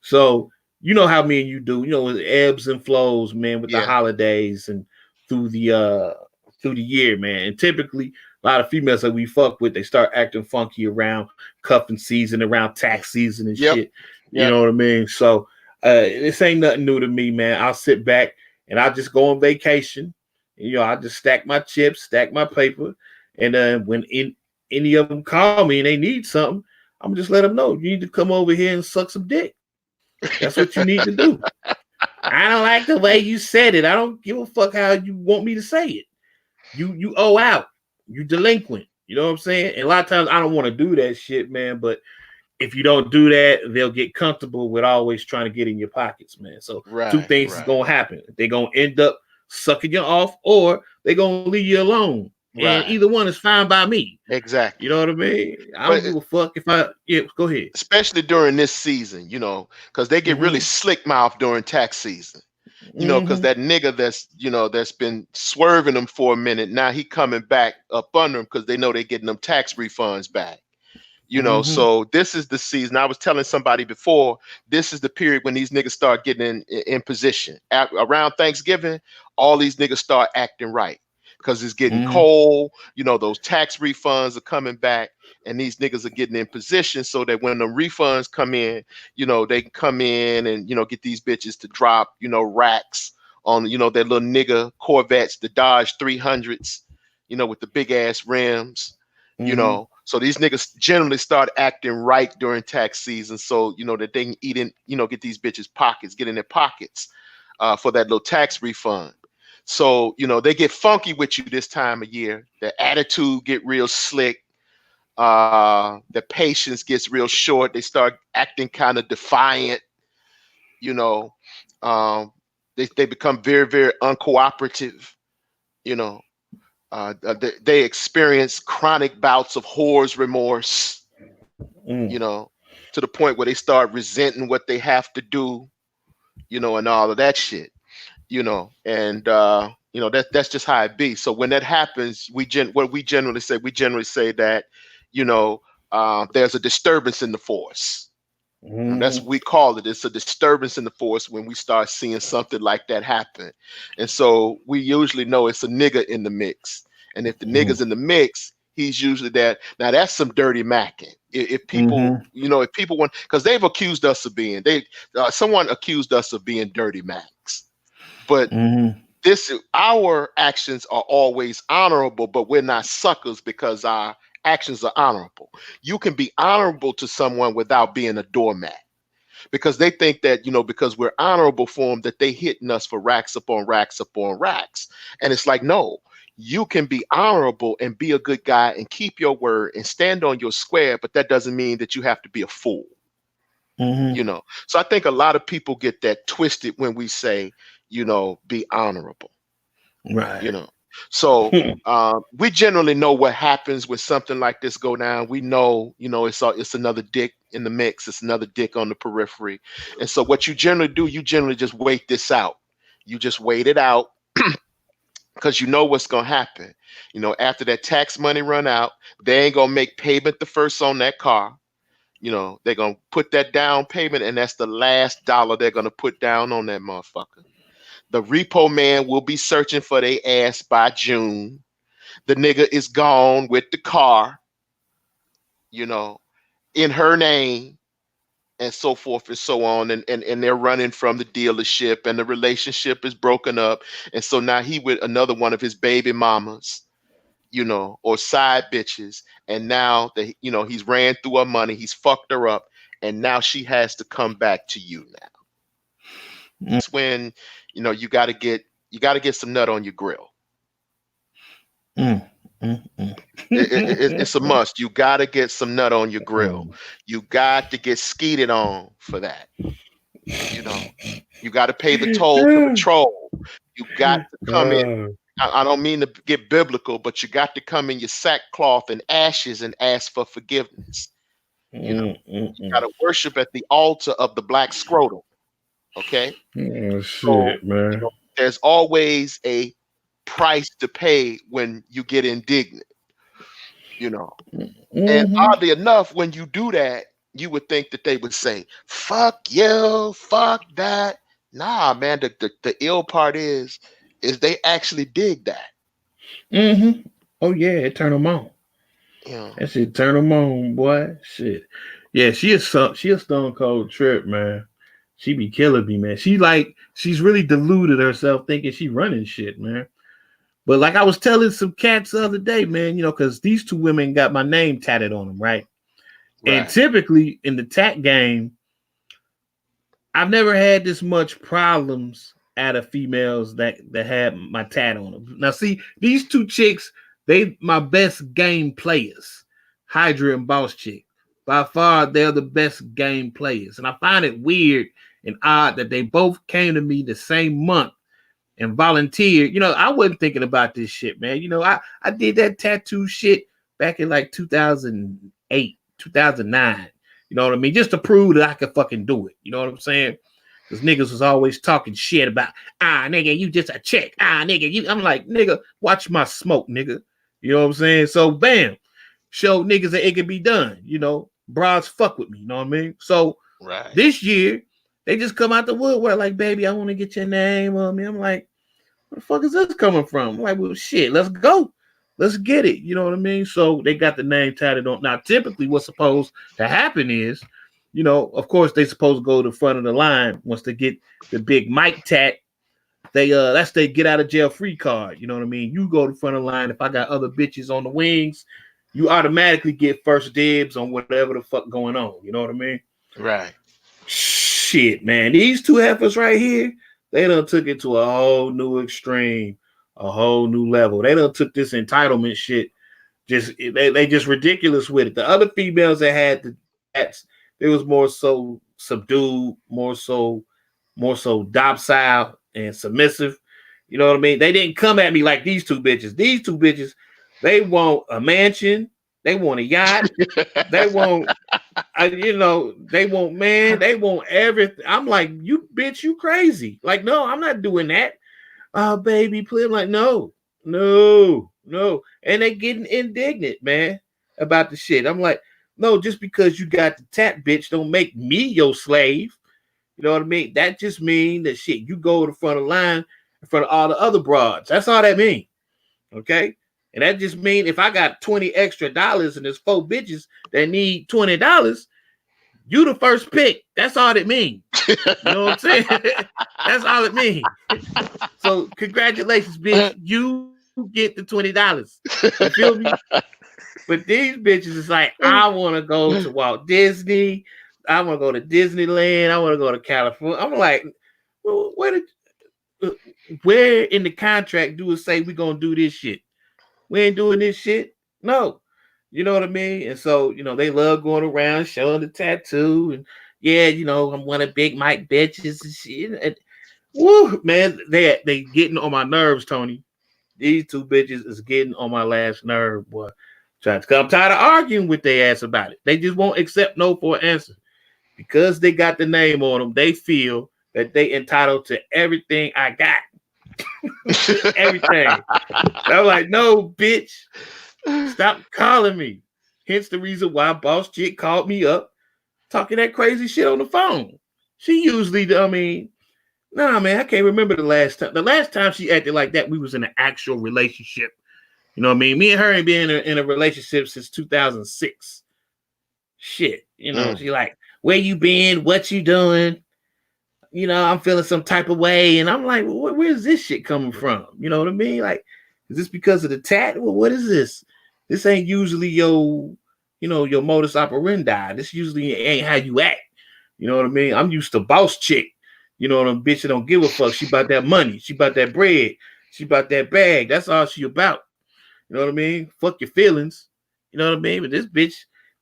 So you know how me and you do, with ebbs and flows, man, with the holidays and through the year, man. And typically a lot of females that we fuck with, they start acting funky around cuffing season, around tax season and shit. You know what I mean? So this ain't nothing new to me, man. I'll sit back and I'll just go on vacation. I just stack my chips, stack my paper. And when any of them call me and they need something, I'm just let them know you need to come over here and suck some dick. That's what you need to do. I don't like the way you said it. I don't give a fuck how you want me to say it. You owe out. You delinquent. You know what I'm saying? And a lot of times I don't want to do that shit, man. But if you don't do that, they'll get comfortable with always trying to get in your pockets, man. So two things is gonna happen. They're gonna end up sucking you off, or they're gonna leave you alone. And either one is fine by me. Exactly. You know what I mean? I don't give a fuck if go ahead. Especially during this season, because they get really slick mouth during tax season. Because that nigga that's been swerving them for a minute, now he coming back up under them because they know they're getting them tax refunds back. So this is the season. I was telling somebody before, this is the period when these niggas start getting in position. Around Thanksgiving, all these niggas start acting right because it's getting cold. Those tax refunds are coming back, and these niggas are getting in position so that when the refunds come in, they can come in and, get these bitches to drop, racks on, their little nigga Corvettes, the Dodge 300s, with the big ass rims, So these niggas generally start acting right during tax season so, that they can eat in, get these bitches pockets, get in their pockets for that little tax refund. So, they get funky with you this time of year. Their attitude get real slick. The patience gets real short. They start acting kind of defiant. They become very, very uncooperative. They experience chronic bouts of whore's remorse. To the point where they start resenting what they have to do. And all of that shit. And that's just how it be. So when that happens, we generally say that, there's a disturbance in the force. That's what we call it. It's a disturbance in the force when we start seeing something like that happen. And so we usually know it's a nigga in the mix. And if the nigga's in the mix, he's usually that. Now that's some dirty macking. If people, if people want, because they've accused us of being, someone accused us of being dirty macks. But our actions are always honorable, but we're not suckers because our actions are honorable. You can be honorable to someone without being a doormat because they think that, because we're honorable for them, that they hitting us for racks upon racks upon racks. And it's like, no, you can be honorable and be a good guy and keep your word and stand on your square, but that doesn't mean that you have to be a fool. So I think a lot of people get that twisted when we say, be honorable. Right. So we generally know what happens when something like this go down. We know, it's another dick in the mix. It's another dick on the periphery. And so what you generally do, you generally just wait this out. You just wait it out because you know what's going to happen. After that tax money run out, they ain't going to make payment the first on that car. They're going to put that down payment, and that's the last dollar they're going to put down on that motherfucker. The repo man will be searching for their ass by June. The nigga is gone with the car, in her name and so forth and so on, and they're running from the dealership, and the relationship is broken up, and so now he with another one of his baby mamas, or side bitches, and now that he's ran through her money, he's fucked her up, and now she has to come back to you now. That's when you got to get some nut on your grill. It's a must. You got to get some nut on your grill. You got to get skeeted on for that. You got to pay the toll for patrol. You got to come in. I don't mean to get biblical, but you got to come in your sackcloth and ashes and ask for forgiveness. You got to worship at the altar of the black scrotum. Okay? Oh, shit, man. There's always a price to pay when you get indignant. And oddly enough, when you do that, you would think that they would say, fuck you, fuck that. Nah, man, the ill part is they actually dig that. Oh yeah, it turn them on. That shit turn them on, boy. Shit. Yeah, she a stone cold trip, man. She be killing me, man. She's really deluded herself thinking she running shit, man. But like I was telling some cats the other day, man, because these two women got my name tatted on them, right? And typically in the tat game, I've never had this much problems out of females that had my tat on them. Now, see, these two chicks, they my best game players, Hydra and Boss Chick. By far, they're the best game players. And I find it weird and odd that they both came to me the same month and volunteered. I wasn't thinking about this shit, man. I did that tattoo shit back in like 2008, 2009. You know what I mean? Just to prove that I could fucking do it. You know what I'm saying? Because niggas was always talking shit about, nigga, you just a chick. Nigga, you. I'm like, nigga, watch my smoke, nigga. You know what I'm saying? So, bam, show niggas that it can be done. Bras fuck with me. You know what I mean? So, this year, they just come out the woodwork like, baby, I want to get your name on me. I'm like, where the fuck is this coming from? I'm like, well, shit, let's go. Let's get it. You know what I mean? So they got the name tatted on. Now, typically what's supposed to happen is, of course, they supposed to go to the front of the line once they get the big mic tat. That's their get out of jail free card. You know what I mean? You go to the front of the line. If I got other bitches on the wings, you automatically get first dibs on whatever the fuck going on. You know what I mean? Right. Shit, man. These two heifers right here, they done took it to a whole new extreme, a whole new level. They done took this entitlement shit. They just ridiculous with it. The other females that had the tats, it was more so subdued, more so docile and submissive. You know what I mean? They didn't come at me like these two bitches. These two bitches, they want a mansion, they want a yacht, they want they want, man, they want everything. I'm like, you bitch, you crazy. Like, no, I'm not doing that. Oh, baby, please. I'm like, no. And they getting indignant, man, about the shit. I'm like, no, just because you got the tat, bitch, don't make me your slave. You know what I mean? That just mean that shit, you go to the front of the line in front of all the other broads. That's all that mean. Okay? And that just mean if I got $20 extra and there's 4 bitches that need $20, you the first pick. That's all it means. You know what I'm saying? That's all it means. So congratulations, bitch. You get the $20. You feel me? But these bitches is like, I want to go to Walt Disney. I want to go to Disneyland. I want to go to California. I'm like, well, where in the contract do it say we're going to do this shit? We ain't doing this shit. No. You know what I mean? And so, they love going around showing the tattoo. And yeah, I'm one of Big Mike bitches and shit. And, woo, man, they getting on my nerves, Tony. These two bitches is getting on my last nerve, boy. I'm tired of arguing with their ass about it. They just won't accept no for an answer. Because they got the name on them, they feel that they entitled to everything I got. Everything. I'm like, no, bitch. Stop calling me. Hence the reason why Boss Chick called me up talking that crazy shit on the phone. She usually, nah, man, I can't remember the last time. The last time she acted like that, we was in an actual relationship. You know what I mean? Me and her ain't been in a relationship since 2006. Shit, she like, where you been? What you doing? I'm feeling some type of way, and I'm like, well, where's this shit coming from? You know what I mean? Like, is this because of the tat? Well, what is this? This ain't usually your modus operandi. This usually ain't how you act. You know what I mean? I'm used to boss chick. You know what I'm bitch that don't give a fuck. She about that money. She about that bread. She about that bag. That's all she about. You know what I mean? Fuck your feelings. You know what I mean? But this bitch,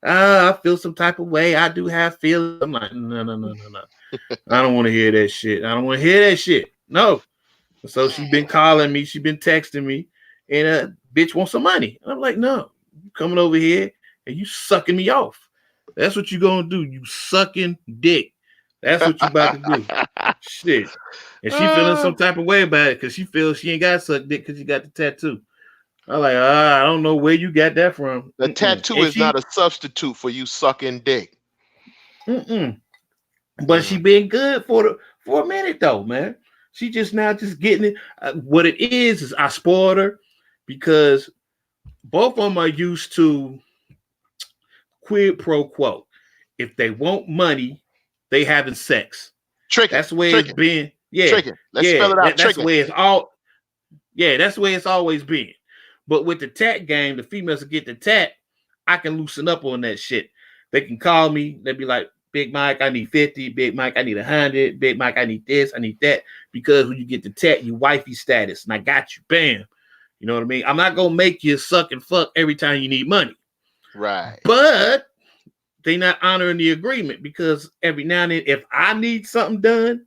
I feel some type of way. I do have feelings. I'm like, no. I don't want to hear that shit. I don't want to hear that shit. No. So she been calling me. She been texting me. And bitch wants some money. And I'm like, no. You coming over here and you sucking me off. That's what you gonna do. You sucking dick. That's what you about to do. Shit. And she feeling some type of way about it because she feels she ain't got to suck dick because you got the tattoo. I'm like, I don't know where you got that from. The tattoo is not a substitute for you sucking dick. But she been good for a minute though, man. She just getting it. What it is I spoiled her because both of them are used to quid pro quo. If they want money, they having sex. Tricking. That's the way it's been. Yeah. Tricking. Let's spell it out. That's the way it's all. Yeah, that's the way it's always been. But with the tat game, the females will get the tat. I can loosen up on that shit. They can call me. They'll be like, Big Mike, I need 50. Big Mike, I need 100. Big Mike, I need this. I need that. Because when you get the tat, you wifey status. And I got you. Bam. You know what I mean? I'm not going to make you suck and fuck every time you need money. Right. But they not honoring the agreement because every now and then, if I need something done,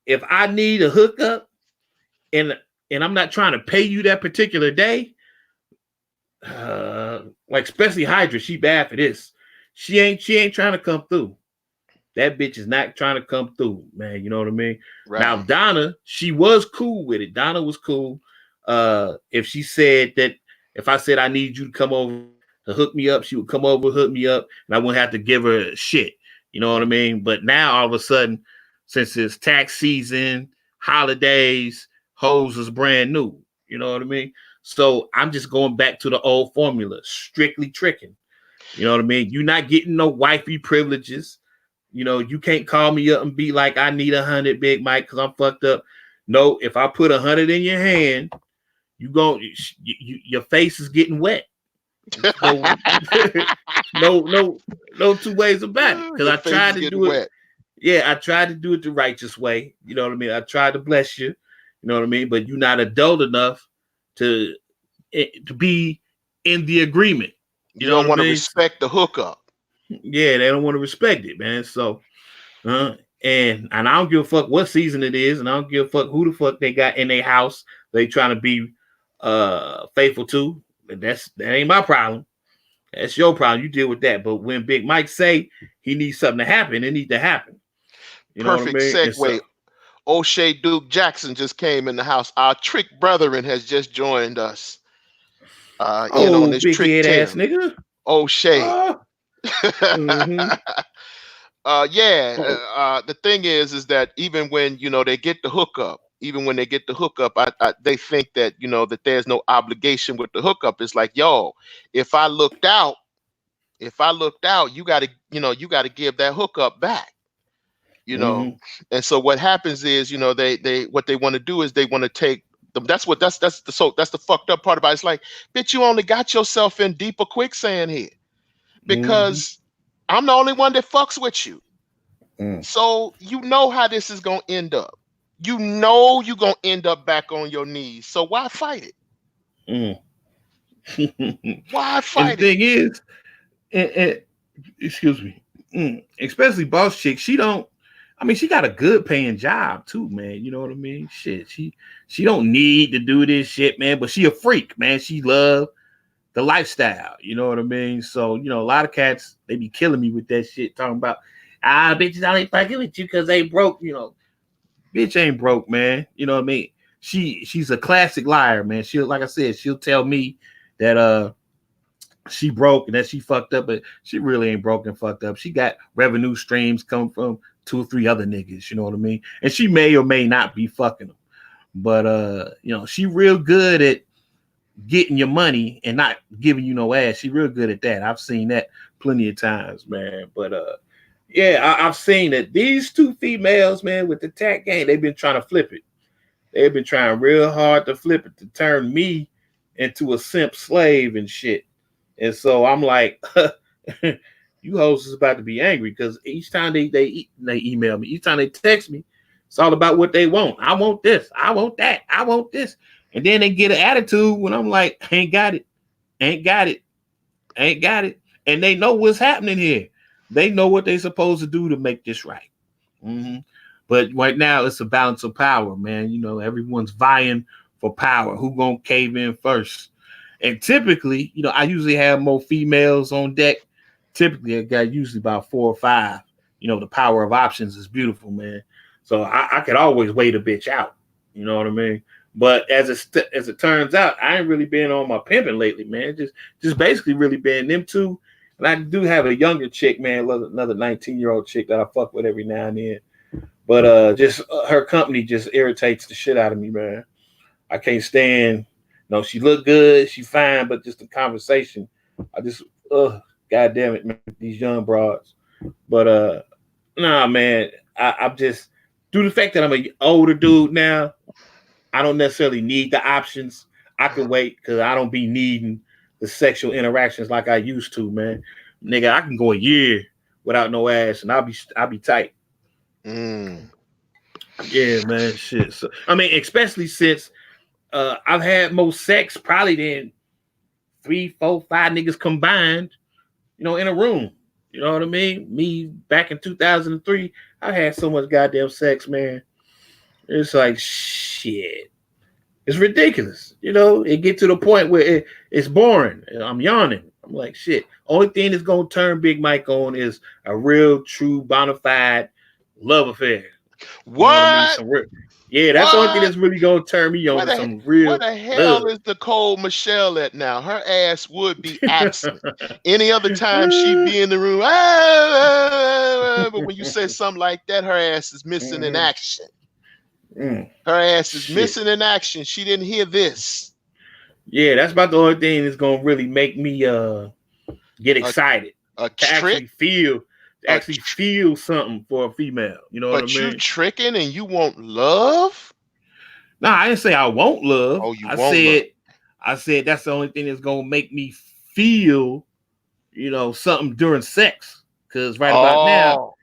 if I need a hookup, and I'm not trying to pay you that particular day, like especially Hydra, she bad for this. She ain't trying to come through. That bitch is not trying to come through, man. You know what I mean? Right. Now Donna, she was cool with it. Donna was cool. If she said that, if I said I need you to come over to hook me up, she would come over, hook me up, and I wouldn't have to give her shit. You know what I mean? But now all of a sudden, since it's tax season, holidays, hoes is brand new. You know what I mean? So I'm just going back to the old formula, strictly tricking. You know what I mean? You're not getting no wifey privileges. You know, you can't call me up and be like, I need 100, Big Mike, because I'm fucked up. No, if I put 100 in your hand, your face is getting wet. No two ways about it. Because I tried to do it. Wet. Yeah, I tried to do it the righteous way. You know what I mean? I tried to bless you. You know what I mean? But you're not adult enough to be in the agreement. You don't want to respect the hookup. Yeah, they don't want to respect it, man. So, and I don't give a fuck what season it is, and I don't give a fuck who the fuck they got in their house they trying to be faithful to. That ain't my problem. That's your problem. You deal with that. But when Big Mike say he needs something to happen, it needs to happen. You Perfect know what I mean? Segue. O'Shea Duke Jackson just came in the house. Our trick brethren has just joined us. On this big trick head team. ass nigga. O'Shea. The thing is that even when they get the hookup, they think that that there's no obligation with the hookup. It's like, yo, if I looked out, you gotta give that hookup back. And so what happens is, they what they want to do is they want to take them. That's the fucked up part about it. It's like, bitch, you only got yourself in deeper quicksand here because I'm the only one that fucks with you. So you know how this is gonna end up. You know you're gonna end up back on your knees. So why fight it? Why fight it? The thing is, excuse me, especially boss chick, she got a good paying job too, man. You know what I mean? Shit, she don't need to do this shit, man. But she a freak, man. She love the lifestyle. You know what I mean? So a lot of cats, they be killing me with that shit, talking about bitches only fucking with you because they broke. Bitch ain't broke, man. You know what I mean? She's a classic liar, man. Like I said, she'll tell me that she broke and that she fucked up, but she really ain't broke and fucked up. She got revenue streams coming from 2 or 3 other niggas, you know what I mean? And she may or may not be fucking them. But she real good at getting your money and not giving you no ass. She real good at that. I've seen that plenty of times, man. But yeah, I've seen that these two females, man, with the tag game, they've been trying to flip it. They've been trying real hard to flip it, to turn me into a simp slave and shit. And so I'm like, you hoes is about to be angry because each time they email me, each time they text me, it's all about what they want. I want this, I want that, I want this. And then they get an attitude when I'm like, ain't got it, ain't got it, ain't got it. And they know what's happening here. They know what they're supposed to do to make this right. Mm-hmm. But right now, it's a balance of power, man. You know, everyone's vying for power. Who gonna cave in first? And typically, you know, I usually have more females on deck. Typically, I got usually about 4 or 5. You know, the power of options is beautiful, man. So I could always wait a bitch out. You know what I mean? But as it turns out, I ain't really been on my pimping lately, man. Just basically really been them two. And I do have a younger chick, man, another 19-year-old chick that I fuck with every now and then. But just her company just irritates the shit out of me, man. I can't stand. No, she look good, she fine, but just the conversation, I just, god damn it, man, these young broads. But nah, man, I'm just, due to the fact that I'm an older dude now, I don't necessarily need the options. I can wait because I don't be needing the sexual interactions like I used to, man. Nigga, I can go a year without no ass, and I'll be tight. Yeah, man, shit. So, I mean, especially since I've had more sex probably than 3, 4, 5 niggas combined, you know, in a room. You know what I mean? Me back in 2003, I had so much goddamn sex, man. It's like shit. It's ridiculous. You know, it get to the point where it's boring. I'm yawning. I'm like, shit. Only thing that's gonna turn Big Mike on is a real, true, bona fide love affair. What? You know what I mean? Yeah, that's the only thing that's really gonna turn me on to some real. Where the hell love. is the cold Michelle at now? Her ass would be absent. Any other time she'd be in the room, but when you say something like that, her ass is missing in action. Her ass is missing in action. She didn't hear this. Yeah, that's about the only thing that's gonna really make me get excited actually feel something for a female. You know what I mean? But you tricking and you want love? No, I didn't say I won't love. Oh, I said that's the only thing that's gonna make me feel, you know, something during sex. Because about now,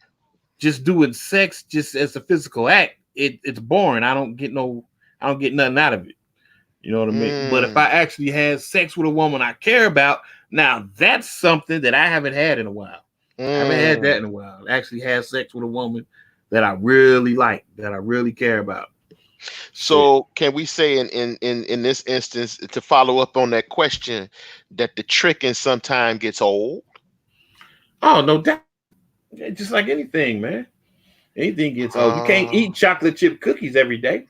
just doing sex just as a physical act, it's boring. I don't get nothing out of it. You know what I mean? But if I actually had sex with a woman I care about, now that's something that I haven't had in a while. I haven't had that in a while. I actually had sex with a woman that I really like, that I really care about. So can we say in this instance, to follow up on that question, that the tricking sometimes gets old? Oh, no doubt. Just like anything, man. Anything gets old. You can't eat chocolate chip cookies every day.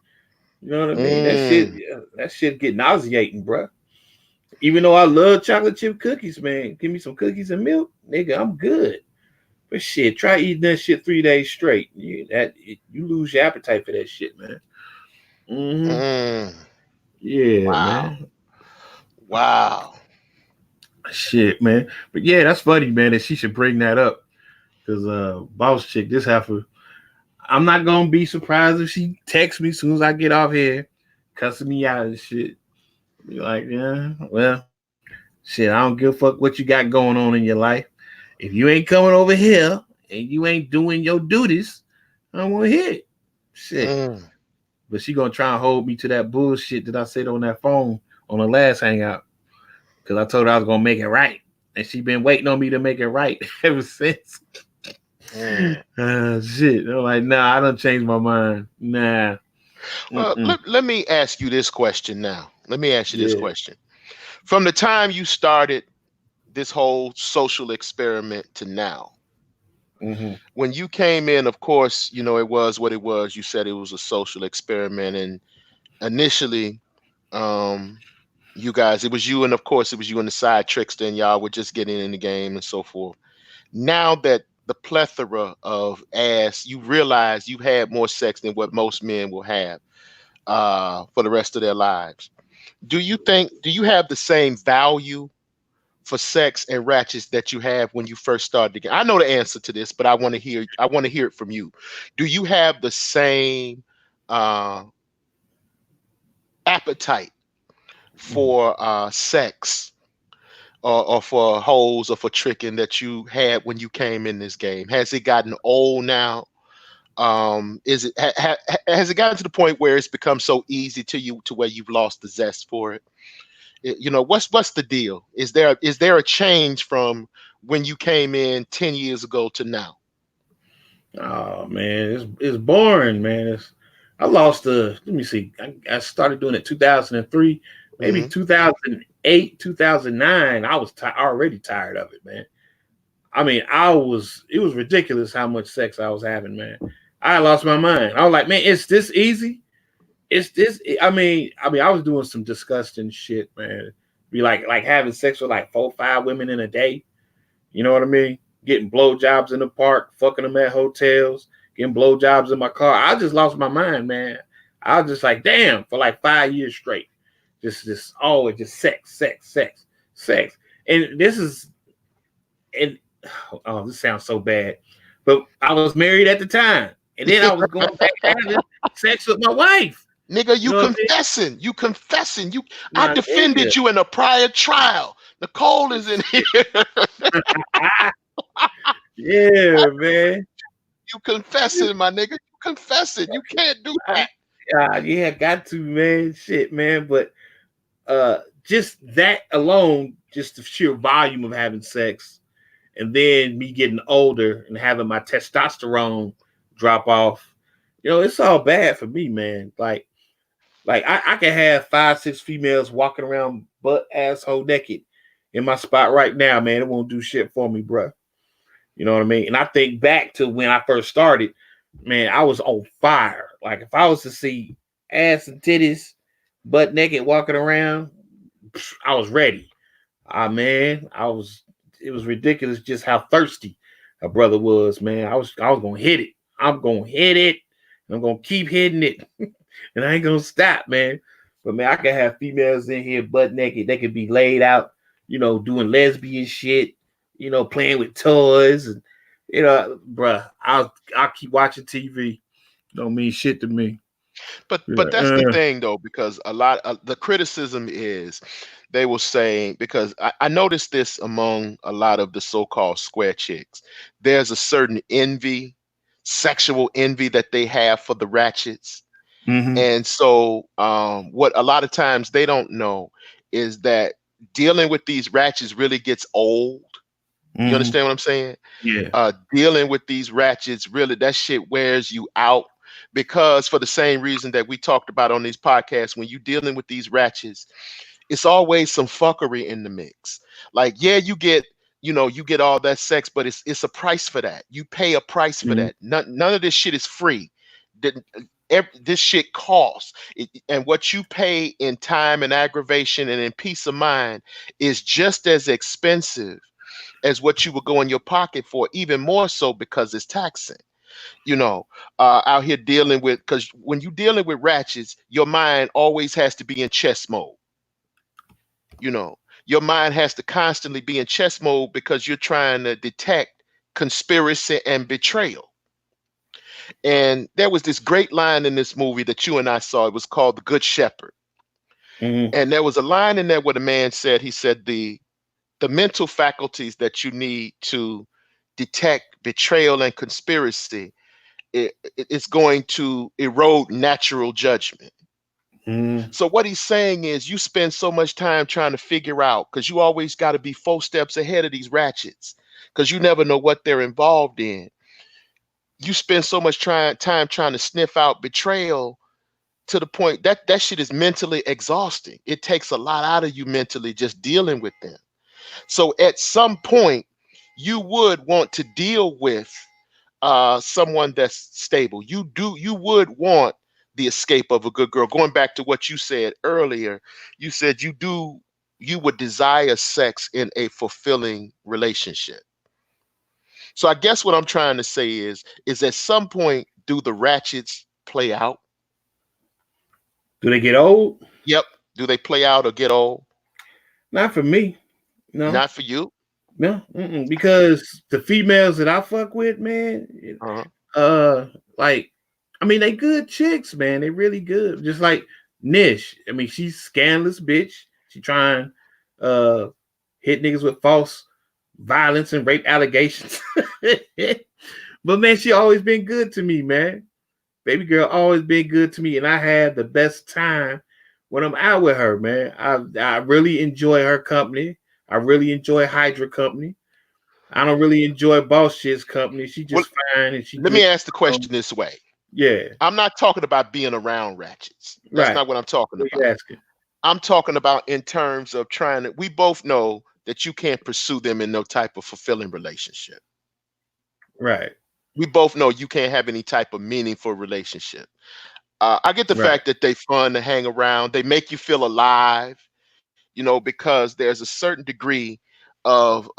You know what I mean? That shit get nauseating, bro. Even though I love chocolate chip cookies, man, give me some cookies and milk, nigga, I'm good. But shit, try eating that shit 3 days straight. You lose your appetite for that shit, man. Yeah, wow. man. Wow. Shit, man. But yeah, that's funny, man, that she should bring that up. Because boss chick, this heifer, I'm not gonna be surprised if she texts me as soon as I get off here, cussing me out and shit. Be like, yeah, well, shit, I don't give a fuck what you got going on in your life. If you ain't coming over here and you ain't doing your duties, I don't want to hear it. Shit. But she gonna try and hold me to that bullshit that I said on that phone on the last hangout. Because I told her I was gonna make it right. And she been waiting on me to make it right ever since. Shit. I'm like, nah, I done changed my mind. Nah. Well, let me ask you this question now. Let me ask you this question. From the time you started this whole social experiment to now, when you came in, of course, you know, it was what it was. You said it was a social experiment. And initially, you guys, it was you, and of course, it was you and the side trickster, and y'all were just getting in the game and so forth. Now that the plethora of ass, you realize you had more sex than what most men will have for the rest of their lives. Do you have the same value for sex and ratchets that you have when you first started the game? I know the answer to this, but I want to hear it from you. Do you have the same uh appetite for sex or for hoes or for tricking that you had when you came in this game? Has it gotten old now? Is it has it gotten to the point where it's become so easy to you to where you've lost the zest for it? You know, what's the deal? Is there a change from when you came in 10 years ago to now? Oh man, it's boring, man. I lost the. Let me see. I started doing it 2003, maybe Hmm. 2008, 2009. I was already tired of it, man. I mean, it was ridiculous how much sex I was having, man. I lost my mind. I was like, man, it's this easy. It's this. I was doing some disgusting shit, man. Be like having sex with like 4, 5 women in a day. You know what I mean? Getting blowjobs in the park, fucking them at hotels, getting blowjobs in my car. I just lost my mind, man. I was just like, damn, for like 5 years straight. Just always just sex. And this is and oh, this sounds so bad. But I was married at the time. And then I was going back having sex with my wife. Nigga, You you know what I mean? confessing. You confessing. I My nigga. defended you in a prior trial. Nicole is in here. Yeah, man. You confessing, my nigga. You confessing. You can't do that. Yeah, got to, man. Shit, man. But just that alone, just the sheer volume of having sex, and then me getting older and having my testosterone drop off, it's all bad for me, man. Like I can have 5, 6 females walking around butt asshole naked in my spot right now, man. It won't do shit for me, bro. You know what I mean? And I think back to when I first started, man, I was on fire. Like if I was to see ass and titties butt naked walking around, I was ready. Man, it was ridiculous just how thirsty a brother was, man. I was gonna hit it. I'm gonna hit it. And I'm gonna keep hitting it. And I ain't gonna stop, man. But man, I can have females in here butt naked. They could be laid out, doing lesbian shit, playing with toys and bruh, I'll keep watching TV. Don't mean shit to me. But that's the Yeah. thing though, because a lot of the criticism is they will say, because I noticed this among a lot of the so-called square chicks, there's a certain envy, sexual envy that they have for the ratchets. Mm-hmm. And so what a lot of times they don't know is that dealing with these ratchets really gets old. You Mm-hmm. understand what I'm saying? Yeah. Dealing with these ratchets, really, that shit wears you out, because for the same reason that we talked about on these podcasts, when you're dealing with these ratchets, it's always some fuckery in the mix. Like, yeah, you get all that sex, but it's a price for that. You pay a price for Mm-hmm. that. None of this shit is free. This shit costs. And what you pay in time and aggravation and in peace of mind is just as expensive as what you would go in your pocket for, even more so because it's taxing. You know, out here dealing with, because when you're dealing with ratchets, your mind always has to be in chess mode. You know, your mind has to constantly be in chess mode because you're trying to detect conspiracy and betrayal. And there was this great line in this movie that you and I saw. It was called The Good Shepherd. Mm-hmm. And there was a line in there where the man said, he said, the mental faculties that you need to detect betrayal and conspiracy, it's going to erode natural judgment. Mm-hmm. So what he's saying is, you spend so much time trying to figure out, because you always got to be 4 steps ahead of these ratchets, because you never know what they're involved in. You spend so much time trying to sniff out betrayal, to the point that that shit is mentally exhausting. It takes a lot out of you mentally just dealing with them. So at some point, you would want to deal with someone that's stable. You would want the escape of a good girl. Going back to what you said earlier, you said you would desire sex in a fulfilling relationship. So I guess what I'm trying to say is at some point, do the ratchets play out? Do they get old? Yep. Do they play out or get old? Not for me. No, Not for you. no, because the females that I fuck with, man, Uh-huh. uh, like, I mean, they good chicks, man. They really good. Just like Nish. I mean, she's scandalous, bitch. She trying uh hit niggas with false violence and rape allegations. But man, she always been good to me, man. Baby girl always been good to me, and I had the best time when I'm out with her, man. I really enjoy her company. I really enjoy Hydra company. I don't really enjoy Boss Shit's company. She Well, just fine and she let me good. ask the Um, question this way. yeah, I'm not talking about being around ratchets. That's right. not what I'm talking What you about. asking? I'm talking about in terms of trying to, we both know that you can't pursue them in no type of fulfilling relationship. Right, We both know you can't have any type of meaningful relationship. I get the right. fact that they fun to hang around. They make you feel alive, because there's a certain degree of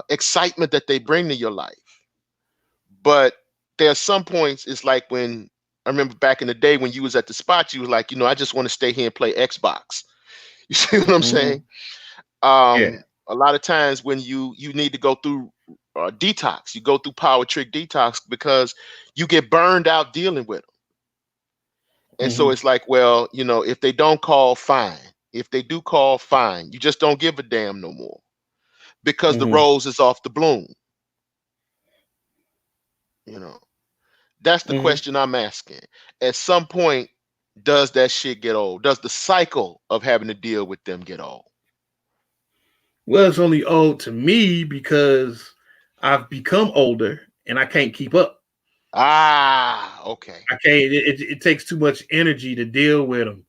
excitement that they bring to your life. But there are some points. It's like when I remember back in the day when you was at the spot, you was like, I just want to stay here and play Xbox. You see what I'm saying? Mm-hmm. Yeah. A lot of times when you need to go through detox, you go through power trick detox because you get burned out dealing with them. And so Mm-hmm. it's like, well, if they don't call, fine. If they do call, fine. You just don't give a damn no more because the Mm-hmm. rose is off the bloom. You know, that's the Mm-hmm. question I'm asking. At some point, does that shit get old? Does the cycle of having to deal with them get old? Well, it's only old to me because I've become older and I can't keep up. Ah, okay. I can't. It takes too much energy to deal with them.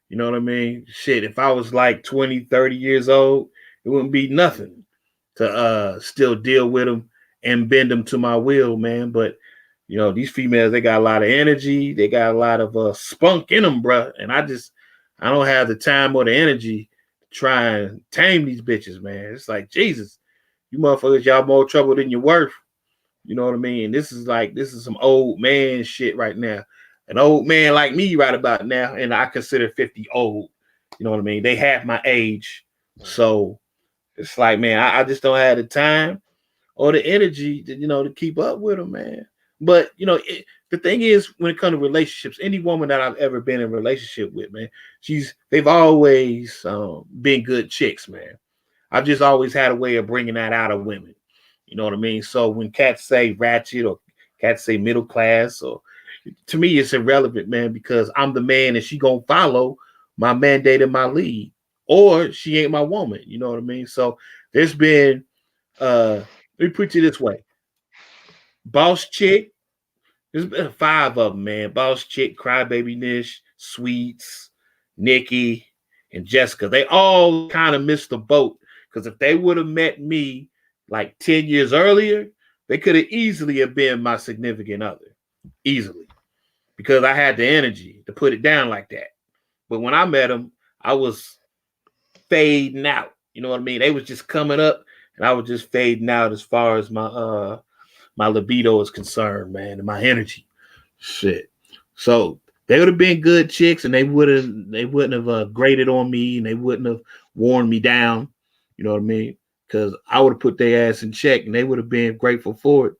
You know what I mean? Shit, if I was like 20, 30 years old, it wouldn't be nothing to still deal with them and bend them to my will, man. But these females, they got a lot of energy. They got a lot of spunk in them, bruh. And I don't have the time or the energy to try and tame these bitches, man. It's like, Jesus, you motherfuckers, y'all more trouble than you're worth. You know what I mean? This is some old man shit right now. An old man like me right about now, and I consider 50 old. You know what I mean? They half my age. So it's like, man, I just don't have the time or the energy to keep up with them, man. But the thing is, when it comes to relationships, any woman that I've ever been in a relationship with, man, they've always been good chicks, man. I've just always had a way of bringing that out of women. You know what I mean? So when cats say ratchet or cats say middle class, or to me, it's irrelevant, man, because I'm the man and she gonna follow my mandate and my lead, or she ain't my woman. You know what I mean? So there's been let me put it this way: boss chick. There's been 5 of them, man. Boss chick, crybaby Nish, Sweets, Nikki, and Jessica. They all kind of missed the boat because if they would have met me like 10 years earlier, they could have easily have been my significant other. Easily. Because I had the energy to put it down like that. But when I met them, I was fading out. You know what I mean? They was just coming up and I was just fading out as far as my libido is concerned, man, and my energy. Shit. So they would have been good chicks, and they wouldn't have graded on me, and they wouldn't have worn me down. You know what I mean? Because I would have put their ass in check, and they would have been grateful for it,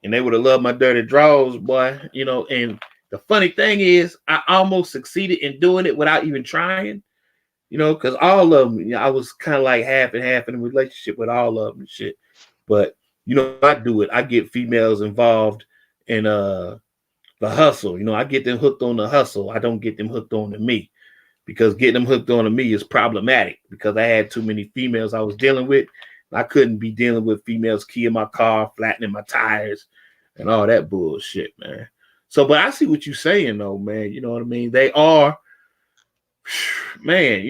and they would have loved my dirty draws, boy. And the funny thing is, I almost succeeded in doing it without even trying. Because all of them, I was kind of like half and half in a relationship with all of them and shit. But I do it. I get females involved in the hustle. I get them hooked on the hustle. I don't get them hooked on to me because getting them hooked on to me is problematic because I had too many females I was dealing with. I couldn't be dealing with females keying my car, flattening my tires, and all that bullshit, man. So, but I see what you're saying, though, man. You know what I mean? They are, man,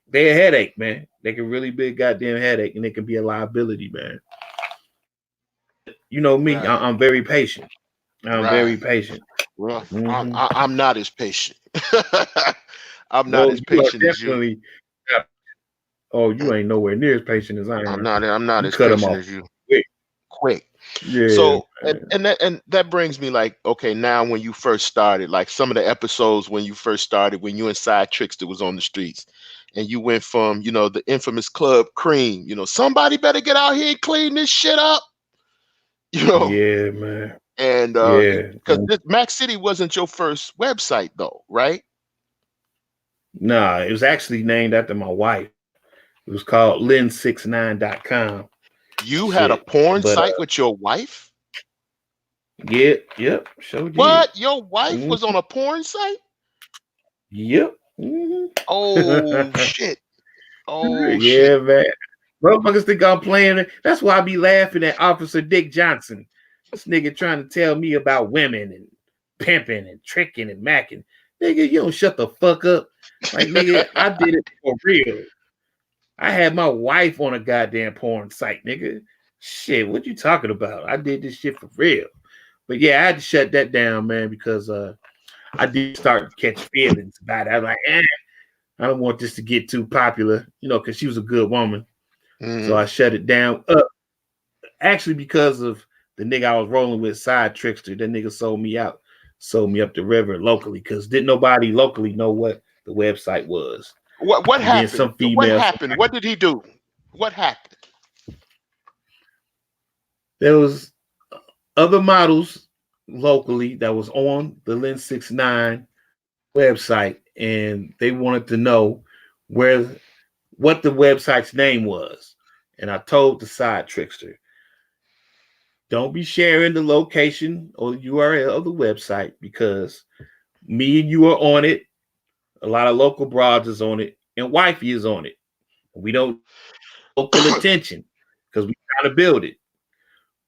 they're a headache, man. They can really be a goddamn headache and they can be a liability, man. But you know me, Right, I'm very patient. I'm very right. patient. Well, Mm-hmm. I'm not as patient. I'm not Well, as you are patient as you. definitely. Oh, you ain't nowhere near as patient as I I'm am. not. I'm not You as cut them patient off as you. quick. Quick. Yeah, So and that brings me like, okay, now when you first started, like some of the episodes when you first started, when you and Side Trickster was on the streets, and you went from, the infamous Club Cream, somebody better get out here and clean this shit up, you know, yeah, man. and Yeah. because this Mac City wasn't your first website though, right? Nah, it was actually named after my wife. It was called lin69.com. You had a Shit. porn But site with your wife? yeah, yep, sure did. What? Your wife Mm, was on a porn site? yep. Mhm. Oh shit. Oh shit. Yeah, man. Motherfuckers think I'm playing it. That's why I be laughing at Officer Dick Johnson. This nigga trying to tell me about women and pimping and tricking and macking. Nigga, you don't shut the fuck up. Like, nigga, I did it for real. I had my wife on a goddamn porn site, nigga. Shit, what you talking about? I did this shit for real. But yeah, I had to shut that down, man, because I did start to catch feelings about it. I was like, I don't want this to get too popular, because she was a good woman. So Mhm. I shut it down. Actually, because of the nigga I was rolling with, Side Trickster, that nigga sold me up the river locally, because didn't nobody locally know what the website was. What And then happened? some What females, happened? What did he do? What happened? there was other models locally that was on the Lin 69 website, and they wanted to know what the website's name was. And I told the Side Trickster, don't be sharing the location or the URL of the website, because me and you are on it. A lot of local broads is on it, and wifey is on it. We don't local attention because we trying to build it.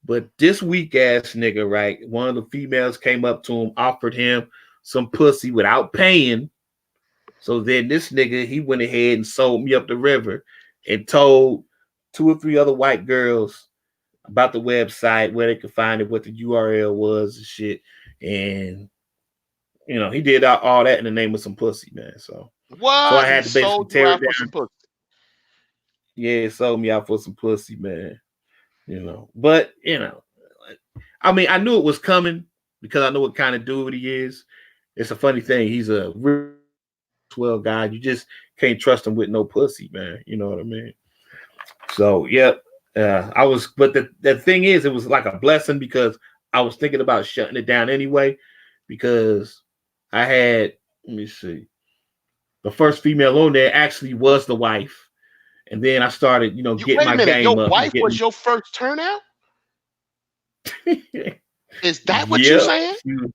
But this weak ass nigga, right? One of the females came up to him, offered him some pussy without paying. So then this nigga, he went ahead and sold me up the river and told 2 or 3 other white girls about the website, where they could find it, what the URL was and shit. And he did all that in the name of some pussy, man. So I What? He had to basically sold you tear it out for some down. pussy. Yeah, it sold me out for some pussy, man. But I mean, I knew it was coming because I know what kind of dude he is. It's a funny thing. He's a real swell guy. You just can't trust him with no pussy, man. You know what I mean? So, yep. But the thing is, it was like a blessing, because I was thinking about shutting it down anyway, because I had, let me see, the first female on there actually was the wife. And then I started, getting Wait a my minute. game Your up and wife getting, was your first turnout? Is that what you're yep. saying?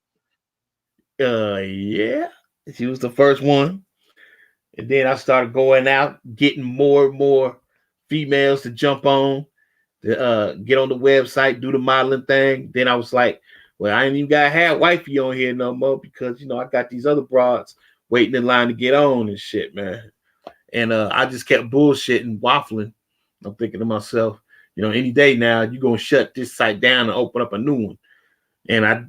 Yeah. She was the first one. And then I started going out, getting more and more females to jump on, to get on the website, do the modeling thing. Then I was like, well, I ain't even got to have wifey on here no more, because, I got these other broads waiting in line to get on and shit, man. And I just kept bullshitting, waffling. I'm thinking to myself, any day now, you're going to shut this site down and open up a new one. And I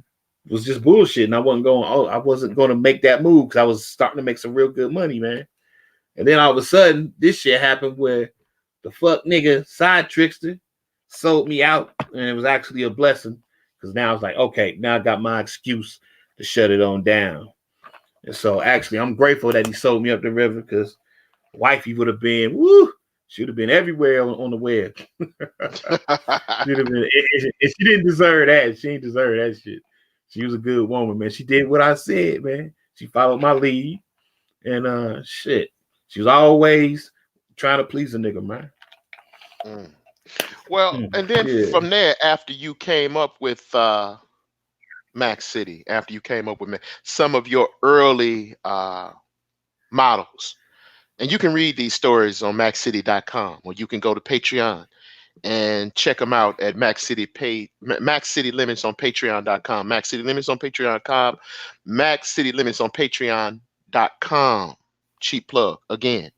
was just bullshitting. I wasn't going to make that move, because I was starting to make some real good money, man. And then all of a sudden, this shit happened where the fuck nigga Side Trickster sold me out, and it was actually a blessing, because now I was like, okay, now I got my excuse to shut it on down. And so actually, I'm grateful that he sold me up the river, because wifey would have been, she would have been everywhere on the web. She'd have been, and she didn't deserve that. She didn't deserve that shit. She was a good woman, man. She did what I said, man. She followed my lead, and shit. She was always trying to please a nigga, man. Mm. Well, and then Yeah. from there, after you came up with Mack City, after you came up with some of your early models, and you can read these stories on mackcity.com, or you can go to Patreon and check them out at Mack City Mack City Limits on Patreon.com. Mack City Limits on Patreon.com. Mack City Limits on Patreon.com. Cheap plug again.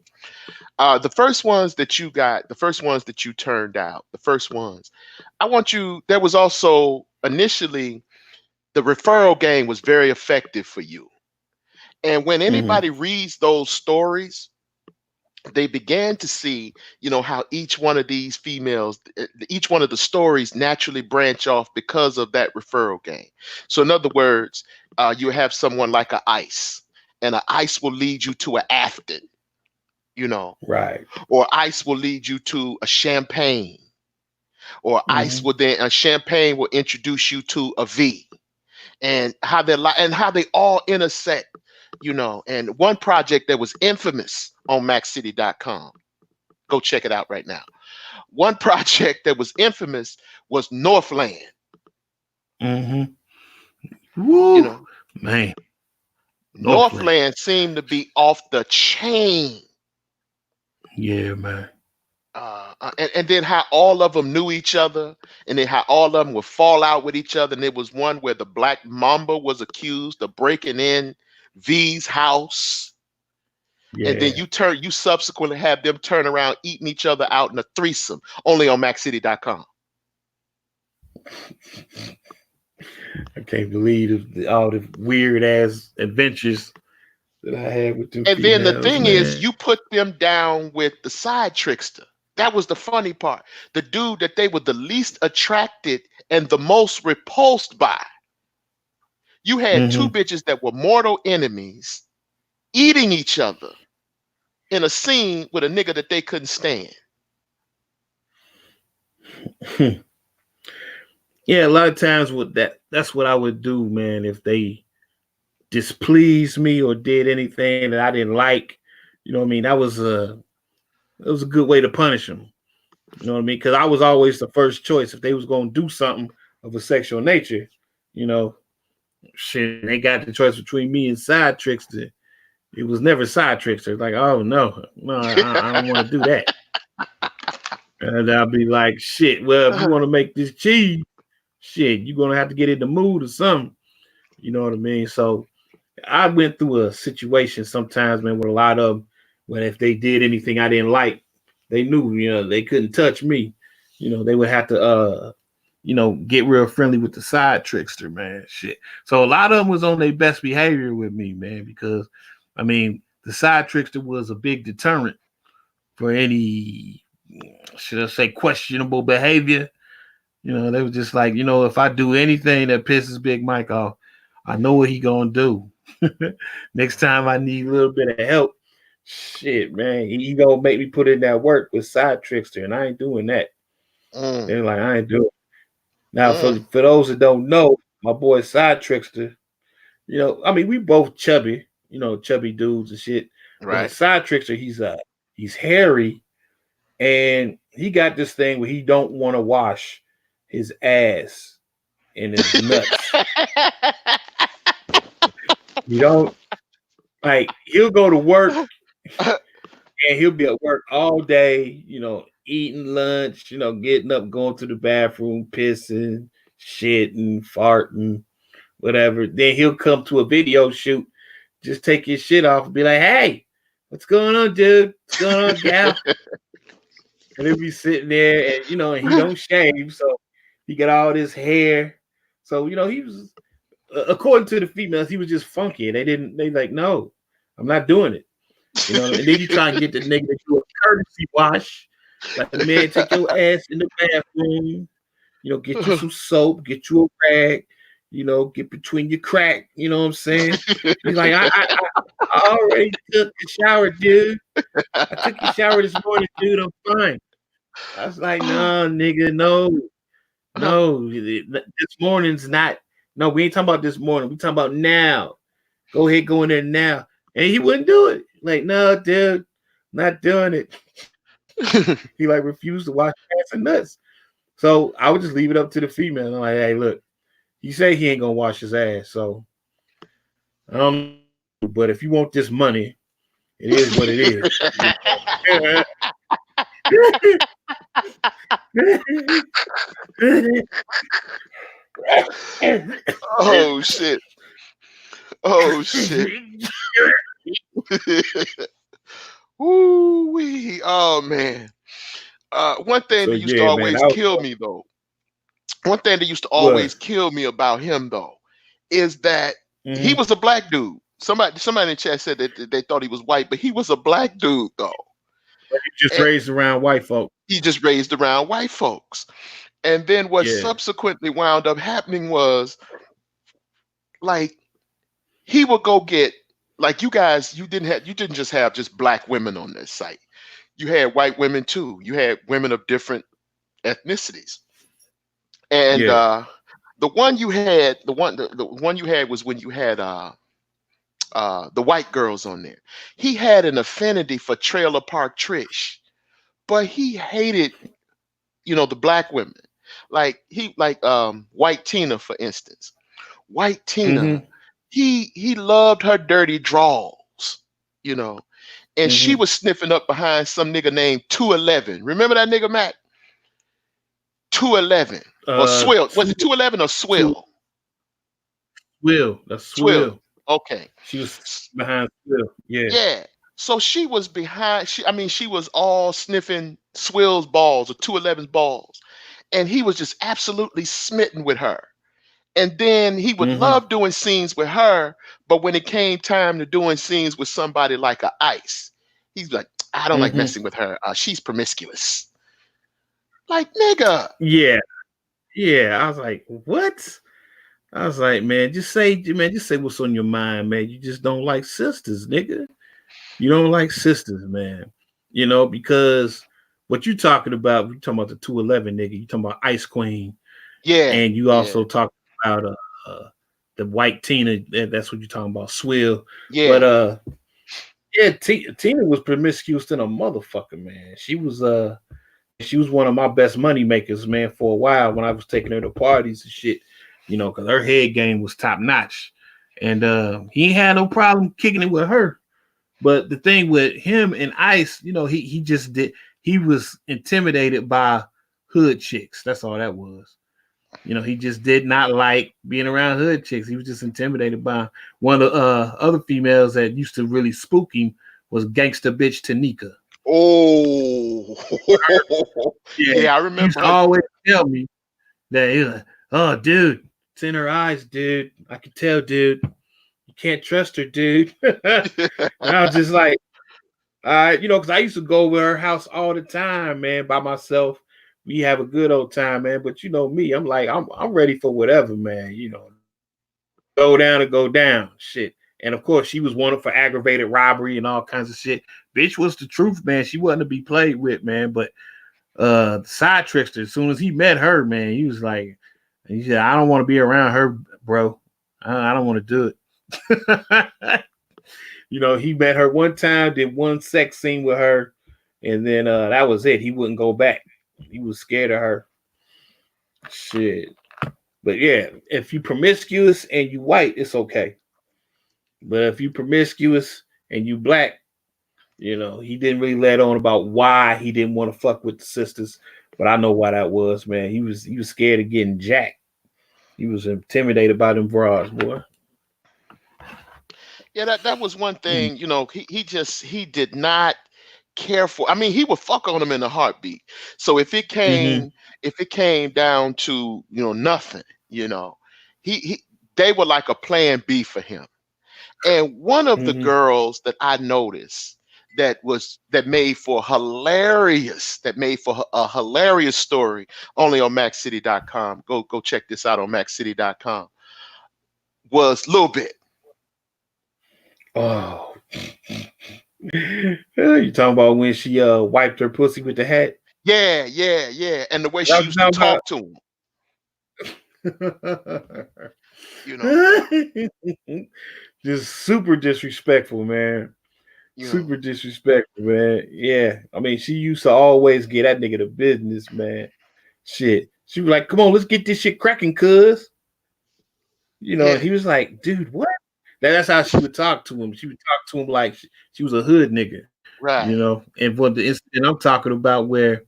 The first ones that you got, the first ones that you turned out, the first ones. There was also initially the referral game was very effective for you. And when Mm-hmm. anybody reads those stories, they began to see, how each one of these females, each one of the stories naturally branch off because of that referral game. So, in other words, you have someone like a ice, and a ice will lead you to a Afton, Right. or ice will lead you to a champagne, or ice Mm-hmm. will then a champagne will introduce you to a V, and how they all intersect. And one project that was infamous on Mackcity.com, go check it out right now. One project that was infamous was Northland. Mm-hmm. You Woo, know, man. Northland. Northland seemed to be off the chain. Yeah, man. And then how all of them knew each other, and then how all of them would fall out with each other. And there was one where the Black Mamba was accused of breaking in V's house, and then Yeah. you subsequently have them turn around eating each other out in a threesome, only on Mackcity.com. I can't believe all the weird ass adventures that I had with them And then the females, thing is, man. you put them down with the side trickster. That was the funny part. The dude that they were the least attracted and the most repulsed by. You had two Mm-hmm. bitches that were mortal enemies eating each other in a scene with a nigga that they couldn't stand. Yeah, a lot of times with that's what I would do, man. If they displeased me or did anything that I didn't like, you know what I mean? It was a good way to punish them. You know what I mean? Because I was always the first choice. If they was gonna do something of a sexual nature, you know, shit, they got the choice between me and side trickster. It was never side trickster. Like, oh no, I don't want to do that. And I'll be like, shit. Well, if you want to make this cheese, shit, you're gonna have to get in the mood or something. You know what I mean? So I went through a situation sometimes, man, with a lot of them, when if they did anything I didn't like, they knew, they couldn't touch me. They would have to get real friendly with the side trickster, man. Shit. So a lot of them was on their best behavior with me, man, because I mean the side trickster was a big deterrent for any, should I say, questionable behavior. They were just like, if I do anything that pisses Big Mike off, I know what he gonna do. Next time I need a little bit of help, shit, man, he gonna make me put in that work with side trickster, and I ain't doing that. Mm, They're like, I ain't doing it. Now, for mm, for those that don't know, my boy side trickster, I mean, we both chubby, chubby dudes and shit. But right. side trickster, he's hairy, and he got this thing where he don't want to wash his ass and his nuts. You don't like he'll go to work and he'll be at work all day, eating lunch, getting up, going to the bathroom, pissing, shitting, farting, whatever. Then he'll come to a video shoot, just take his shit off and be like, hey, what's going on, dude? What's going on, gal? And he'll be sitting there and and he don't shave, so he got all this hair. So, he was according to the females, he was just funky. And they like, no, I'm not doing it. And then you try and get the nigga to do a courtesy wash. Like, man, take your ass in the bathroom, get you some soap, get you a rag, get between your crack, you know what I'm saying? He's like, I already took the shower, dude. I took a shower this morning, dude. I'm fine. I was like, no, nigga, no. This morning's not. No, we ain't talking about this morning. We talking about now. Go ahead, go in there now. And he wouldn't do it. Like, no, dude, not doing it. He like refused to wash ass and nuts. So I would just leave it up to the female. I'm like, hey, look, he say he ain't gonna wash his ass. So I don't know, but if you want this money, it is what it is. Oh shit. Oh shit. Woo wee. Oh man. One thing So that used to yeah, man, always kill me though. One thing that used to what? always kill me about him though is that he Mm-hmm. was a black dude. Somebody in the chat said that they thought he was white, but he was a black dude though. You just And raised around white folk. he just raised around white folks. And then what Yeah. subsequently wound up happening was like he would go get like you didn't just have just black women on this site. You had white women too. You had women of different ethnicities. And Yeah. the one you had, the one you had was when you had the white girls on there. He had an affinity for Trailer Park Trish, but he hated, the black women. Like White Tina, for instance. White Tina, Mm-hmm. he loved her dirty draws, you know. And she Mm-hmm. was sniffing up behind some nigga named 211. Remember that nigga, Matt? 211 or Swill. Was Two, it 211 or two, Swill? Swill. That's Swill. Swill. Okay. She was behind Swill. Yeah. Yeah. So she was behind, she was all sniffing Swill's balls or 211's balls. And he was just absolutely smitten with her. And then he would Mm-hmm. love doing scenes with her, but when it came time to doing scenes with somebody like a Ice, he's like, I don't like Mm-hmm. messing with her. She's promiscuous. Like, nigga. Yeah. Yeah. I was like, what? I was like, man, just say what's on your mind, man. You just don't like sisters, nigga. You don't like sisters, man. Because what you talking about, you talking about the 211 nigga, you talking about Ice Queen, Yeah, and you yeah, also talk about the white Tina. That's what you're talking about, Swill. But yeah. yeah, Tina was promiscuous than a motherfucker, man. She was one of my best money makers, man, for a while when I was taking her to parties and shit. Because her head game was top notch, and he had no problem kicking it with her. But the thing with him and Ice, he just did. He was intimidated by hood chicks. That's all that was. He just did not like being around hood chicks. He was just intimidated by one of the other females that used to really spook him was gangsta bitch Tanika. Oh, Yeah, yeah, I he used remember to always tell me that he was like, oh, dude, it's in her eyes, dude. I can tell, dude. You can't trust her, dude. And her. I was just like, because I used to go over her house all the time, man, by myself. We have a good old time, man. But me, I'm like, I'm ready for whatever, man. Go down and go down, shit. And of course, she was wanted for aggravated robbery and all kinds of shit. Bitch was the truth, man. She wasn't to be played with, man. But the side trickster, as soon as he met her, man, he was like, he said, I don't want to be around her, bro. I don't want to do it. He met her one time, did one sex scene with her, and then that was it. He wouldn't go back. He was scared of her. Shit. But yeah, if you promiscuous and you white, it's okay. But if you promiscuous and you black, he didn't really let on about why he didn't want to fuck with the sisters. But I know why that was, man. He was scared of getting jacked. He was intimidated by them bras, boy. Yeah, that was one thing. He did not care for. He would fuck on them in a heartbeat. So Mm-hmm. if it came down to nothing, he they were like a plan B for him. And one of the Mm-hmm. girls that I noticed that made for a hilarious story only on Mackcity.com. Go check this out on Mackcity.com. Was Little Bit. Oh, you talking about when she wiped her pussy with the hat? Yeah, yeah, yeah. And the way she That's used to what talk to him, you know, Just super disrespectful, man. you know. Super disrespectful, man. Yeah. She used to always get that nigga the business, man. Shit. She was like, come on, let's get this shit cracking, cuz. And Yeah, he was like, dude, what? That's how she would talk to him. She would talk to him like she was a hood nigga, right. And for the incident I'm talking about where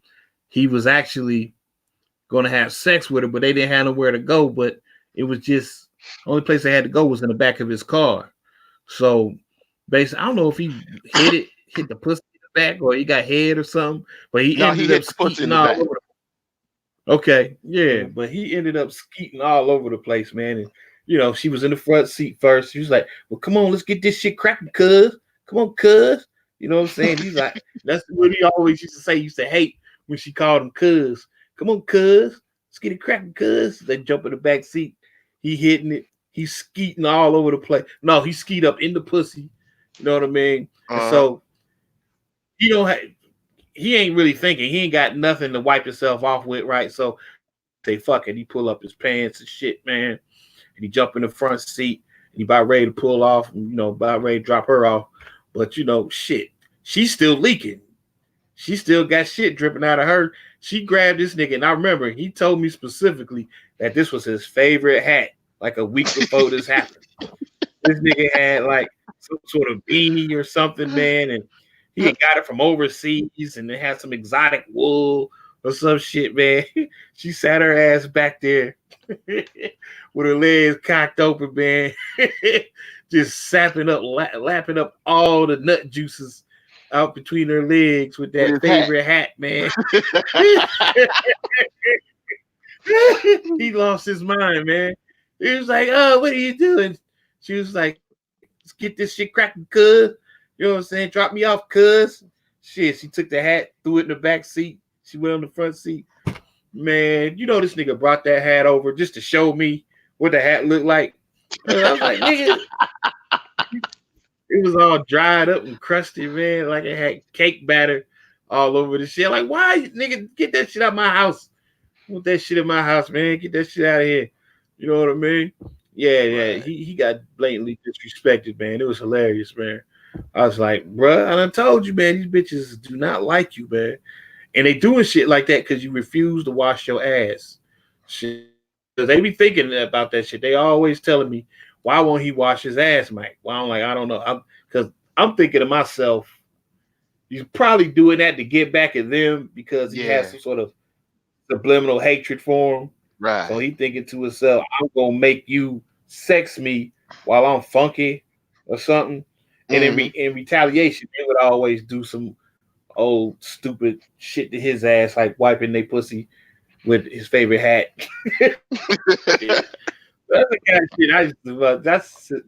he was actually going to have sex with her, but they didn't have nowhere to go. But it was just the only place they had to go was in the back of his car. So basically, I don't know if he hit the pussy in the back or he got head or something, but he No, he ended up hit the pussy in skeeting the all back. over. Okay, yeah, Mhm. but he ended up skeeting all over the place, man. And she was in the front seat first. She was like, "Well, come on, let's get this shit cracking, cuz. Come on, cuz." You know what I'm saying? He's like, that's what he always used to say. He used to hate when she called him cuz. Come on, cuz. Let's get it cracking, cuz. They jump in the back seat. He hitting it. He's skeeting all over the place. No, he skeet up in the pussy. You know what I mean? And so he don't have, he ain't really thinking. He ain't got nothing to wipe himself off with, right? So say fuck it. He pull up his pants and shit, man. And he jump in the front seat. And he about ready to pull off, about ready to drop her off. But shit, she's still leaking. She still got shit dripping out of her. She grabbed this nigga, and I remember he told me specifically that this was his favorite hat, like a week before this happened. This nigga had like some sort of beanie or something, man, and he had got it from overseas, and it had some exotic wool or some shit, man. She sat her ass back there with her legs cocked open, man, just lapping up all the nut juices out between her legs with that favorite hat, man. He lost his mind, man. He was like, "Oh, what are you doing?" She was like, "Let's get this shit cracking, cuz." You know what I'm saying? Drop me off, cuz. Shit, she took the hat, threw it in the back seat. She went on the front seat. Man, this nigga brought that hat over just to show me what the hat looked like. I was like, nigga, it was all dried up and crusty, man. Like it had cake batter all over the shit. Like, why, nigga, get that shit out of my house? I want that shit in my house, man. Get that shit out of here. You know what I mean? Yeah. Right. He got blatantly disrespected, man. It was hilarious, man. I was like, bruh, I done told you, man, these bitches do not like you, man. And they doing shit like that because you refuse to wash your ass. Shit. They be thinking about that shit. They always telling me, why won't he wash his ass, Mike? Well, I'm like, I don't know. Because I'm thinking to myself, he's probably doing that to get back at them because he has some sort of subliminal hatred for him. Right. So he thinking to himself, I'm going to make you sex me while I'm funky or something. And in retaliation, they would always do some old stupid shit to his ass, like wiping their pussy with his favorite hat. That's the kind of shit I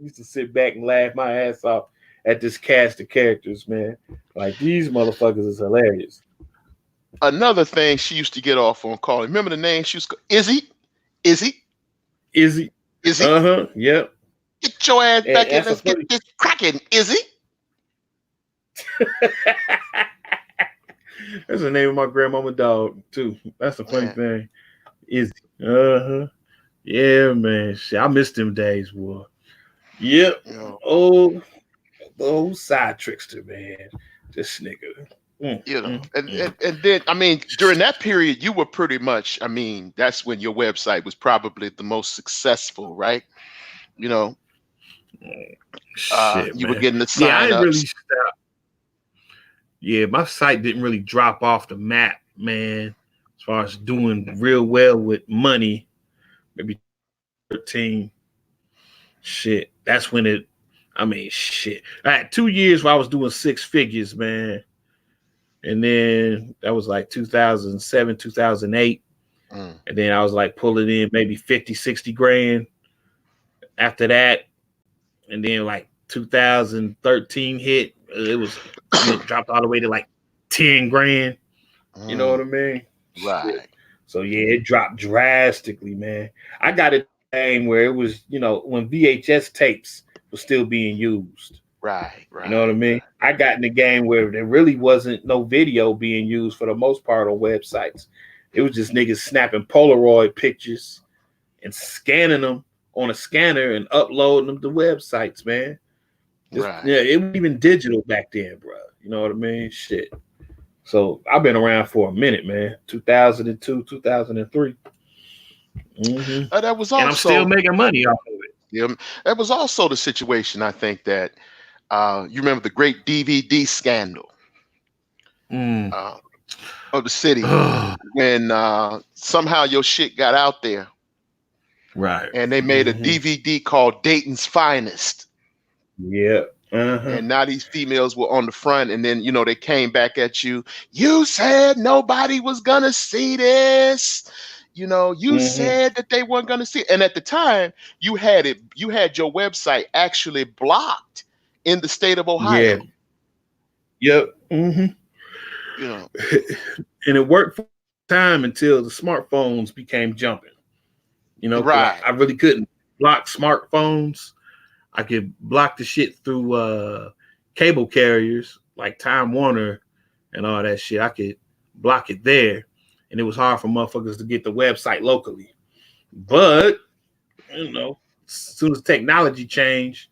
used to sit back and laugh my ass off at this cast of characters, man. Like, these motherfuckers is hilarious. Another thing she used to get off on calling. Remember the name she was Izzy? Izzy. Yep. Get your ass back in. Let's get this cracking, Izzy. That's the name of my grandmama dog too. That's the funny thing. Izzy. Yeah, man. Shit, I miss them days, boy. Yep. Old side trickster, man. This nigga. And then, I mean, during that period, you were pretty much, I mean, that's when your website was probably the most successful, right? You were getting the sign-ups. I really stopped. Yeah, my site didn't really drop off the map, man, as far as doing real well with money. Maybe 13. Shit. That's when shit. I had 2 years where I was doing six figures, man. And then that was like 2007, 2008. And then I was like pulling in maybe 50, 60 grand after that. And then like 2013 hit. It dropped all the way to like 10 grand. You know what I mean? Right. Shit. So yeah, it dropped drastically, man. I got a game where it was, when VHS tapes were still being used. Right. You know what I mean? I got in the game where there really wasn't no video being used for the most part on websites. It was just niggas snapping Polaroid pictures and scanning them on a scanner and uploading them to websites, man. Yeah, it was even digital back then, bro. You know what I mean? Shit. So I've been around for a minute, man. 2002, 2003. That was also, and I'm still making money off of it. Yeah, that was also the situation. I think that you remember the great DVD scandal of the city when somehow your shit got out there, right? And they made a DVD called Dayton's Finest. Yeah. And now these females were on the front, and then they came back at you. You said nobody was gonna see this. You said that they weren't gonna see it. And at the time, you had your website actually blocked in the state of Ohio. Yep. Mm-hmm. You know. And it worked for time until the smartphones became jumping. Because I, Right. I really couldn't block smartphones. I could block the shit through cable carriers like Time Warner and all that shit. I could block it there, and it was hard for motherfuckers to get the website locally. But as soon as technology changed,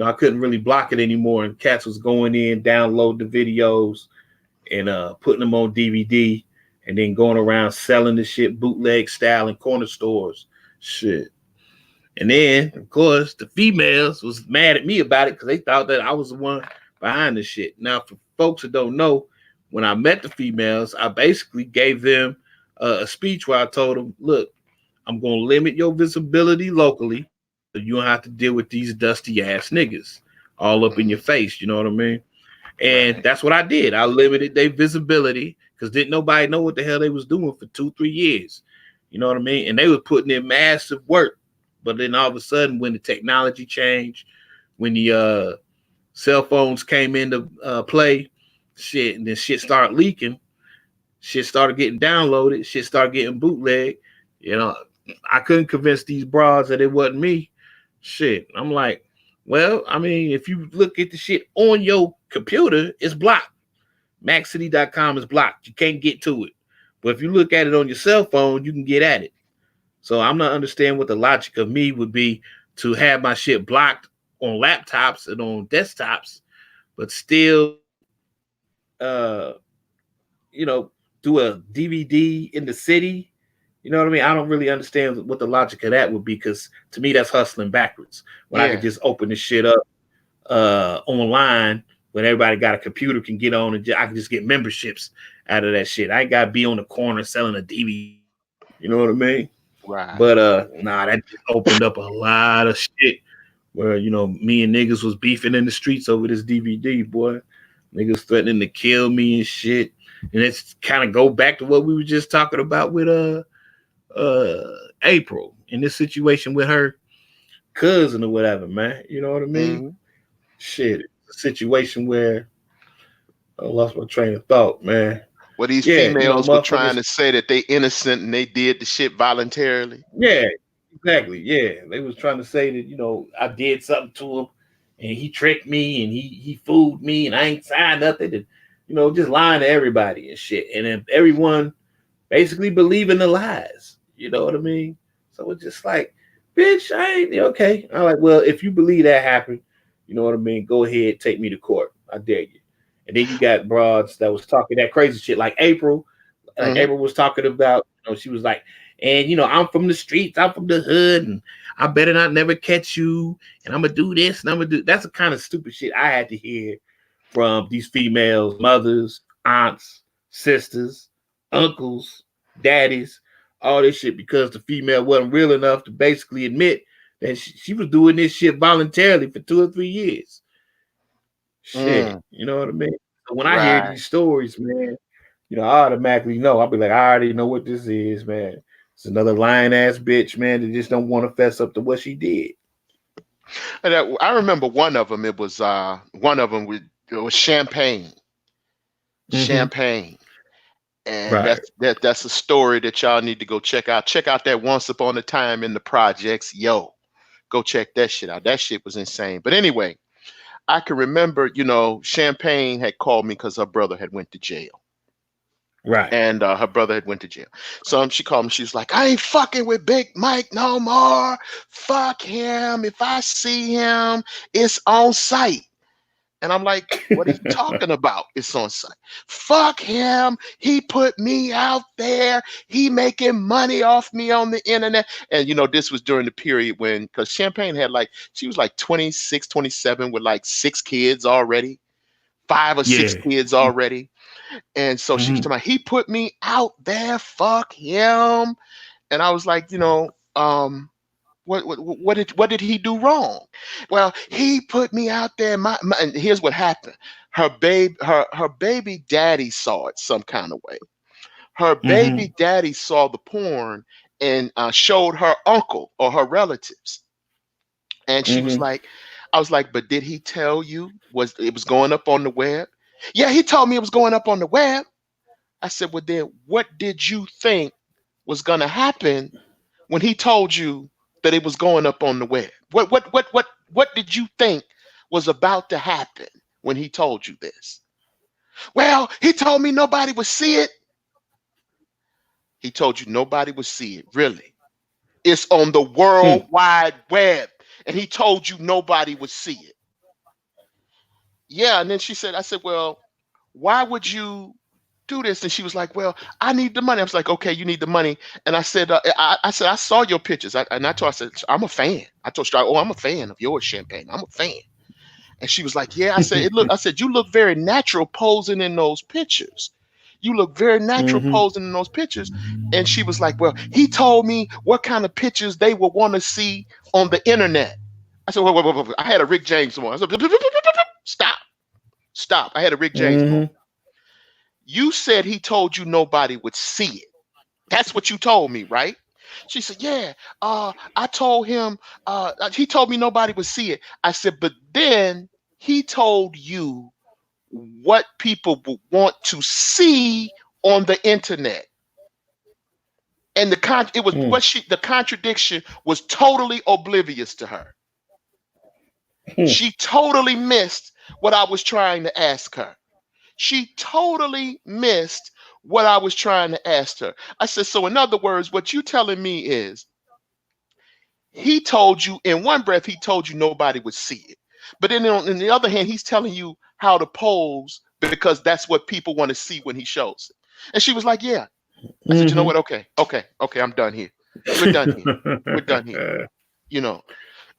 I couldn't really block it anymore, and cats was going in, download the videos, and putting them on DVD, and then going around selling the shit bootleg style in corner stores. Shit. And then, of course, the females was mad at me about it because they thought that I was the one behind the shit. Now, for folks that don't know, when I met the females, I basically gave them a speech where I told them, look, I'm going to limit your visibility locally so you don't have to deal with these dusty ass niggas all up in your face. You know what I mean? And Right. that's what I did. I limited their visibility because didn't nobody know what the hell they was doing for 2-3 years. You know what I mean? And they were putting in massive work. But then all of a sudden, when the technology changed, when the cell phones came into play, shit, and then shit started leaking, shit started getting downloaded, shit started getting bootleg. You know, I couldn't convince these bras that it wasn't me. Shit, I'm like, well, I mean, if you look at the shit on your computer, it's blocked. Mackcity.com is blocked. You can't get to it. But if you look at it on your cell phone, you can get at it. So I'm not understanding what the logic of me would be to have my shit blocked on laptops and on desktops, but still, uh, you know, do a DVD in the city. You know what I mean? I don't really understand what the logic of that would be because to me that's hustling backwards. When I could Yeah. just open this shit up online when everybody got a computer can get on and I can just get memberships out of that shit. I ain't gotta be on the corner selling a DVD. You know what I mean? Right. But that just opened up a lot of shit where me and niggas was beefing in the streets over this DVD, boy. Niggas threatening to kill me and shit. And it's kind of go back to what we were just talking about with April in this situation with her cousin or whatever, man. You know what I mean? Mm-hmm. Shit. It's a situation where I lost my train of thought, man. Well, these Yeah, females were trying motherfuckers. to say that they innocent and they did the shit voluntarily. Yeah, exactly. Yeah, they was trying to say that I did something to him, and he tricked me, and he fooled me, and I ain't signed nothing, and just lying to everybody and shit, and then everyone basically believing the lies. You know what I mean? So it's just like, bitch, I ain't okay. I'm like, well, if you believe that happened, you know what I mean? Go ahead, take me to court. I dare you. And then you got broads that was talking that crazy shit, like April. Like Mm-hmm. April was talking about, she was like, and I'm from the streets, I'm from the hood, and I better not never catch you, and I'm gonna do this, and I'm gonna do. That's the kind of stupid shit I had to hear from these females, mothers, aunts, sisters, uncles, daddies, all this shit because the female wasn't real enough to basically admit that she was doing this shit voluntarily for 2 or 3 years. Shit, Mm. you know what I mean? So when I hear Right. these stories, man, I automatically know. I'll be like, I already know what this is, man. It's another lying ass bitch, man, that just don't want to fess up to what she did. And I remember one of them. It was one of them. It was champagne. Mm-hmm. Champagne. And Right. that's a story that y'all need to go check out. Check out that Once Upon a Time in the Projects. Yo, go check that shit out. That shit was insane. But anyway, I can remember, Champagne had called me because her brother had went to jail. Right. And her brother had went to jail. So she called me. She was like, I ain't fucking with Big Mike no more. Fuck him. If I see him, it's on site. And I'm like, what are you talking about? It's on site. Fuck him. He put me out there. He making money off me on the internet. And this was during the period when, because Champagne had she was like 26, 27 with like 6 kids already, 5 or 6 Yeah. kids already. And so she was Mm-hmm. talking about, he put me out there. Fuck him. And I was like, what did he do wrong? Well, he put me out there. And here's what happened. Her baby daddy saw it some kind of way. Her Mm-hmm. baby daddy saw the porn and showed her uncle or her relatives. And she was Mm-hmm. like, I was like, but did he tell you was it was going up on the web? Yeah, he told me it was going up on the web. I said, well, then what did you think was going to happen when he told you that it was going up on the web? What did you think was about to happen when he told you this? Well, he told me nobody would see it. He told you nobody would see it. Really? It's on the World Wide Web. And he told you nobody would see it. Yeah. And then I said, well, why would you do this? And she was like, well, I need the money. I was like, okay, you need the money. And I said, I saw your pictures. I told her, I said, I'm a fan. I told her, oh, I'm a fan of yours, Champagne. I'm a fan. And she was like, yeah. I said, you look very natural posing in those pictures. You look very natural posing in those pictures. And she was like, well, he told me what kind of pictures they would want to see on the internet. I said, wait. I had a Rick James one. I said, stop. I had a Rick James one. You said he told you nobody would see it. That's what you told me, right? She said, yeah, I told him, he told me nobody would see it. I said, but then he told you what people would want to see on the internet. And the contradiction was totally oblivious to her. She totally missed what I was trying to ask her. She totally missed what I was trying to ask her. I said, so in other words, what you telling me is he told you in one breath, he told you nobody would see it. But then on the other hand, he's telling you how to pose because that's what people want to see when he shows it. And she was like, yeah. I said, you know what? Okay. I'm done here. We're done here. You know,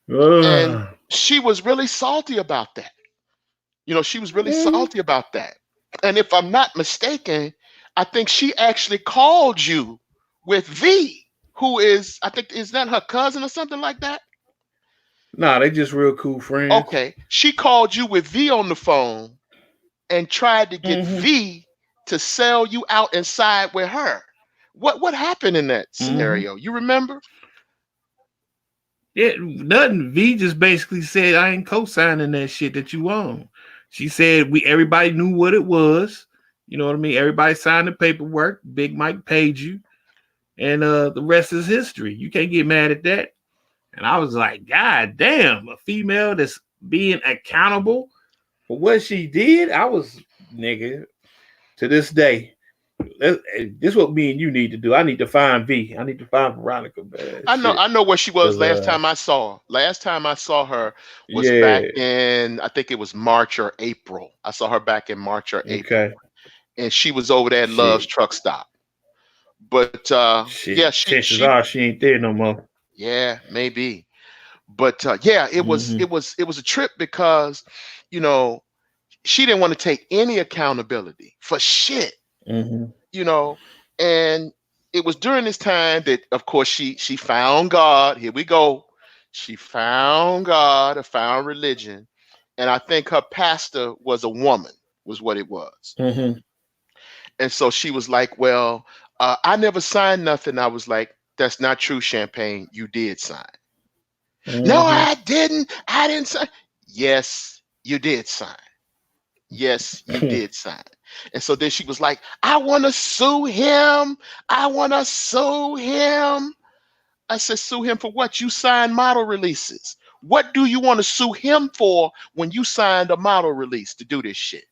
and she was really salty about that. She was really salty about that. And if I'm not mistaken, I think she actually called you with V, who is, I think, is that her cousin or something like that? Nah, they just real cool friends. Okay. She called you with V on the phone and tried to get V to sell you out and side with her. What happened in that scenario? You remember? Yeah, nothing. V just basically said, I ain't co-signing that shit that you own. She said everybody knew what it was. You know what I mean? Everybody signed the paperwork. Big Mike paid you. And the rest is history. You can't get mad at that. And I was like, God damn, a female that's being accountable for what she did. I was, nigga, to this day. This is what me and you need to do. I need to find V. I need to find Veronica. Man. I know where she was last time I saw her. Last time I saw her was back in, I think it was March or April. I saw her back in March or April. And she was over there at Love's Truck Stop. But yeah, she ain't there no more. Yeah, maybe. But yeah, it was a trip because she didn't want to take any accountability for shit. And it was during this time that, of course, she found God. Here we go. She found God or found religion. And I think her pastor was a woman, was what it was. And so she was like, well, I never signed nothing. I was like, that's not true, Champagne. You did sign. No, I didn't. I didn't sign. Yes, you did sign. Yes, you did sign. And so then she was like, I want to sue him. I want to sue him. I said, sue him for what? You signed model releases. What do you want to sue him for when you signed a model release to do this shit?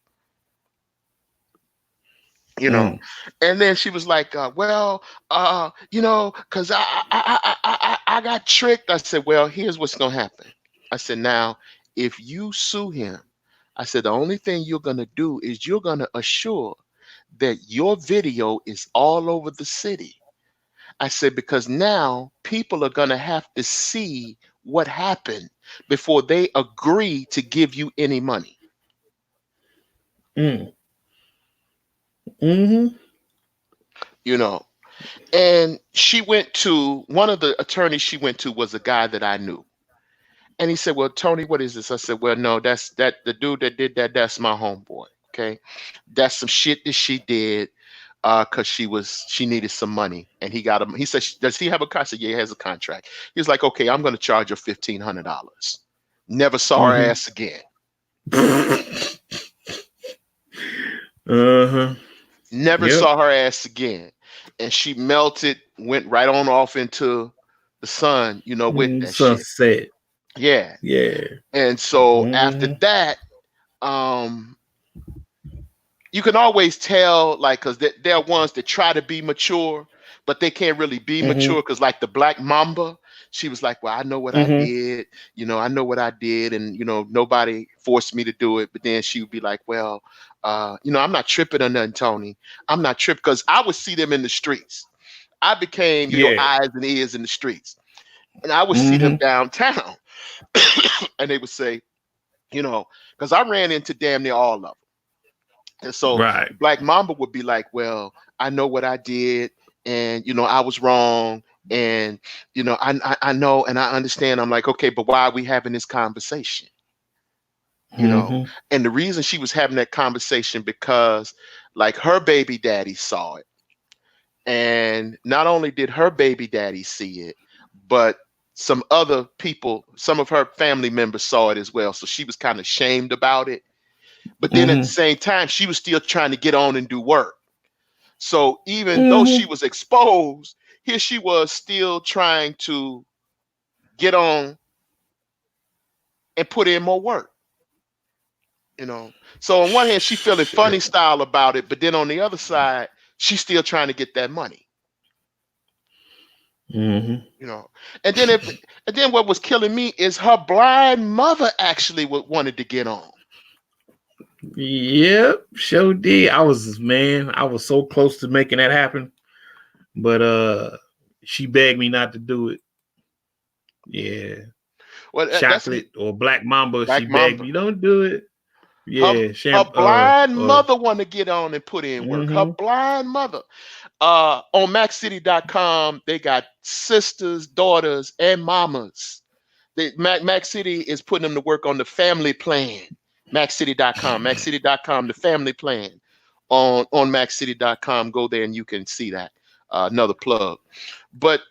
And then she was like, well, because I got tricked. I said, well, here's what's going to happen. I said, now, if you sue him, I said, the only thing you're going to do is you're going to assure that your video is all over the city. I said, because now people are going to have to see what happened before they agree to give you any money. And she went to, one of the attorneys she went to was a guy that I knew. And he said, well, Tony, what is this? I said, well, no, that's the dude that did that. That's my homeboy. Okay. That's some shit that she did because she needed some money. And he got him. He said, does he have a contract? I said, yeah, he has a contract. He was like, okay, I'm going to charge her $1,500. Never saw her ass again. Uh-huh. Never Yep. saw her ass again. And she melted, went right on off into the sun, with that shit. Sunset. Yeah. Yeah. And so after Mm-hmm. that, um, you can always tell, like, because there are ones that try to be mature, but they can't really be Mm-hmm. mature. Because, like, the Black Mamba, she was like, well, I know what I Mm-hmm. did. I know what I did. And, nobody forced me to do it. But then she would be like, well, I'm not tripping or nothing, Tony. I'm not tripping. Because I would see them in the streets. I became your Yeah. eyes and ears in the streets. And I would see them Mm-hmm. downtown. And they would say, because I ran into damn near all of them. And so Right. the Black Mamba would be like, well, I know what I did, and I was wrong, and I know and I understand. I'm like, okay, but why are we having this conversation? You know, Mm-hmm. and the reason she was having that conversation because like her baby daddy saw it. And not only did her baby daddy see it, but some other people, some of her family members saw it as well. So she was kind of shamed about it. But then at the Mm-hmm. same time, she was still trying to get on and do work. So even though she Mm-hmm. was exposed, here she was still trying to get on and put in more work. So on one hand, she feeling funny style about it, but then on the other side, she's still trying to get that money. Mm-hmm. You know, and then what was killing me is her blind mother actually wanted to get on. Yep, sure did. I was so close to making that happen, but she begged me not to do it. Yeah. Well, that's Chocolate or Black Mamba, she Black begged Mamba. me, don't do it. Her Yeah, her champ blind mother want to get on and put in work. Her mm-hmm. blind mother. On Mackcity.com, they got sisters, daughters, and mamas. Mackcity is putting them to work on the family plan. Mackcity.com, the family plan on Mackcity.com. Go there and you can see that. Another plug. But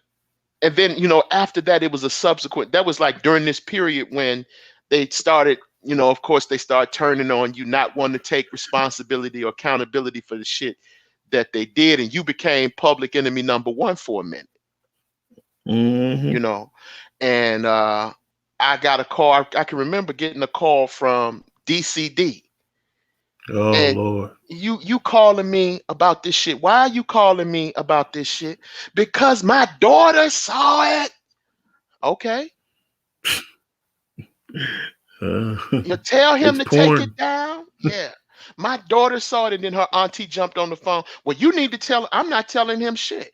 and then after that, it was a subsequent. That was like during this period when they started. Of course, they start turning on you, not wanting to take responsibility or accountability for the shit that they did, and you became public enemy number one for a minute. Mm-hmm. And I got a call. I can remember getting a call from DCD, Oh and Lord. you calling me about this shit. Why are you calling me about this shit? Because my daughter saw it. Okay. You tell him It's to take it porn. down. Yeah. My daughter saw it, and then her auntie jumped on the phone. Well, you need to tell. I'm not telling him shit.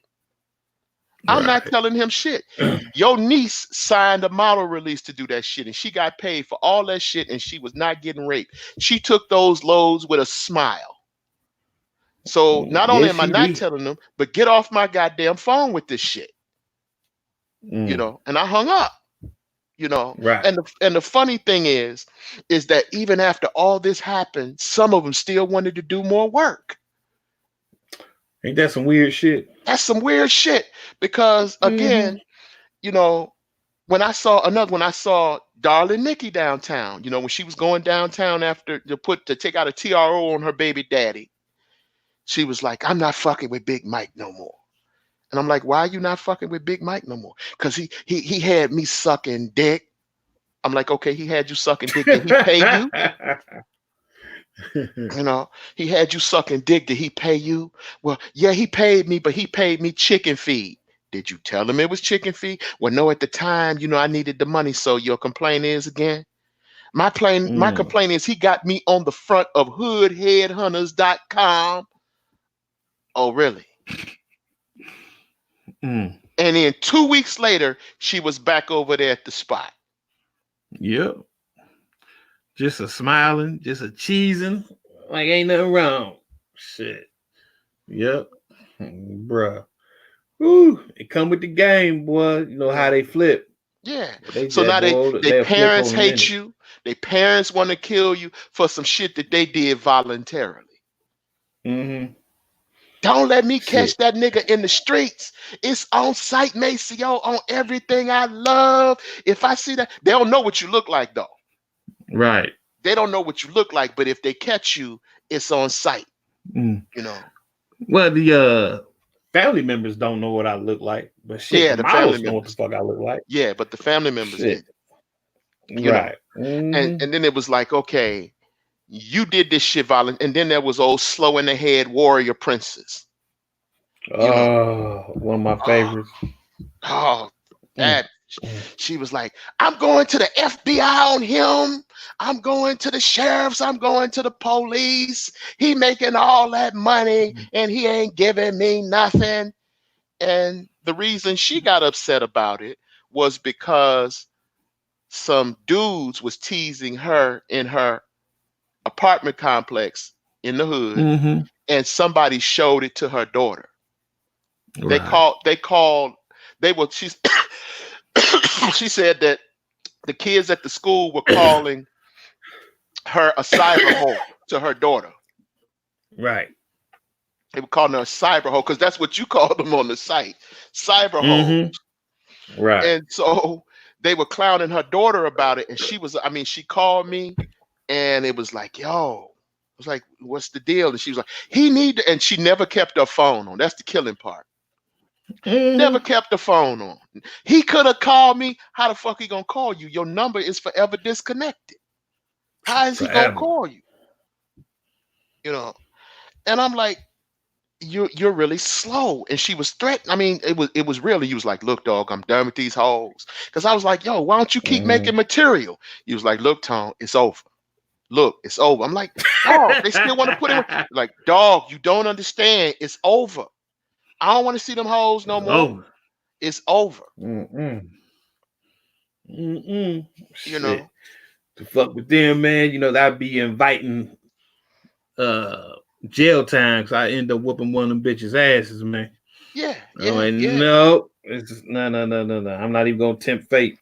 I'm not Right. telling him shit. Your niece signed a model release to do that shit, and she got paid for all that shit, and she was not getting raped. She took those loads with a smile. So not only Yes, am I she not did. telling them, but get off my goddamn phone with this shit. Mm. And I hung up. Right. And the funny thing is that even after all this happened, some of them still wanted to do more work. Ain't that some weird shit? That's some weird shit because Mm-hmm. again, you know, when I saw Darling Nikki downtown, when she was going downtown after to take out a TRO on her baby daddy, she was like, I'm not fucking with Big Mike no more. And I'm like, why are you not fucking with Big Mike no more? Because he had me sucking dick. I'm like, okay, he had you sucking dick. Did he pay you? He had you sucking dick. Did he pay you? Well, yeah, he paid me, but he paid me chicken feed. Did you tell him it was chicken feed? Well, no, at the time, I needed the money. So your complaint is again? My Mm. complaint is he got me on the front of hoodheadhunters.com. Oh, really? Mm. And then 2 weeks later, she was back over there at the spot. Yep. Just a smiling, just a cheesing. Like ain't nothing wrong. Shit. Yep. Bruh. Ooh, it come with the game, boy. You know how they flip. Yeah. They So that now boy, they they'll flip parents on a hate minute. you. Their parents want to kill you for some shit that they did voluntarily. Mm-hmm. Don't let me catch Shit. that nigga in the streets. It's on site, Maceo, on everything I love. If I see that, they don't know what you look like, though. Right. They don't know what you look like, but if they catch you, it's on site. Mm. You know. Well, the family members don't know what I look like, but shit, Yeah, the the family models know what the members. fuck I look like. Yeah, but the family members Shit, didn't. You know. right. Mm-hmm. And then it was like, okay, you did this shit violent, and then there was old slow in the head warrior princess. You know. Oh, one of my Oh, favorites. oh, Mm, that mm, she was like, I'm going to the FBI on him. I'm going to the sheriffs. I'm going to the police. He making all that money and he ain't giving me nothing. And the reason she got upset about it was because some dudes was teasing her in her apartment complex in the hood, mm-hmm. and somebody showed it to her daughter. They Right. called. They called. They were. She's. She said that the kids at the school were calling her a cyber hoe to her daughter. Right. They were calling her a cyber hoe because that's what you called them on the site, cyber hoe. Mm-hmm. Right. And so they were clowning her daughter about it. And she was, I mean, she called me and it was like, yo, I was like, what's the deal? And she was like, he need to, and she never kept her phone on. That's the killing part. Never Mm-hmm. kept the phone on. He could have called me. How the fuck he gonna call you? Your number is forever disconnected. How is he gonna Forever. call you? You know? And I'm like, you're really slow. And she was threatening. I mean, it was really, he was like, look, dog, I'm done with these hoes. Because I was like, yo, why don't you keep Mm-hmm. making material? He was like, look, Tone, it's over. Look, it's over. I'm like, dog, they still want to put it like, dog, you don't understand. It's over. I don't want to see them hoes no more. Oh. It's over. Mm-mm. Mm-mm. You Shit. know? To fuck with them, man, that'd be inviting uh jail time, because I end up whooping one of them bitches' asses, man. Yeah, I'm yeah, like, yeah. no, it's just, no, no, no, no, no. I'm not even gonna tempt fate.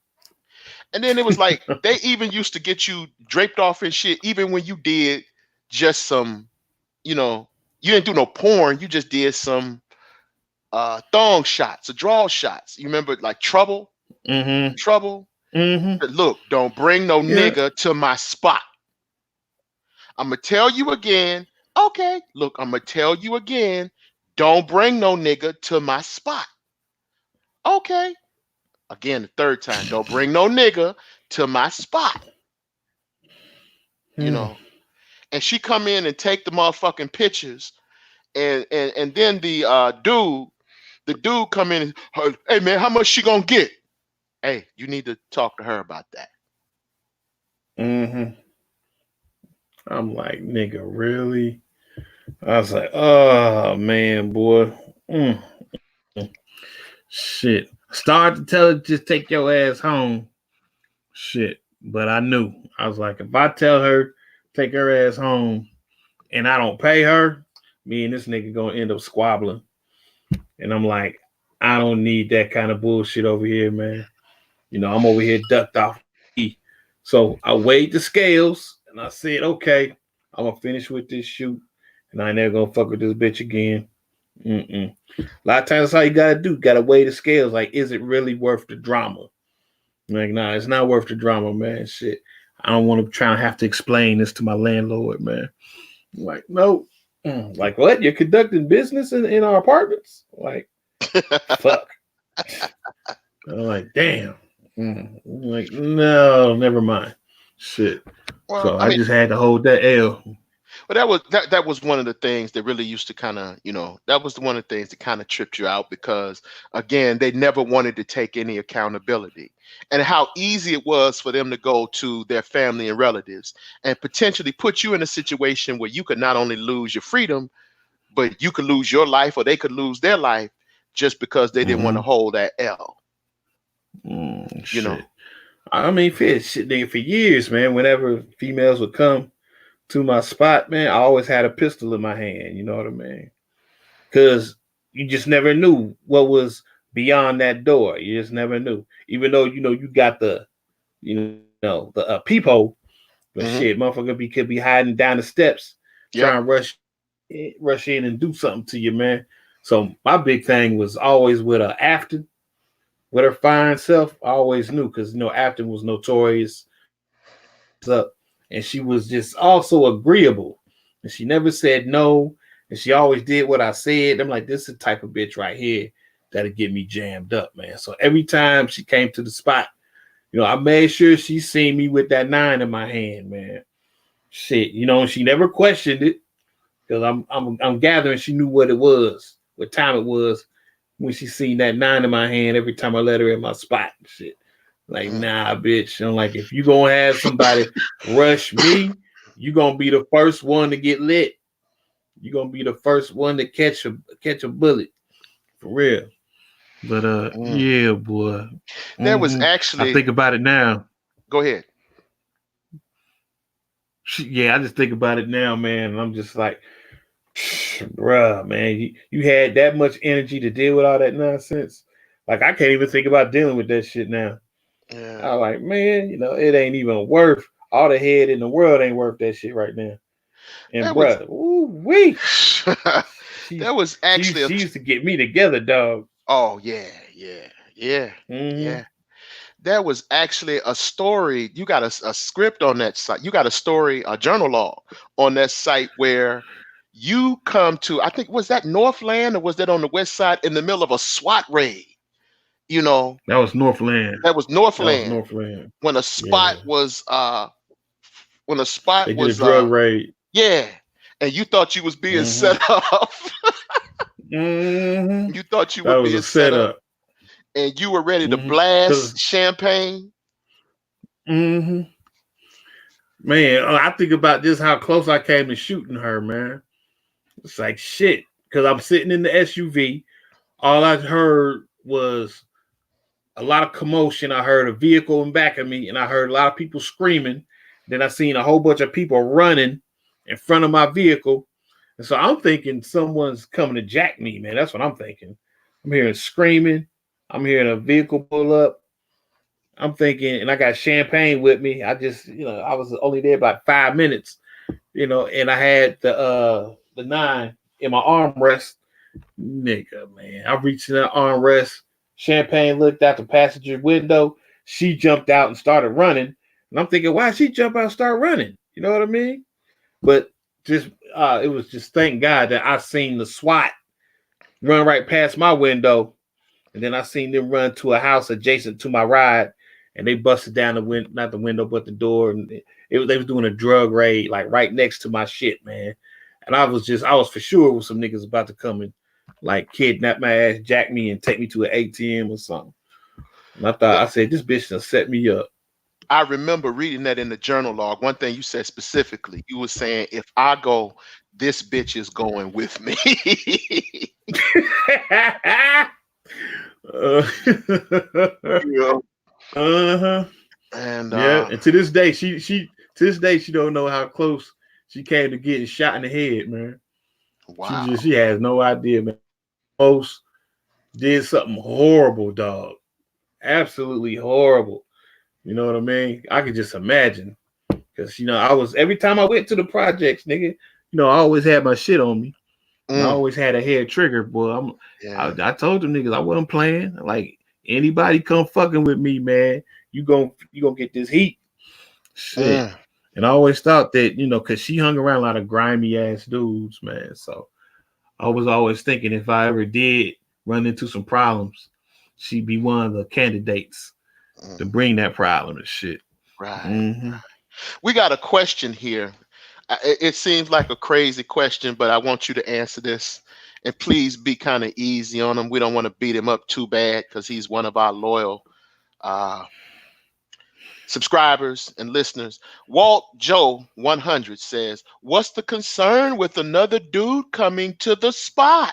And then it was like they even used to get you draped off and shit, even when you did just some, you know, you didn't do no porn, you just did some thong shots or draw shots. You remember like trouble? Mm-hmm. Trouble? Mm-hmm. Look, don't bring no Yeah. nigga to my spot. I'm gonna tell you again. Okay, look, I'm gonna tell you again. Don't bring no nigga to my spot. Okay. Again, the third time. Don't bring no nigga to my spot. You Mm. know. And she come in and take the motherfucking pictures, and then the dude come in and, hey man, how much she gonna get? Hey, you need to talk to her about that. Mm-hmm. I'm like, nigga, really? I was like, oh man, boy. Mm. Shit. Started to tell her just take your ass home. Shit. But I knew. I was like, if I tell her take her ass home and I don't pay her, me and this nigga gonna end up squabbling. And I'm like, I don't need that kind of bullshit over here, man. I'm over here ducked off. So I weighed the scales and I said, okay, I'm gonna finish with this shoot, and I ain't never gonna fuck with this bitch again. Mm-mm. A lot of times that's all you gotta do. Gotta weigh the scales. Like, is it really worth the drama? Like, nah, it's not worth the drama, man. Shit. I don't want to try and have to explain this to my landlord, man. I'm like, no. Like, what? You're conducting business in our apartments? Like, fuck. I'm like, damn. I'm like, no, never mind. Shit. Well, So I I mean, just had to hold that L. but that was one of the things that really used to kind of, that was one of the things that kind of tripped you out because again, they never wanted to take any accountability. And how easy it was for them to go to their family and relatives and potentially put you in a situation where you could not only lose your freedom, but you could lose your life or they could lose their life just because they didn't want to Mm-hmm. hold that L, you know. Shit. I mean, shit, nigga, for years, man, whenever females would come to my spot, man, I always had a pistol in my hand. You know what I mean? Because you just never knew what was beyond that door. You just never knew. Even though, you got the peephole, but Hmm. shit, motherfucker could be hiding down the steps, Yep. trying to rush in and do something to you, man. So my big thing was always with Afton, with her fine self. I always knew because Afton was notorious up, and she was just also agreeable, and she never said no. and she always did what I said. I'm like, this is the type of bitch right here that'll get me jammed up, man. So every time she came to the spot, you know, I made sure she seen me with that 9 in my hand, man. Shit, you know, she never questioned it because I'm gathering she knew what it was, what time it was when she seen that 9 in my hand every time I let her in my spot and shit. Like, nah, bitch. I'm like, if you gonna have somebody rush me, you gonna be the first one to get lit. You gonna be the first one to catch a bullet. For real. But yeah, boy. There was I actually. think about it now. Go ahead. Yeah, I just think about it now, man, and I'm just like, bruh, man, you had that much energy to deal with all that nonsense. Like, I can't even think about dealing with that shit now. Yeah. I'm like, man, you know, it ain't even worth all the head in the world ain't worth that shit right now. And That was. bruh, ooh wee, There was actually she used to get me together, dog. Oh yeah, yeah. There was actually a story. You got a script on that site. You got a story, a journal log on that site where you come to. I think, was that Northland or was that on the west side in the middle of a SWAT raid? You know, That was Northland. that was Northland when a Yeah. spot was They did a drug raid. yeah, and you thought you was being set up. Mm-hmm. You thought you That were was being a set up, setup. and you were ready to blast 'Cause- champagne. Man, I think about just how close I came to shooting her, man. It's like shit. Because I'm sitting in the SUV. All I heard was a lot of commotion. I heard a vehicle in back of me, and I heard a lot of people screaming. Then I seen a whole bunch of people running in front of my vehicle. And so I'm thinking someone's coming to jack me, man. That's what I'm thinking. I'm hearing screaming. I'm hearing a vehicle pull up. I'm thinking, and I got champagne with me. I just, you know, I was only there about 5 minutes, you know, and I had the 9 in my armrest. Nigga, man. I reached in that armrest. Champagne looked out the passenger window. She jumped out and started running. And I'm thinking, why she jump out and start running? You know what I mean? But just it was just thank God that I seen the SWAT run right past my window. And then I seen them run to a house adjacent to my ride, and they busted down the window, not the window, but the door. And they was doing a drug raid like right next to my shit, man. And I was for sure with some niggas about to come and like kidnap my ass, jack me, and take me to an ATM or something. And I said, this bitch done set me up. I remember reading that in the journal log. One thing you said specifically, you were saying, if I go, this bitch is going with me. And and to this day, she don't know how close she came to getting shot in the head, man. Wow. She has no idea, man. Most did something horrible, dog. Absolutely horrible. You know what I mean? I could just imagine. Because, you know, every time I went to the projects, nigga, you know, I always had my shit on me. And I always had a head trigger, boy. I told them niggas I wasn't playing. Like, anybody come fucking with me, man, you gonna get this heat. Shit. And I always thought that, you know, because she hung around a lot of grimy ass dudes, man. So I was always thinking if I ever did run into some problems, she'd be one of the candidates to bring that problem and shit. Right. We got a question here. It seems like a crazy question, but I want you to answer this. And please be kind of easy on him. We don't want to beat him up too bad because he's one of our loyal subscribers and listeners. Walt Joe 100 says, what's the concern with another dude coming to the spot?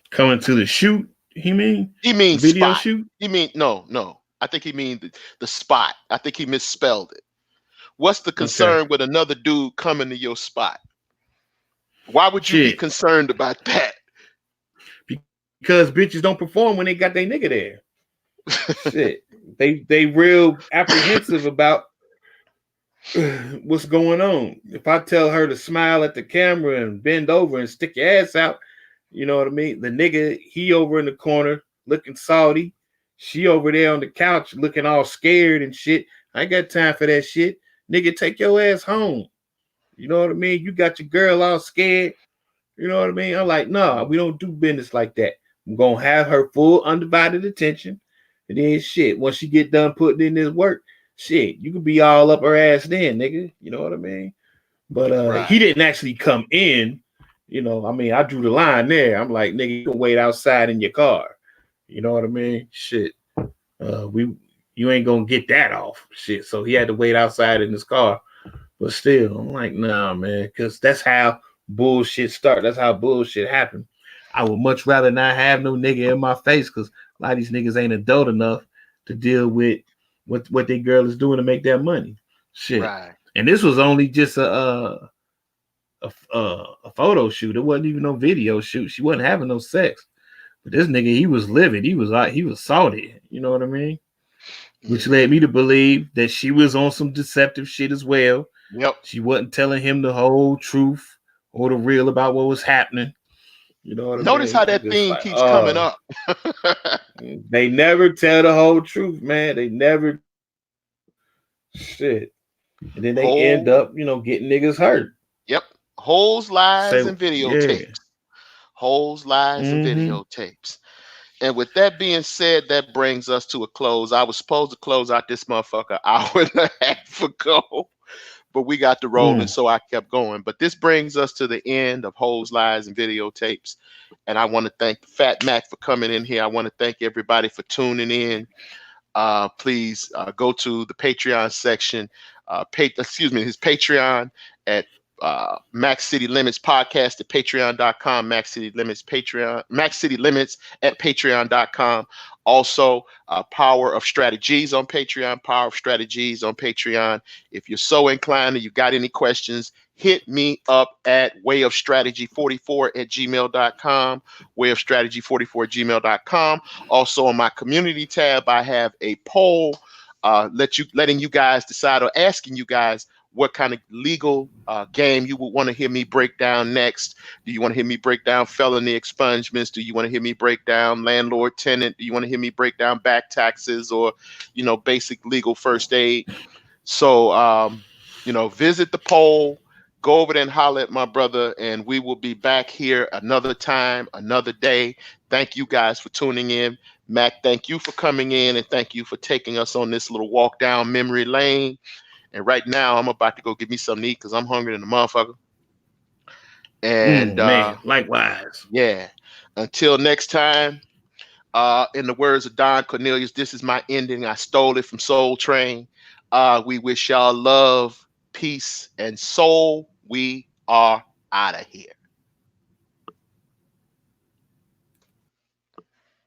Coming to the shoot, he means video spot. Shoot? He mean no. I think he means the spot. I think he misspelled it. What's the concern with another dude coming to your spot? Why would you be concerned about that? Because bitches don't perform when they got their nigga there. Shit. They real apprehensive about what's going on. If I tell her to smile at the camera and bend over and stick your ass out, you know what I mean? The nigga, he over in the corner looking salty. She over there on the couch looking all scared and shit. I ain't got time for that shit. Nigga, take your ass home. You know what I mean? You got your girl all scared. You know what I mean? I'm like, no, we don't do business like that. I'm gonna have her full undivided attention. And then shit, once she get done putting in this work, shit, you could be all up her ass then, nigga. You know what I mean? But he didn't actually come in. You know, I mean, I drew the line there. I'm like, nigga, you can wait outside in your car. You know what I mean? Shit. You ain't gonna get that off. Shit. So he had to wait outside in his car. But still, I'm like, nah, man, because that's how bullshit start. That's how bullshit happen. I would much rather not have no nigga in my face because a lot of these niggas ain't adult enough to deal with what their girl is doing to make that money. Shit. Right. And this was only just a photo shoot. It wasn't even no video shoot. She wasn't having no sex. But this nigga, he was livid. He was salty. You know what I mean? Which led me to believe that she was on some deceptive shit as well. Yep. She wasn't telling him the whole truth or the real about what was happening. You know what Notice I mean? how that theme keeps coming up. They never tell the whole truth, man. They never shit. And then they end up, getting niggas hurt. Yep. Holes, lies, and videotapes. Yeah. Holes, lies, and videotapes. And with that being said, that brings us to a close. I was supposed to close out this motherfucker an hour and a half ago, but we got to rolling, so I kept going. But this brings us to the end of Holes, Lies, and Videotapes. And I want to thank Fat Mac for coming in here. I want to thank everybody for tuning in. Please go to the Patreon section, his Patreon at Mackcity Limits Podcast at patreon.com, Mackcity Limits Patreon, Mackcity Limits at patreon.com. Also, Power of Strategies on Patreon, Power of Strategies on Patreon. If you're so inclined and you got any questions, hit me up at wayofstrategy44@gmail.com, wayofstrategy44@gmail.com. Also on my community tab, I have a poll letting you guys decide, or asking you guys what kind of legal game you would want to hear me break down next. Do you want to hear me break down felony expungements? Do you want to hear me break down landlord tenant? Do you want to hear me break down back taxes, or, basic legal first aid? So, visit the poll, go over there and holler at my brother, and we will be back here another time, another day. Thank you guys for tuning in. Mac, thank you for coming in, and thank you for taking us on this little walk down memory lane. And right now, I'm about to go get me something to eat because I'm hungry than a motherfucker. And man, likewise. Yeah. Until next time, in the words of Don Cornelius, this is my ending. I stole it from Soul Train. We wish y'all love, peace, and soul. We are out of here.